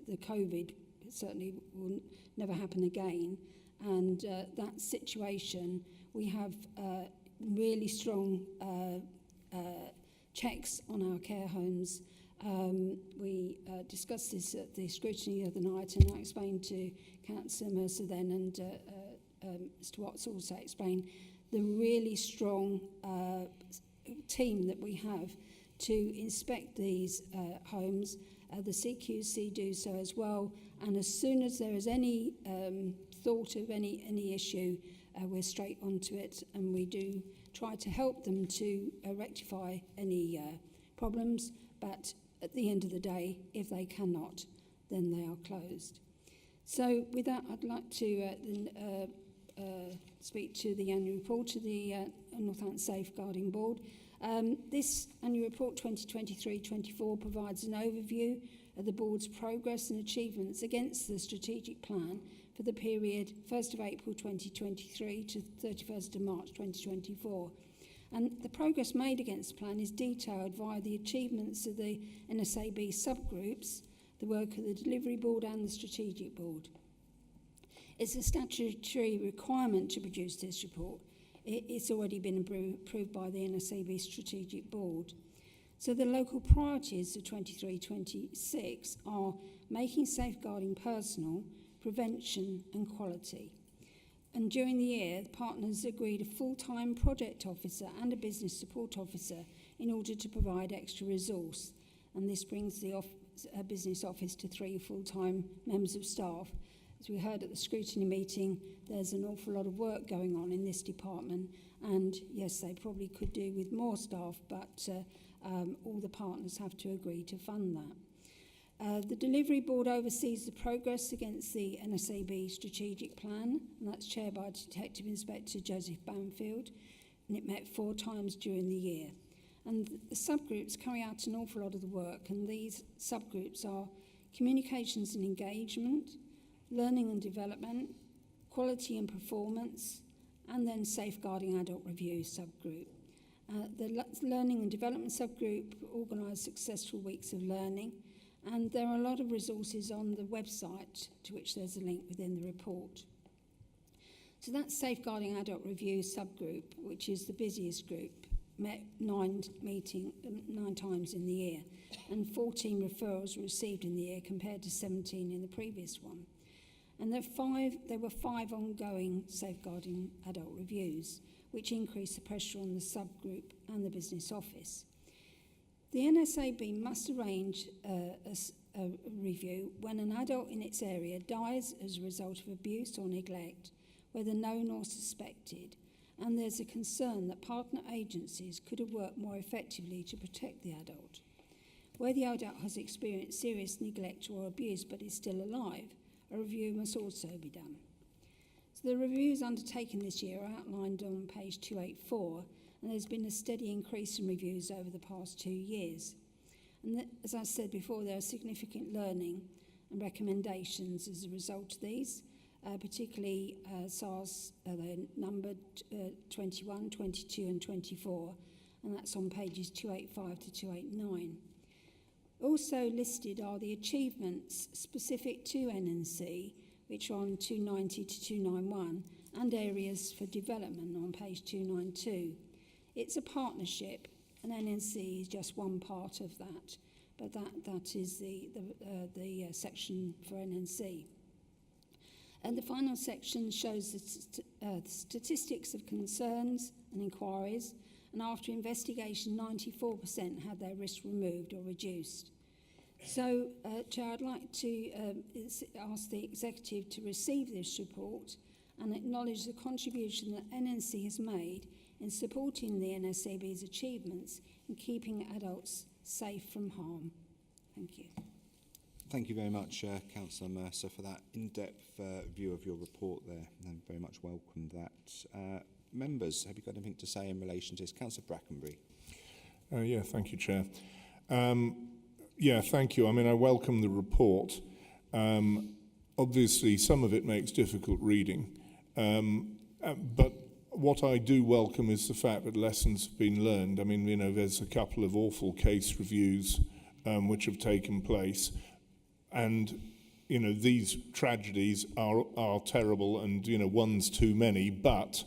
the COVID certainly will never happen again. And that situation, we have really strong checks on our care homes. We discussed this at the scrutiny the other night, and I explained to Councillor Mercer then, and Mr Watts also explained the really strong team that we have to inspect these homes. The CQC do so as well, and as soon as there is any thought of any issue, we're straight onto it, and we do try to help them to rectify any problems, but at the end of the day, if they cannot, then they are closed. So with that, I'd like to speak to the annual report of the Northampton Safeguarding Board. This annual report 2023-24 provides an overview of the board's progress and achievements against the strategic plan for the period 1st of April 2023 to 31st of March 2024. And the progress made against the plan is detailed via the achievements of the NSAB subgroups, the work of the Delivery Board and the Strategic Board. It's a statutory requirement to produce this report. It's already been approved by the NSAB Strategic Board. So the local priorities of 23-26 are making safeguarding personal, prevention and quality. And during the year, the partners agreed a full-time project officer and a business support officer in order to provide extra resource. And this brings the business office to 3 full-time members of staff. As we heard at the scrutiny meeting, there's an awful lot of work going on in this department, and yes, they probably could do with more staff, but all the partners have to agree to fund that. The Delivery Board oversees the progress against the NSAB strategic plan, and that's chaired by Detective Inspector Joseph Banfield, and it met 4 times during the year. And the subgroups carry out an awful lot of the work, and these subgroups are communications and engagement, learning and development, quality and performance, and then safeguarding adult review subgroup. The learning and development subgroup organised successful weeks of learning, and there are a lot of resources on the website to which there's a link within the report. So that's safeguarding adult review subgroup, which is the busiest group, met 9 times in the year, and 14 referrals were received in the year compared to 17 in the previous one. And there were 5 ongoing safeguarding adult reviews, which increased the pressure on the subgroup and the business office. The NSAB must arrange a review when an adult in its area dies as a result of abuse or neglect, whether known or suspected, and there's a concern that partner agencies could have worked more effectively to protect the adult. Where the adult has experienced serious neglect or abuse but is still alive, a review must also be done. So the reviews undertaken this year are outlined on page 284, and there's been a steady increase in reviews over the past 2 years. And as I said before, there are significant learning and recommendations as a result of these, particularly SARS, they're numbered 21, 22 and 24, and that's on pages 285 to 289. Also listed are the achievements specific to NNC, which are on 290 to 291, and areas for development on page 292. It's a partnership, and NNC is just one part of that, but that is the section for NNC. And the final section shows the statistics of concerns and inquiries, and after investigation, 94% had their risk removed or reduced. So, Chair, I'd like to ask the Executive to receive this report and acknowledge the contribution that NNC has made in supporting the NSAB's achievements in keeping adults safe from harm. Thank you. Thank you very much, Councillor Mercer, for that in-depth view of your report there, and very much welcome that. Members, have you got anything to say in relation to this? Councillor Brackenbury. Yeah, thank you, Chair. Yeah, thank you. I mean, I welcome the report. Obviously, some of it makes difficult reading, but what I do welcome is the fact that lessons have been learned. I mean, you know, there's a couple of awful case reviews which have taken place, and you know, these tragedies are terrible, and you know, one's too many. But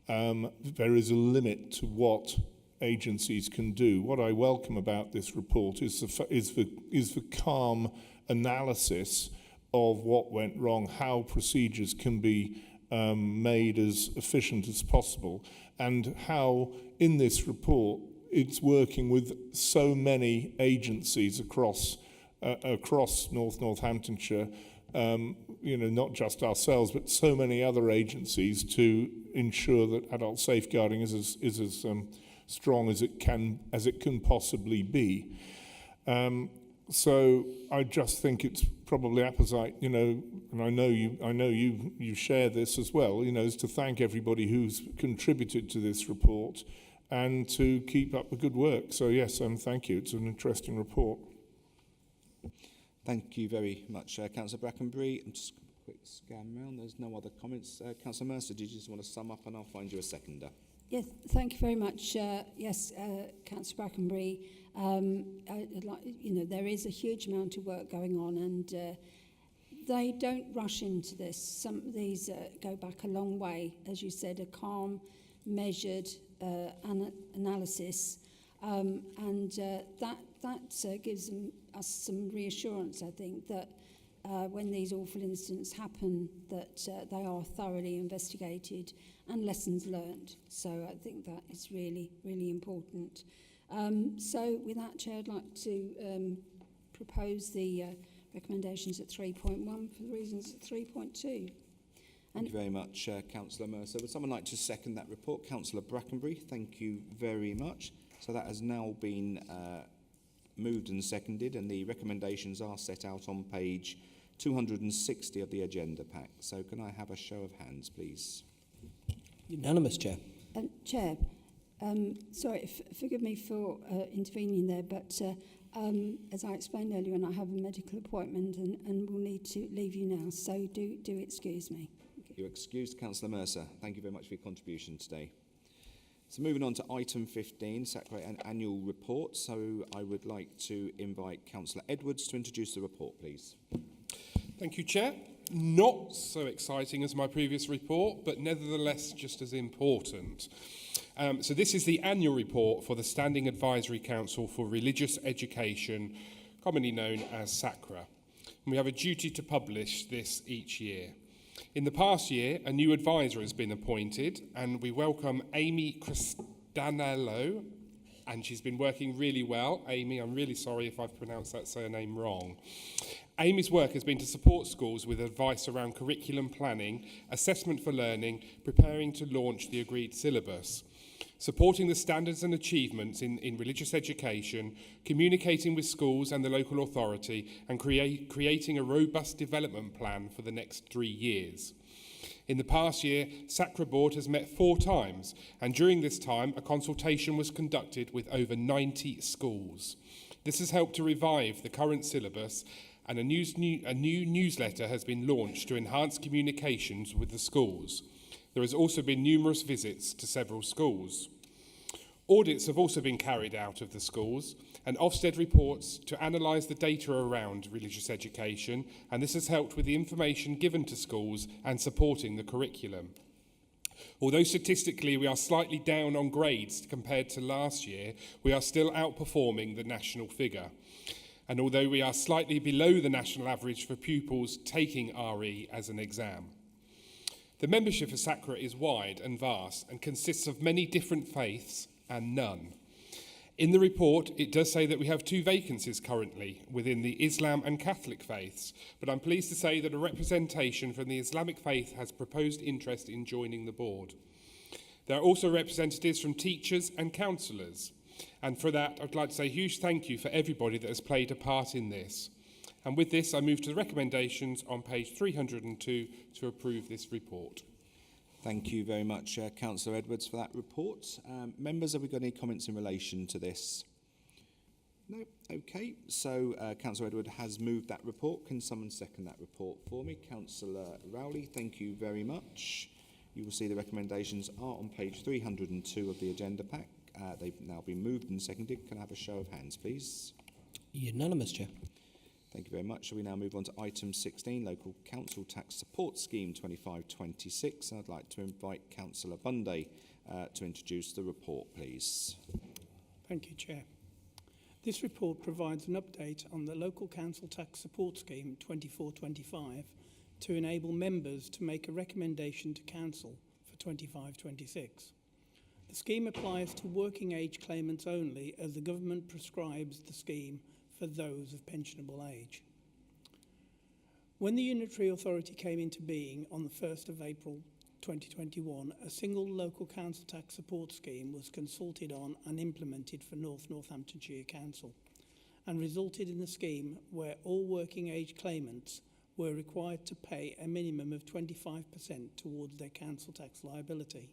there is a limit to what agencies can do. What I welcome about this report is the calm analysis of what went wrong, how procedures can be made as efficient as possible, and how in this report it's working with so many agencies across Northamptonshire, you know, not just ourselves, but so many other agencies to ensure that adult safeguarding is as strong as it can possibly be. So I just think it's probably apposite, you know, and I know you share this as well, you know, is to thank everybody who's contributed to this report and to keep up the good work. So yes, thank you. It's an interesting report. Thank you very much, Councillor Brackenbury. I'm just going to quick scan round. There's no other comments. Councillor Mercer, did you just want to sum up, and I'll find you a seconder? Yes, thank you very much. Yes, Councillor Brackenbury. You know, there is a huge amount of work going on, and they don't rush into this. Some of these go back a long way, as you said, a calm, measured analysis, and that gives us some reassurance, I think, that when these awful incidents happen, that they are thoroughly investigated and lessons learned. So I think that is really, really important. So with that, Chair, I'd like to propose the recommendations at 3.1 for the reasons at 3.2. Thank you very much, Councillor Mercer. Would someone like to second that report? Councillor Brackenbury, thank you very much. So that has now been moved and seconded, and the recommendations are set out on page 260 of the agenda pack. So can I have a show of hands, please? Unanimous, Chair. Chair, sorry, forgive me for intervening there, but as I explained earlier, and I have a medical appointment and will need to leave you now, so do excuse me. You're excused, Councillor Mercer. Thank you very much for your contribution today. So moving on to item 15, SACRA annual report. So I would like to invite Councillor Edwards to introduce the report, please. Thank you, Chair. Not so exciting as my previous report, but nevertheless just as important. So this is the annual report for the Standing Advisory Council for Religious Education, commonly known as SACRA. And we have a duty to publish this each year. In the past year, a new advisor has been appointed, and we welcome Amy Cristanello, and she's been working really well. Amy, I'm really sorry if I've pronounced that surname wrong. Amy's work has been to support schools with advice around curriculum planning, assessment for learning, preparing to launch the agreed syllabus, supporting the standards and achievements in religious education, communicating with schools and the local authority, and creating a robust development plan for the next 3 years. In the past year, SACRA Board has met 4 times, and during this time, a consultation was conducted with over 90 schools. This has helped to revive the current syllabus, and a new newsletter has been launched to enhance communications with the schools. There has also been numerous visits to several schools. Audits have also been carried out of the schools, and Ofsted reports to analyse the data around religious education, and this has helped with the information given to schools and supporting the curriculum. Although statistically we are slightly down on grades compared to last year, we are still outperforming the national figure. And although we are slightly below the national average for pupils taking RE as an exam. The membership of SACRA is wide and vast and consists of many different faiths and none. In the report, it does say that we have 2 vacancies currently within the Islam and Catholic faiths, but I'm pleased to say that a representation from the Islamic faith has proposed interest in joining the board. There are also representatives from teachers and counsellors, and for that I'd like to say a huge thank you for everybody that has played a part in this. And with this, I move to the recommendations on page 302 to approve this report. Thank you very much, Councillor Edwards, for that report. Members, have we got any comments in relation to this? No? Okay. So Councillor Edwards has moved that report. Can someone second that report for me? Councillor Rowley, thank you very much. You will see the recommendations are on page 302 of the agenda pack. They've now been moved and seconded. Can I have a show of hands, please? Unanimous, Chair. Thank you very much. Shall we now move on to item 16, Local Council Tax Support Scheme 2526. I'd like to invite Councillor Bunday to introduce the report, please. Thank you, Chair. This report provides an update on the Local Council Tax Support Scheme 2425 to enable members to make a recommendation to Council for 2526. The scheme applies to working age claimants only, as the government prescribes the scheme for those of pensionable age. When the Unitary Authority came into being on the 1st of April 2021, a single local council tax support scheme was consulted on and implemented for North Northamptonshire Council, and resulted in a scheme where all working age claimants were required to pay a minimum of 25% towards their council tax liability.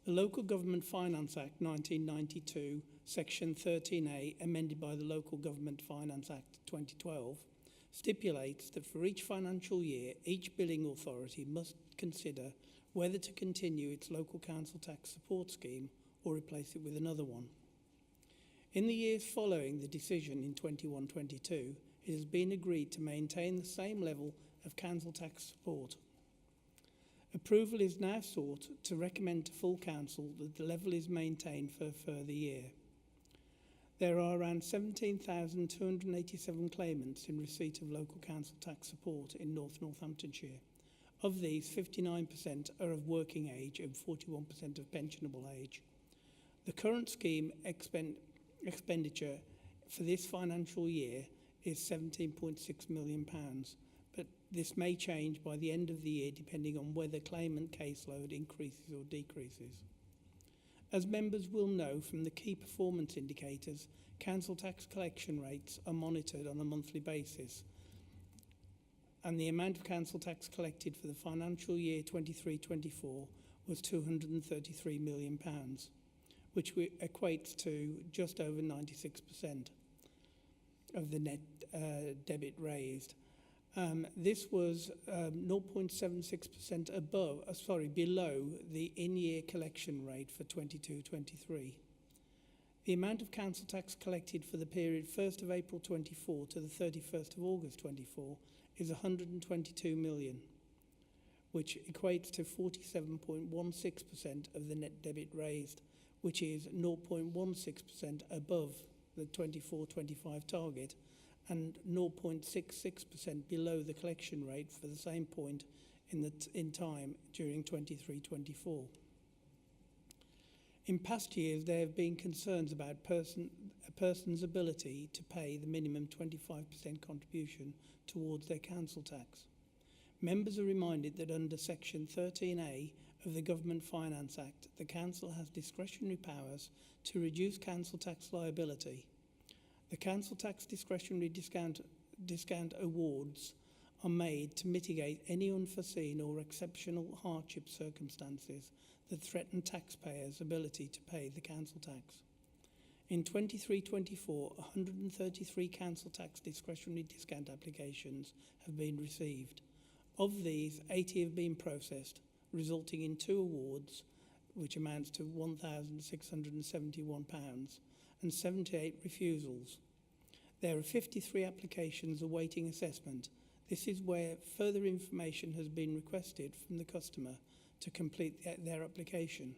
The Local Government Finance Act 1992, Section 13A, amended by the Local Government Finance Act 2012, stipulates that for each financial year, each billing authority must consider whether to continue its local council tax support scheme or replace it with another one. In the years following the decision in 21-22, it has been agreed to maintain the same level of council tax support. Approval is now sought to recommend to full council that the level is maintained for a further year. There are around 17,287 claimants in receipt of local council tax support in North Northamptonshire. Of these, 59% are of working age and 41% of pensionable age. The current scheme expenditure for this financial year is £17.6 million, but this may change by the end of the year depending on whether claimant caseload increases or decreases. As members will know from the key performance indicators, council tax collection rates are monitored on a monthly basis, and the amount of council tax collected for the financial year 23-24 was £233 million, which equates to just over 96% of the net debit raised. This was 0.76% below the in-year collection rate for 22-23. The amount of council tax collected for the period 1st of April 24 to the 31st of August 24 is 122 million, which equates to 47.16% of the net debit raised, which is 0.16% above the 24-25 target and 0.66% below the collection rate for the same point in time during 23-24. In past years, there have been concerns about a person's ability to pay the minimum 25% contribution towards their council tax. Members are reminded that under Section 13A of the Government Finance Act, the Council has discretionary powers to reduce council tax liability. The council tax discretionary discount awards are made to mitigate any unforeseen or exceptional hardship circumstances that threaten taxpayers' ability to pay the council tax. In 23-24, 133 council tax discretionary discount applications have been received. Of these, 80 have been processed, resulting in 2 awards, which amounts to £1,671, and 78 refusals. There are 53 applications awaiting assessment. This is where further information has been requested from the customer to complete their application.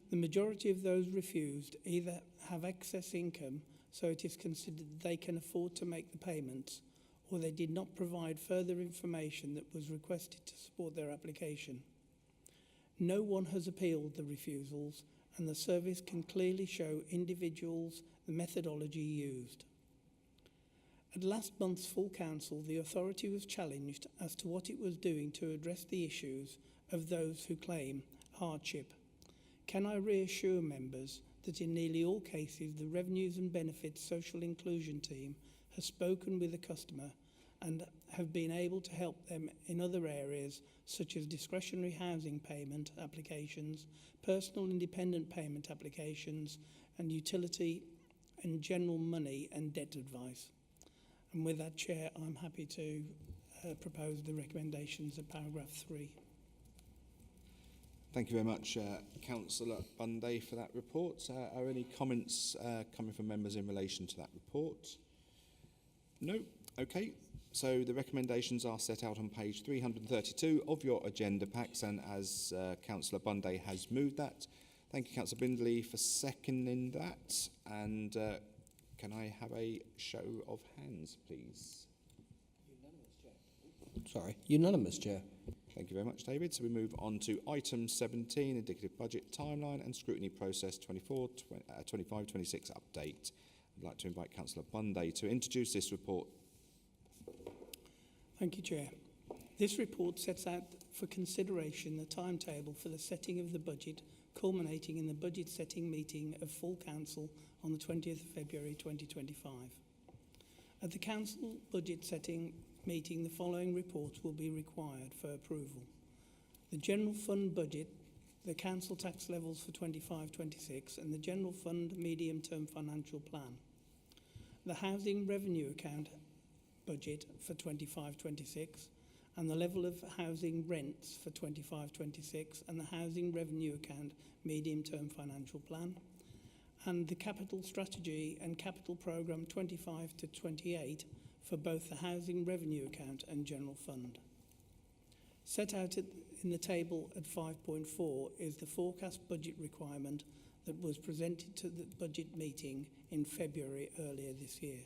The majority of those refused either have excess income, so it is considered they can afford to make the payments, or they did not provide further information that was requested to support their application. No one has appealed the refusals, and the service can clearly show individuals the methodology used. At last month's full council, the authority was challenged as to what it was doing to address the issues of those who claim hardship. Can I reassure members that in nearly all cases, the Revenues and Benefits Social Inclusion team has spoken with the customer and have been able to help them in other areas such as discretionary housing payment applications, personal independent payment applications, and utility and general money and debt advice. And with that, Chair, I'm happy to propose the recommendations of paragraph 3. Thank you very much, Councillor Bunday, for that report. Are any comments coming from members in relation to that report? No? Okay. So the recommendations are set out on page 332 of your agenda packs, and as Councillor Bunday has moved that, thank you, Councillor Bindley, for seconding that. And can I have a show of hands, please? Sorry, unanimous, Chair. Thank you very much, David. So we move on to item 17, indicative budget timeline and scrutiny process 25-26 update. I'd like to invite Councillor Bunday to introduce this report. Thank you, Chair. This report sets out for consideration the timetable for the setting of the budget, culminating in the budget setting meeting of full council on the 20th of February 2025. At the council budget setting meeting, the following reports will be required for approval: the general fund budget, the council tax levels for 25-26, and the general fund medium-term financial plan. The housing revenue account budget for 25-26, and the level of housing rents for 25-26, and the housing revenue account medium-term financial plan, and the capital strategy and capital programme 25-28 for both the housing revenue account and general fund. Set out in the table at 5.4 is the forecast budget requirement that was presented to the budget meeting in February earlier this year.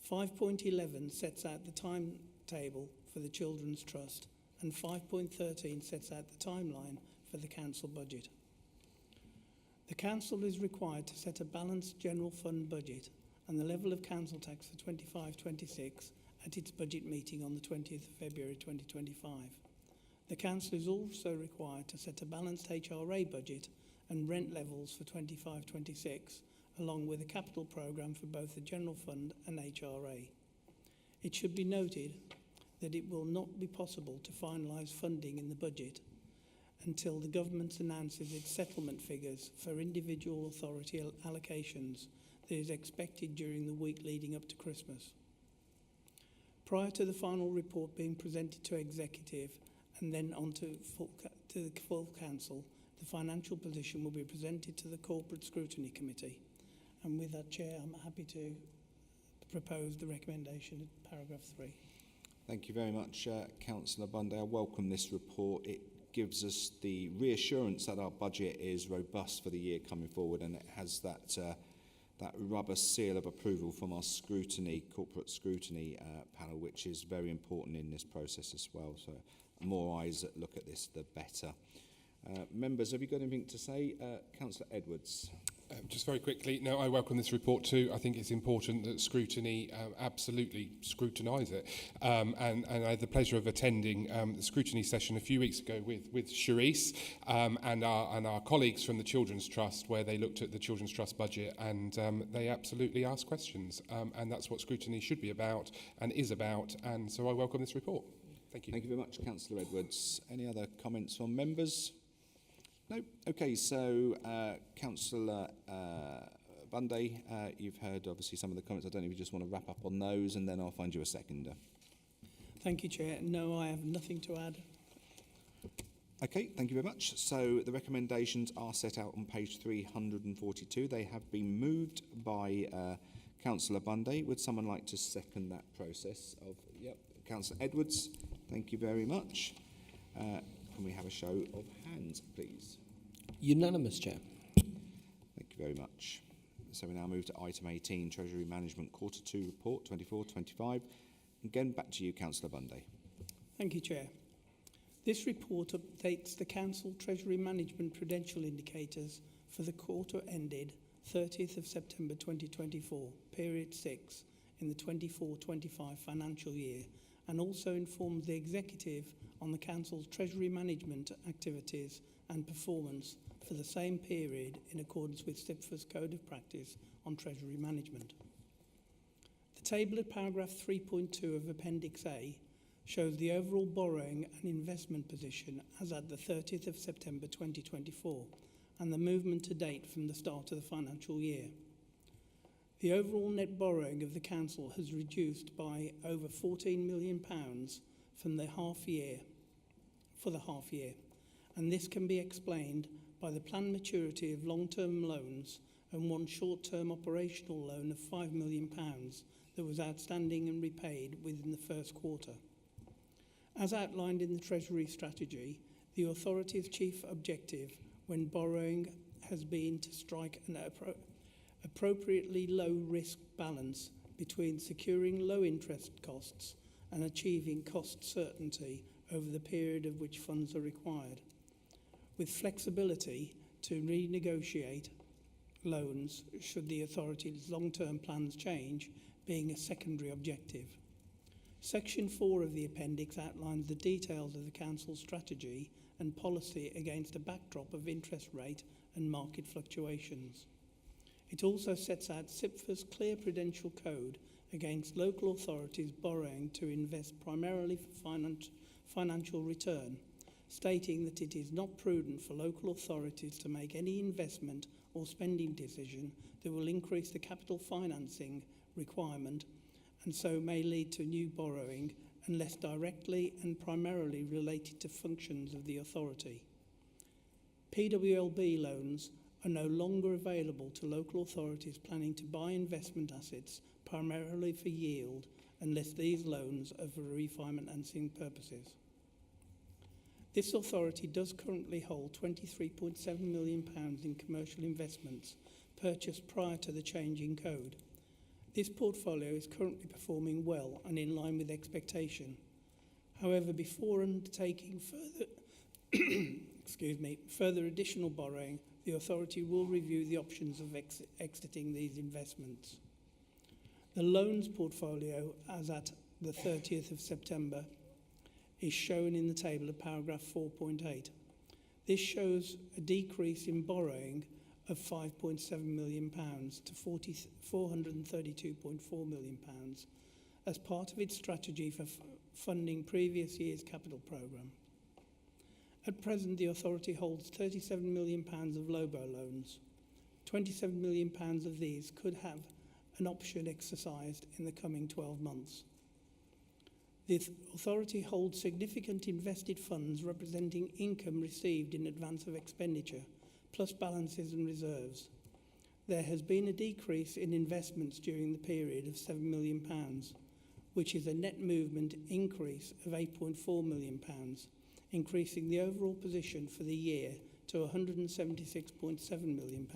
5.11 sets out the timetable for the Children's Trust, and 5.13 sets out the timeline for the council budget. The council is required to set a balanced general fund budget and the level of council tax for 25-26 at its budget meeting on the 20th of February 2025. The council is also required to set a balanced HRA budget and rent levels for 25-26, along with a capital programme for both the general fund and HRA. It should be noted that it will not be possible to finalise funding in the budget until the government announces its settlement figures for individual authority allocations that is expected during the week leading up to Christmas. Prior to the final report being presented to Executive and then on to the full Council, the financial position will be presented to the Corporate Scrutiny Committee. And with that, Chair, I'm happy to propose the recommendation in paragraph 3. Thank you very much, Councillor Bunday. I welcome this report. It gives us the reassurance that our budget is robust for the year coming forward, and it has that that rubber seal of approval from our corporate scrutiny panel, which is very important in this process as well. So the more eyes that look at this, the better. Members, have you got anything to say? Councillor Edwards. Just very quickly, no, I welcome this report too. I think it's important that scrutiny absolutely scrutinise it. And I had the pleasure of attending the scrutiny session a few weeks ago with Charisse and our colleagues from the Children's Trust, where they looked at the Children's Trust budget, and they absolutely asked questions. And that's what scrutiny should be about and is about. And so I welcome this report. Thank you. Thank you very much, Councillor Edwards. Any other comments from members? No? Okay, so Councillor Bunday, you've heard obviously some of the comments. I don't know if you just want to wrap up on those, and then I'll find you a seconder. Thank you, Chair. No, I have nothing to add. Okay, thank you very much. So the recommendations are set out on page 342. They have been moved by Councillor Bunday. Would someone like to second that process? Yep, Councillor Edwards. Thank you very much. Can we have a show of hands, please? Unanimous, Chair. Thank you very much. So we now move to item 18, Treasury Management Quarter 2 Report 24-25. Again, back to you, Councillor Bunday. Thank you, Chair. This report updates the Council Treasury Management Prudential Indicators for the quarter ended 30th of September 2024, period 6, in the 24-25 financial year, and also informs the Executive on the Council's Treasury Management activities and performance for the same period in accordance with CIPFA's Code of Practice on Treasury Management. The table at paragraph 3.2 of Appendix A shows the overall borrowing and investment position as at the 30th of September 2024 and the movement to date from the start of the financial year. The overall net borrowing of the Council has reduced by over £14 million from the half year, and this can be explained by the planned maturity of long-term loans and one short-term operational loan of £5 million that was outstanding and repaid within the first quarter. As outlined in the Treasury strategy, the authority's chief objective when borrowing has been to strike an appropriately low-risk balance between securing low interest costs and achieving cost certainty over the period of which funds are required, with flexibility to renegotiate loans should the authority's long-term plans change being a secondary objective. Section 4 of the appendix outlines the details of the Council's strategy and policy against a backdrop of interest rate and market fluctuations. It also sets out CIPFA's clear prudential code against local authorities borrowing to invest primarily for financial return, stating that it is not prudent for local authorities to make any investment or spending decision that will increase the capital financing requirement and so may lead to new borrowing unless directly and primarily related to functions of the authority. PWLB loans are no longer available to local authorities planning to buy investment assets primarily for yield unless these loans are for refinancing purposes. This authority does currently hold £23.7 million in commercial investments purchased prior to the change in code. This portfolio is currently performing well and in line with expectation. However, before undertaking further additional borrowing, the authority will review the options of exiting these investments. The loans portfolio, as at the 30th of September, is shown in the table of paragraph 4.8. This shows a decrease in borrowing of £5.7 million to £432.4 million as part of its strategy for funding previous year's capital programme. At present, the authority holds £37 million of LOBO loans. £27 million of these could have an option exercised in the coming 12 months. The authority holds significant invested funds representing income received in advance of expenditure, plus balances and reserves. There has been a decrease in investments during the period of £7 million, which is a net movement increase of £8.4 million, increasing the overall position for the year to £176.7 million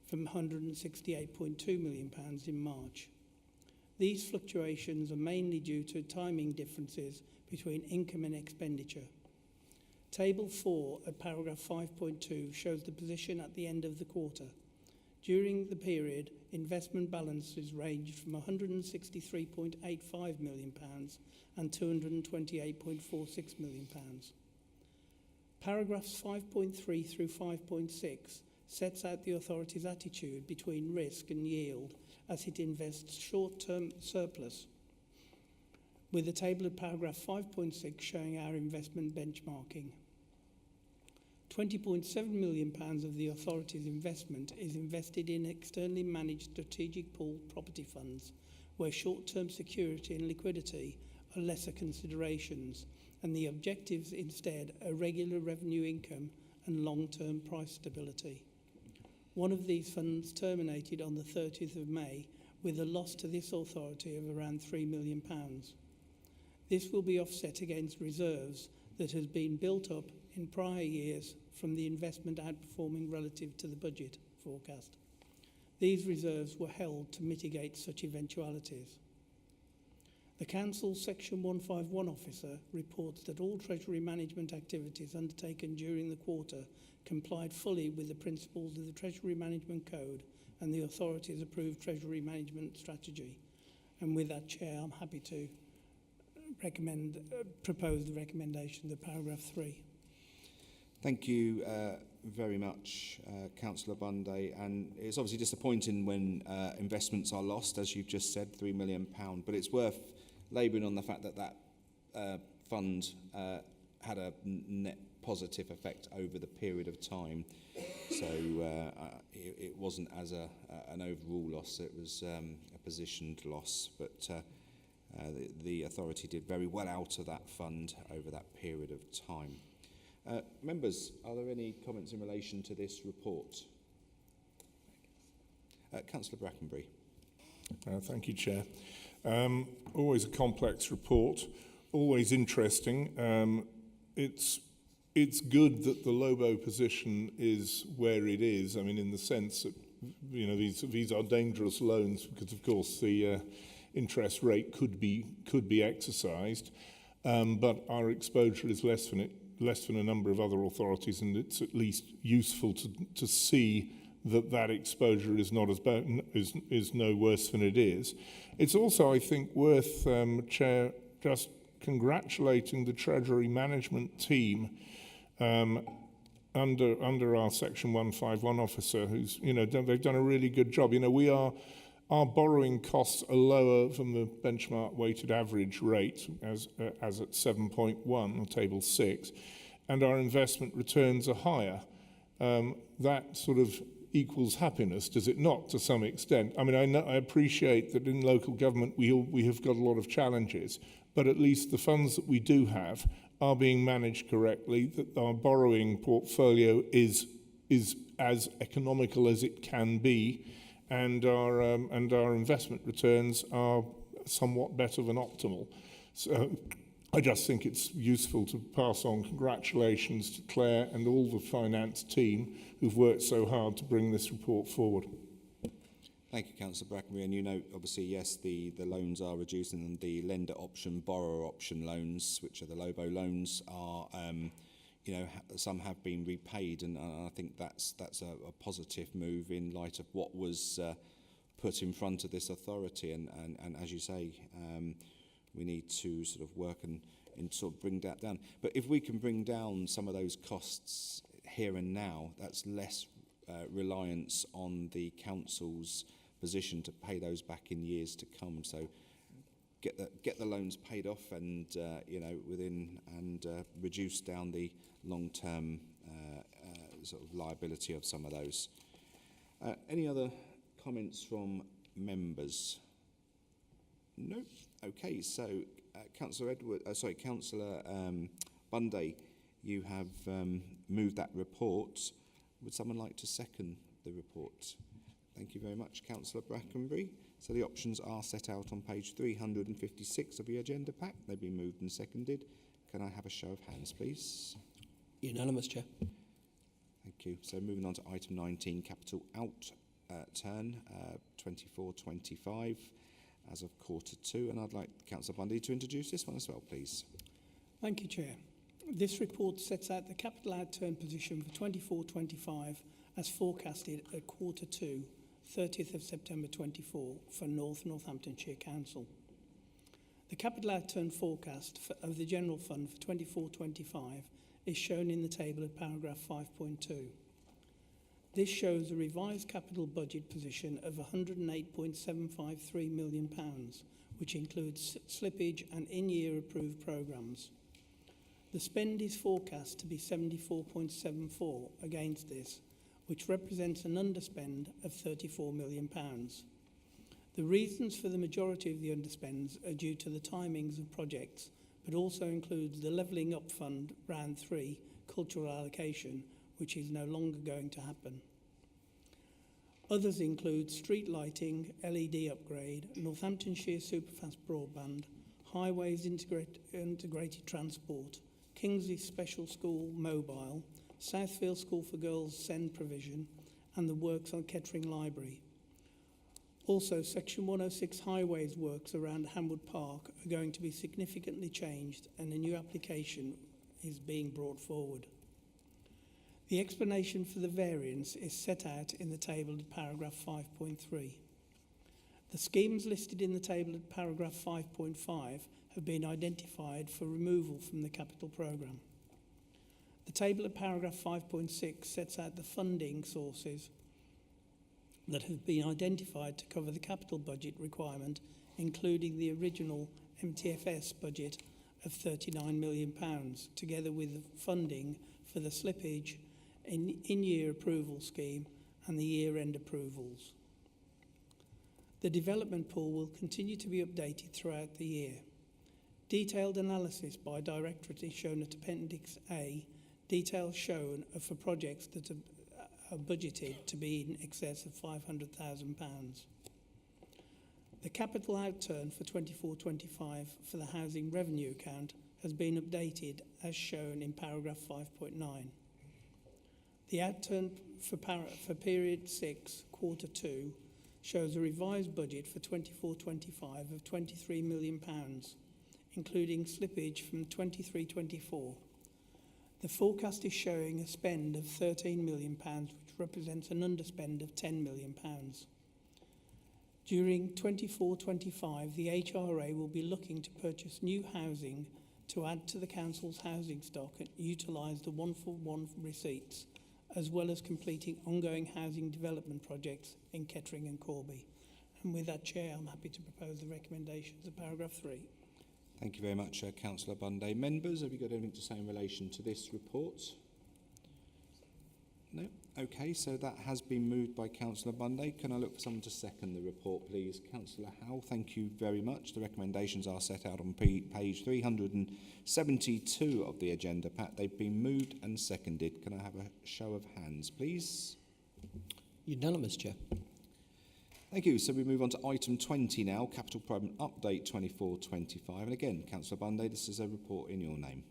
from £168.2 million in March. These fluctuations are mainly due to timing differences between income and expenditure. Table 4 at paragraph 5.2 shows the position at the end of the quarter. During the period, investment balances ranged from £163.85 million and £228.46 million. Paragraphs 5.3 through 5.6 sets out the authority's attitude between risk and yield as it invests short-term surplus, with the table of paragraph 5.6 showing our investment benchmarking. £20.7 million of the authority's investment is invested in externally managed strategic pool property funds, where short-term security and liquidity are lesser considerations, and the objectives instead are regular revenue income and long-term price stability. One of these funds terminated on the 30th of May with a loss to this authority of around £3 million. This will be offset against reserves that has been built up in prior years from the investment outperforming relative to the budget forecast. These reserves were held to mitigate such eventualities. The Council's Section 151 officer reports that all Treasury management activities undertaken during the quarter complied fully with the principles of the Treasury Management Code and the authority's approved Treasury Management Strategy. And with that, Chair, I'm happy to propose the recommendation of paragraph 3. Thank you very much, Councillor Bunday. And it's obviously disappointing when investments are lost, as you've just said, £3 million. But it's worth labouring on the fact that that fund had a net positive effect over the period of time. So it wasn't as an overall loss, it was a positioned loss. But the authority did very well out of that fund over that period of time. Members, are there any comments in relation to this report? Councillor Brackenbury. Thank you, Chair. Always a complex report, always interesting. It's good that the Lobo position is where it is. I mean, in the sense that, you know, these are dangerous loans because, of course, the interest rate could be exercised, but our exposure is less than a number of other authorities, and it's at least useful to see that exposure is not as bad, is no worse than it is. It's also, I think, worth, Chair, just congratulating the Treasury Management team under our Section 151 officer, who's, you know, they've done a really good job. You know, our borrowing costs are lower than the benchmark weighted average rate, as at 7.1 on table 6, and our investment returns are higher. That sort of equals happiness, does it not, to some extent? I mean, I appreciate that in local government we have got a lot of challenges, but at least the funds that we do have are being managed correctly, that our borrowing portfolio is as economical as it can be, and our investment returns are somewhat better than optimal. So I just think it's useful to pass on congratulations to Claire and all the finance team who've worked so hard to bring this report forward. Thank you, Councillor Brackenbury. And you know, obviously, yes, the loans are reducing, and the lender option, borrower option loans, which are the Lobo loans, are, you know, some have been repaid, and I think that's a positive move in light of what was put in front of this authority. And as you say, we need to sort of work and sort of bring that down. But if we can bring down some of those costs here and now, that's less reliance on the council's position to pay those back in years to come. So get the loans paid off, and you know, within, and reduce down the long-term sort of liability of some of those. Any other comments from members? No. Okay, so Councillor Bunday, you have moved that report. Would someone like to second the report? Thank you very much, Councillor Brackenbury. So the options are set out on page 356 of your agenda pack. They've been moved and seconded. Can I have a show of hands, please? Unanimous, Chair. Thank you. So moving on to item 19, capital outturn 24-25 as of Q2. And I'd like Councillor Bundy to introduce this one as well, please. Thank you, Chair. This report sets out the capital outturn position for 24-25 as forecasted at Q2, 30th of September 24 for North Northamptonshire Council. The capital outturn forecast of the General Fund for 24-25 is shown in the table at paragraph 5.2. This shows a revised capital budget position of £108.753 million, which includes slippage and in-year approved programmes. The spend is forecast to be 74.74 against this, which represents an underspend of £34 million. The reasons for the majority of the underspends are due to the timings of projects, but also includes the Levelling Up Fund Round 3 cultural allocation, which is no longer going to happen. Others include street lighting, LED upgrade, Northamptonshire Superfast Broadband, Highways Integrated Transport, Kingsley Special School Mobile, Southfield School for Girls SEND provision, and the works on Kettering Library. Also, Section 106 highways works around Hamwood Park are going to be significantly changed, and a new application is being brought forward. The explanation for the variance is set out in the table at paragraph 5.3. The schemes listed in the table at paragraph 5.5 have been identified for removal from the capital programme. The table at paragraph 5.6 sets out the funding sources that have been identified to cover the capital budget requirement, including the original MTFS budget of £39 million, together with funding for the slippage in-year approval scheme and the year-end approvals. The development pool will continue to be updated throughout the year. Detailed analysis by directorate is shown at Appendix A, Details shown are for projects that are budgeted to be in excess of £500,000. The capital outturn for 24-25 for the housing revenue account has been updated as shown in paragraph 5.9. The outturn for period 6, quarter 2, shows a revised budget for 24-25 of £23 million, including slippage from 23-24. The forecast is showing a spend of £13 million, which represents an underspend of £10 million. During 24-25, the HRA will be looking to purchase new housing to add to the council's housing stock and utilise the one-for-one receipts, as well as completing ongoing housing development projects in Kettering and Corby. And with that, Chair, I'm happy to propose the recommendations of paragraph 3. Thank you very much, Councillor Bunday. Members, have you got anything to say in relation to this report? No? Okay, so that has been moved by Councillor Bunday. Can I look for someone to second the report, please? Councillor Howell, thank you very much. The recommendations are set out on page 372 of the agenda pack. They've been moved and seconded. Can I have a show of hands, please? Unanimous, Chair. Thank you. So we move on to item 20 now, Capital Programme Update 24-25. And again, Councillor Bunday, this is a report in your name.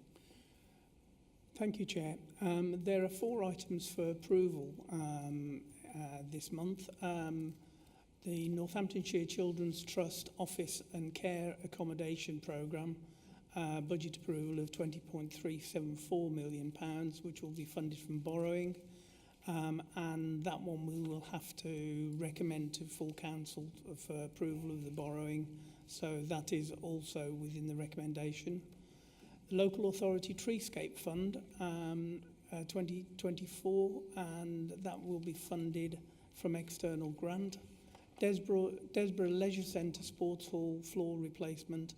Thank you, Chair. There are 4 items for approval this month. The Northamptonshire Children's Trust Office and Care Accommodation Programme, budget approval of £20.374 million, which will be funded from borrowing. And that one we will have to recommend to full council for approval of the borrowing. So that is also within the recommendation. Local Authority Treescape Fund 2024, and that will be funded from external grant. Desborough Leisure Centre Sports Hall floor replacement,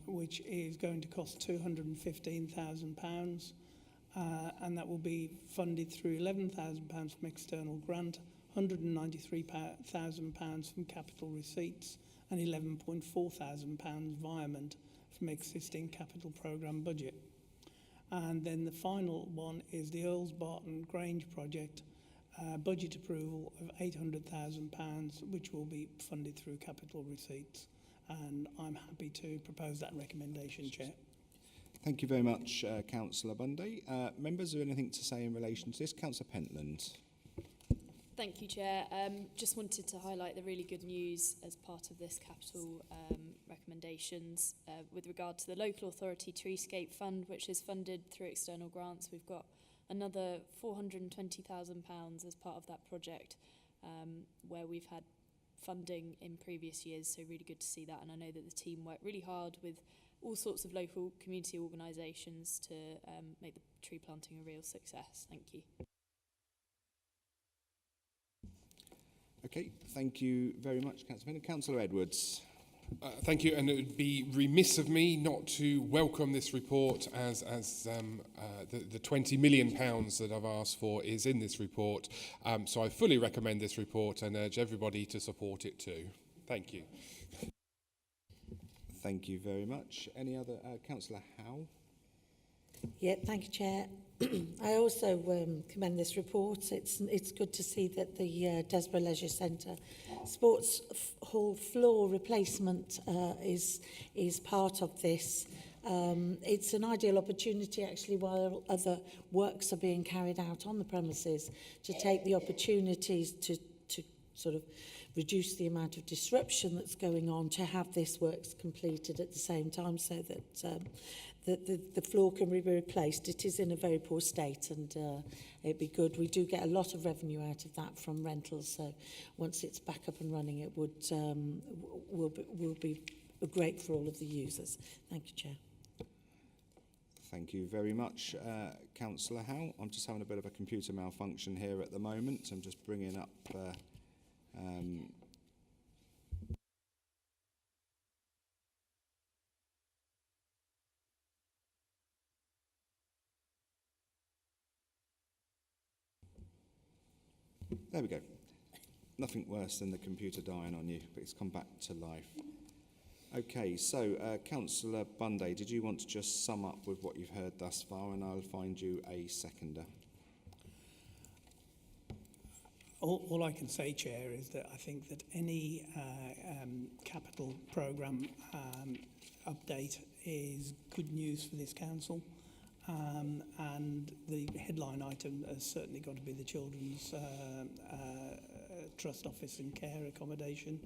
which is going to cost £215,000, and that will be funded through £11,000 from external grant, £193,000 from capital receipts, and £11,400 environment from existing capital programme budget. And then the final one is the Earls Barton Grange project, budget approval of £800,000, which will be funded through capital receipts. And I'm happy to propose that recommendation, Chair. Thank you very much, Councillor Bunday. Members, have anything to say in relation to this? Councillor Pentland. Thank you, Chair. Just wanted to highlight the really good news as part of this capital recommendations with regard to the Local Authority Treescape Fund, which is funded through external grants. We've got another £420,000 as part of that project, where we've had funding in previous years, so really good to see that. And I know that the team worked really hard with all sorts of local community organisations to make the tree planting a real success. Thank you. Okay, thank you very much, Councillor Pentland. Councillor Edwards. Thank you, and it would be remiss of me not to welcome this report as the £20 million that I've asked for is in this report. So I fully recommend this report and urge everybody to support it too. Thank you. Thank you very much. Any other? Councillor Howe? Yeah, thank you, Chair. I also commend this report. It's good to see that the Desborough Leisure Centre Sports Hall floor replacement is part of this. It's an ideal opportunity, actually, while other works are being carried out on the premises, to take the opportunities to sort of reduce the amount of disruption that's going on, to have this works completed at the same time, so that the floor can be replaced. It is in a very poor state, and it'd be good. We do get a lot of revenue out of that from rentals, so once it's back up and running, it will be great for all of the users. Thank you, Chair. Thank you very much, Councillor Howe. I'm just having a bit of a computer malfunction here at the moment. I'm just bringing up... There we go. Nothing worse than the computer dying on you, but it's come back to life. Okay, so Councillor Bunday, did you want to just sum up with what you've heard thus far, and I'll find you a seconder. All I can say, Chair, is that I think that any capital programme update is good news for this council, and the headline item has certainly got to be the Children's Trust Office and Care Accommodation,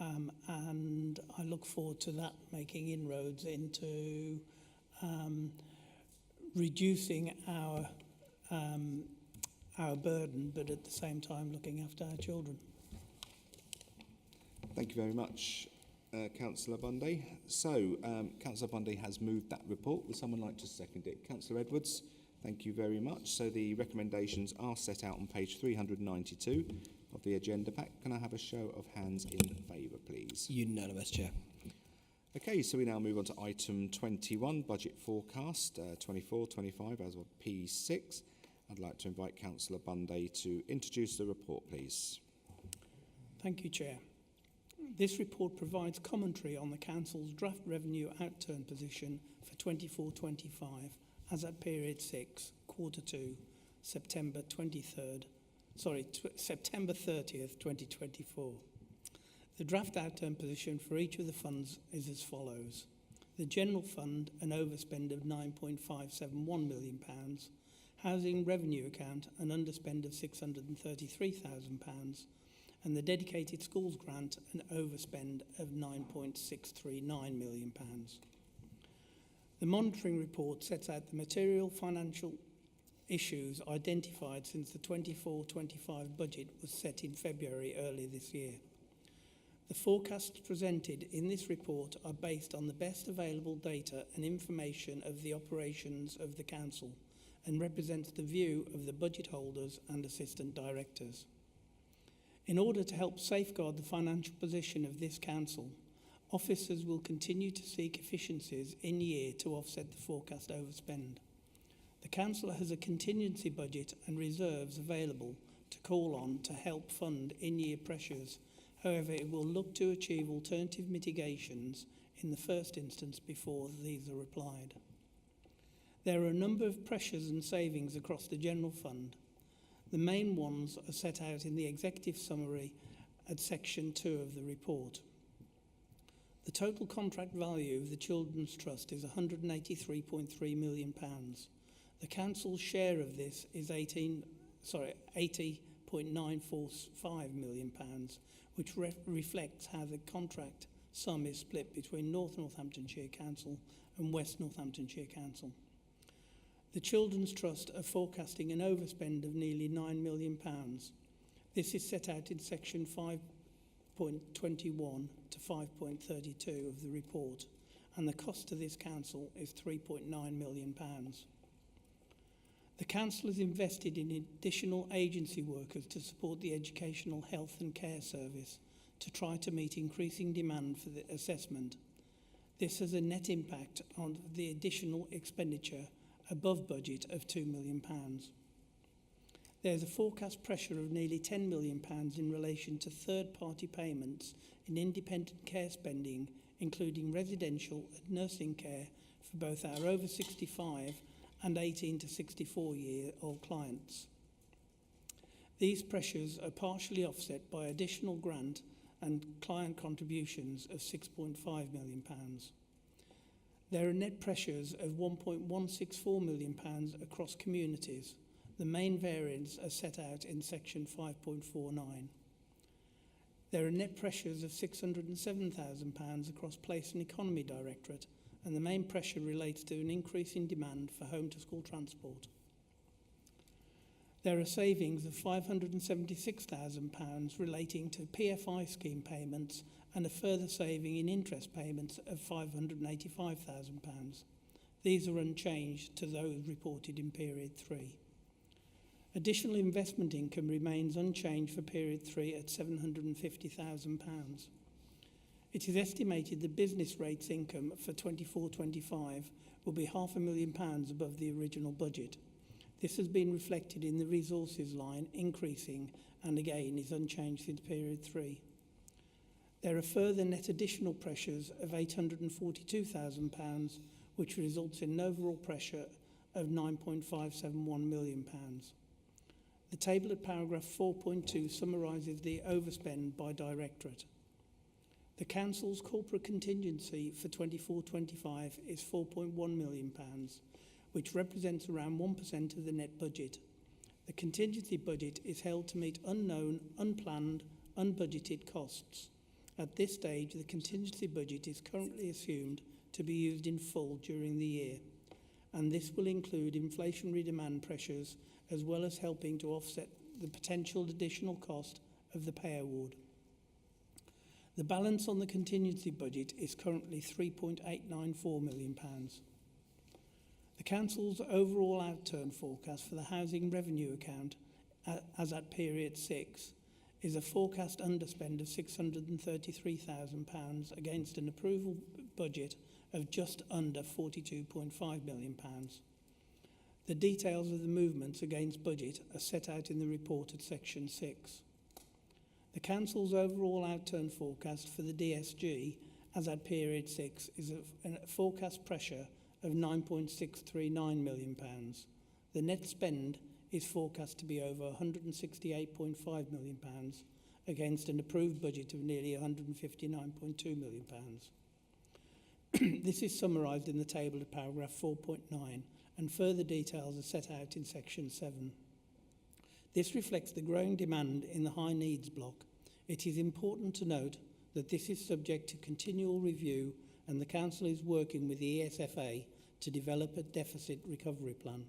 and I look forward to that making inroads into reducing our burden, but at the same time looking after our children. Thank you very much, Councillor Bunday. So, Councillor Bunday has moved that report. Would someone like to second it? Councillor Edwards, thank you very much. So the recommendations are set out on page 392 of the agenda pack. Can I have a show of hands in favour, please? Unanimous, Chair. Okay, so we now move on to item 21, budget forecast 24-25 as of P6. I'd like to invite Councillor Bunday to introduce the report, please. Thank you, Chair. This report provides commentary on the Council's draft revenue outturn position for 24-25 as at period 6, quarter 2, September 30th, 2024. The draft outturn position for each of the funds is as follows. The General Fund, an overspend of £9.571 million, Housing Revenue Account, an underspend of £633,000, and the Dedicated Schools Grant, an overspend of £9.639 million. The monitoring report sets out the material financial issues identified since the 24-25 budget was set in February early this year. The forecasts presented in this report are based on the best available data and information of the operations of the Council and represents the view of the budget holders and assistant directors. In order to help safeguard the financial position of this Council, officers will continue to seek efficiencies in year to offset the forecast overspend. The Council has a contingency budget and reserves available to call on to help fund in-year pressures. However, it will look to achieve alternative mitigations in the first instance before these are applied. There are a number of pressures and savings across the General Fund. The main ones are set out in the executive summary at section 2 of the report. The total contract value of the Children's Trust is £183.3 million. The Council's share of this is £80.945 million, which reflects how the contract sum is split between North Northamptonshire Council and West Northamptonshire Council. The Children's Trust are forecasting an overspend of nearly £9 million. This is set out in section 5.21 to 5.32 of the report, and the cost to this council is £3.9 million. The council has invested in additional agency workers to support the educational health and care service to try to meet increasing demand for the assessment. This has a net impact on the additional expenditure above budget of £2 million. There's a forecast pressure of nearly £10 million in relation to third-party payments in independent care spending, including residential and nursing care for both our over 65 and 18 to 64-year-old clients. These pressures are partially offset by additional grant and client contributions of £6.5 million. There are net pressures of £1.164 million across communities. The main variants are set out in section 5.49. There are net pressures of £607,000 across Place and Economy Directorate, and the main pressure relates to an increase in demand for home-to-school transport. There are savings of £576,000 relating to PFI scheme payments and a further saving in interest payments of £585,000. These are unchanged to those reported in period 3. Additional investment income remains unchanged for period 3 at £750,000. It is estimated the business rates income for 24-25 will be £500,000 above the original budget. This has been reflected in the resources line increasing and again is unchanged since period 3. There are further net additional pressures of £842,000, which results in an overall pressure of £9.571 million. The table at paragraph 4.2 summarises the overspend by directorate. The Council's corporate contingency for 24-25 is £4.1 million, which represents around 1% of the net budget. The contingency budget is held to meet unknown, unplanned, unbudgeted costs. At this stage, the contingency budget is currently assumed to be used in full during the year, and this will include inflationary demand pressures as well as helping to offset the potential additional cost of the pay award. The balance on the contingency budget is currently £3.894 million. The Council's overall outturn forecast for the housing revenue account, as at period 6, is a forecast underspend of £633,000 against an approval budget of just under £42.5 million. The details of the movements against budget are set out in the report at section 6. The Council's overall outturn forecast for the DSG, as at period 6, is a forecast pressure of £9.639 million. The net spend is forecast to be over £168.5 million against an approved budget of nearly £159.2 million. This is summarised in the table at paragraph 4.9, and further details are set out in section 7. This reflects the growing demand in the high needs block. It is important to note that this is subject to continual review, and the Council is working with the ESFA to develop a deficit recovery plan.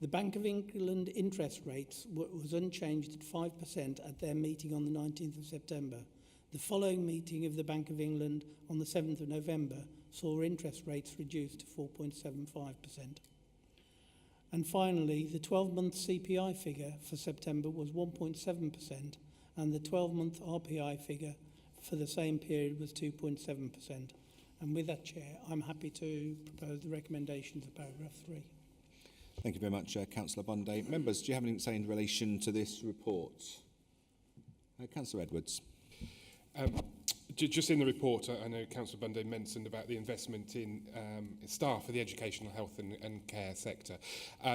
The Bank of England interest rates was unchanged at 5% at their meeting on the 19th of September. The following meeting of the Bank of England on the 7th of November saw interest rates reduced to 4.75%. And finally, the 12-month CPI figure for September was 1.7%, and the 12-month RPI figure for the same period was 2.7%. And with that, Chair, I'm happy to propose the recommendations of paragraph 3. Thank you very much, Councillor Bunday. Members, do you have anything to say in relation to this report? Councillor Edwards. Just in the report, I know Councillor Bunday mentioned about the investment in staff for the educational, health and care sector.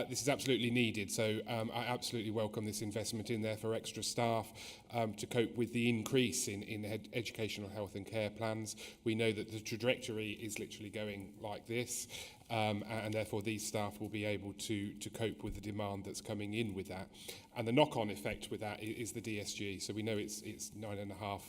This is absolutely needed, so I absolutely welcome this investment in there for extra staff to cope with the increase in educational, health and care plans. We know that the trajectory is literally going like this, and therefore these staff will be able to cope with the demand that's coming in with that. And the knock-on effect with that is the DSG. So we know it's £9.5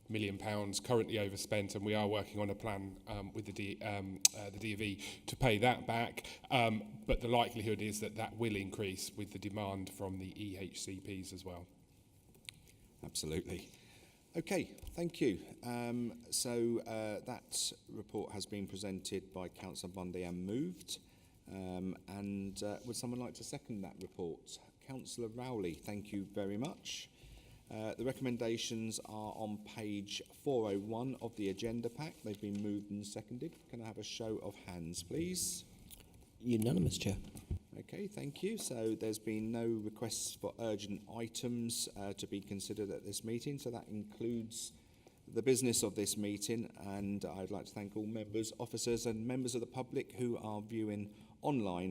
million currently overspent, and we are working on a plan with the DV to pay that back. But the likelihood is that that will increase with the demand from the EHCPs as well. Absolutely. Okay, thank you. That report has been presented by Councillor Bunday and moved. Would someone like to second that report? Councillor Rowley, thank you very much. The recommendations are on page 401 of the agenda pack. They've been moved and seconded. Can I have a show of hands, please? Unanimous, Chair. Okay, thank you. So there's been no requests for urgent items to be considered at this meeting, so that includes the business of this meeting, and I'd like to thank all members, officers and members of the public who are viewing online.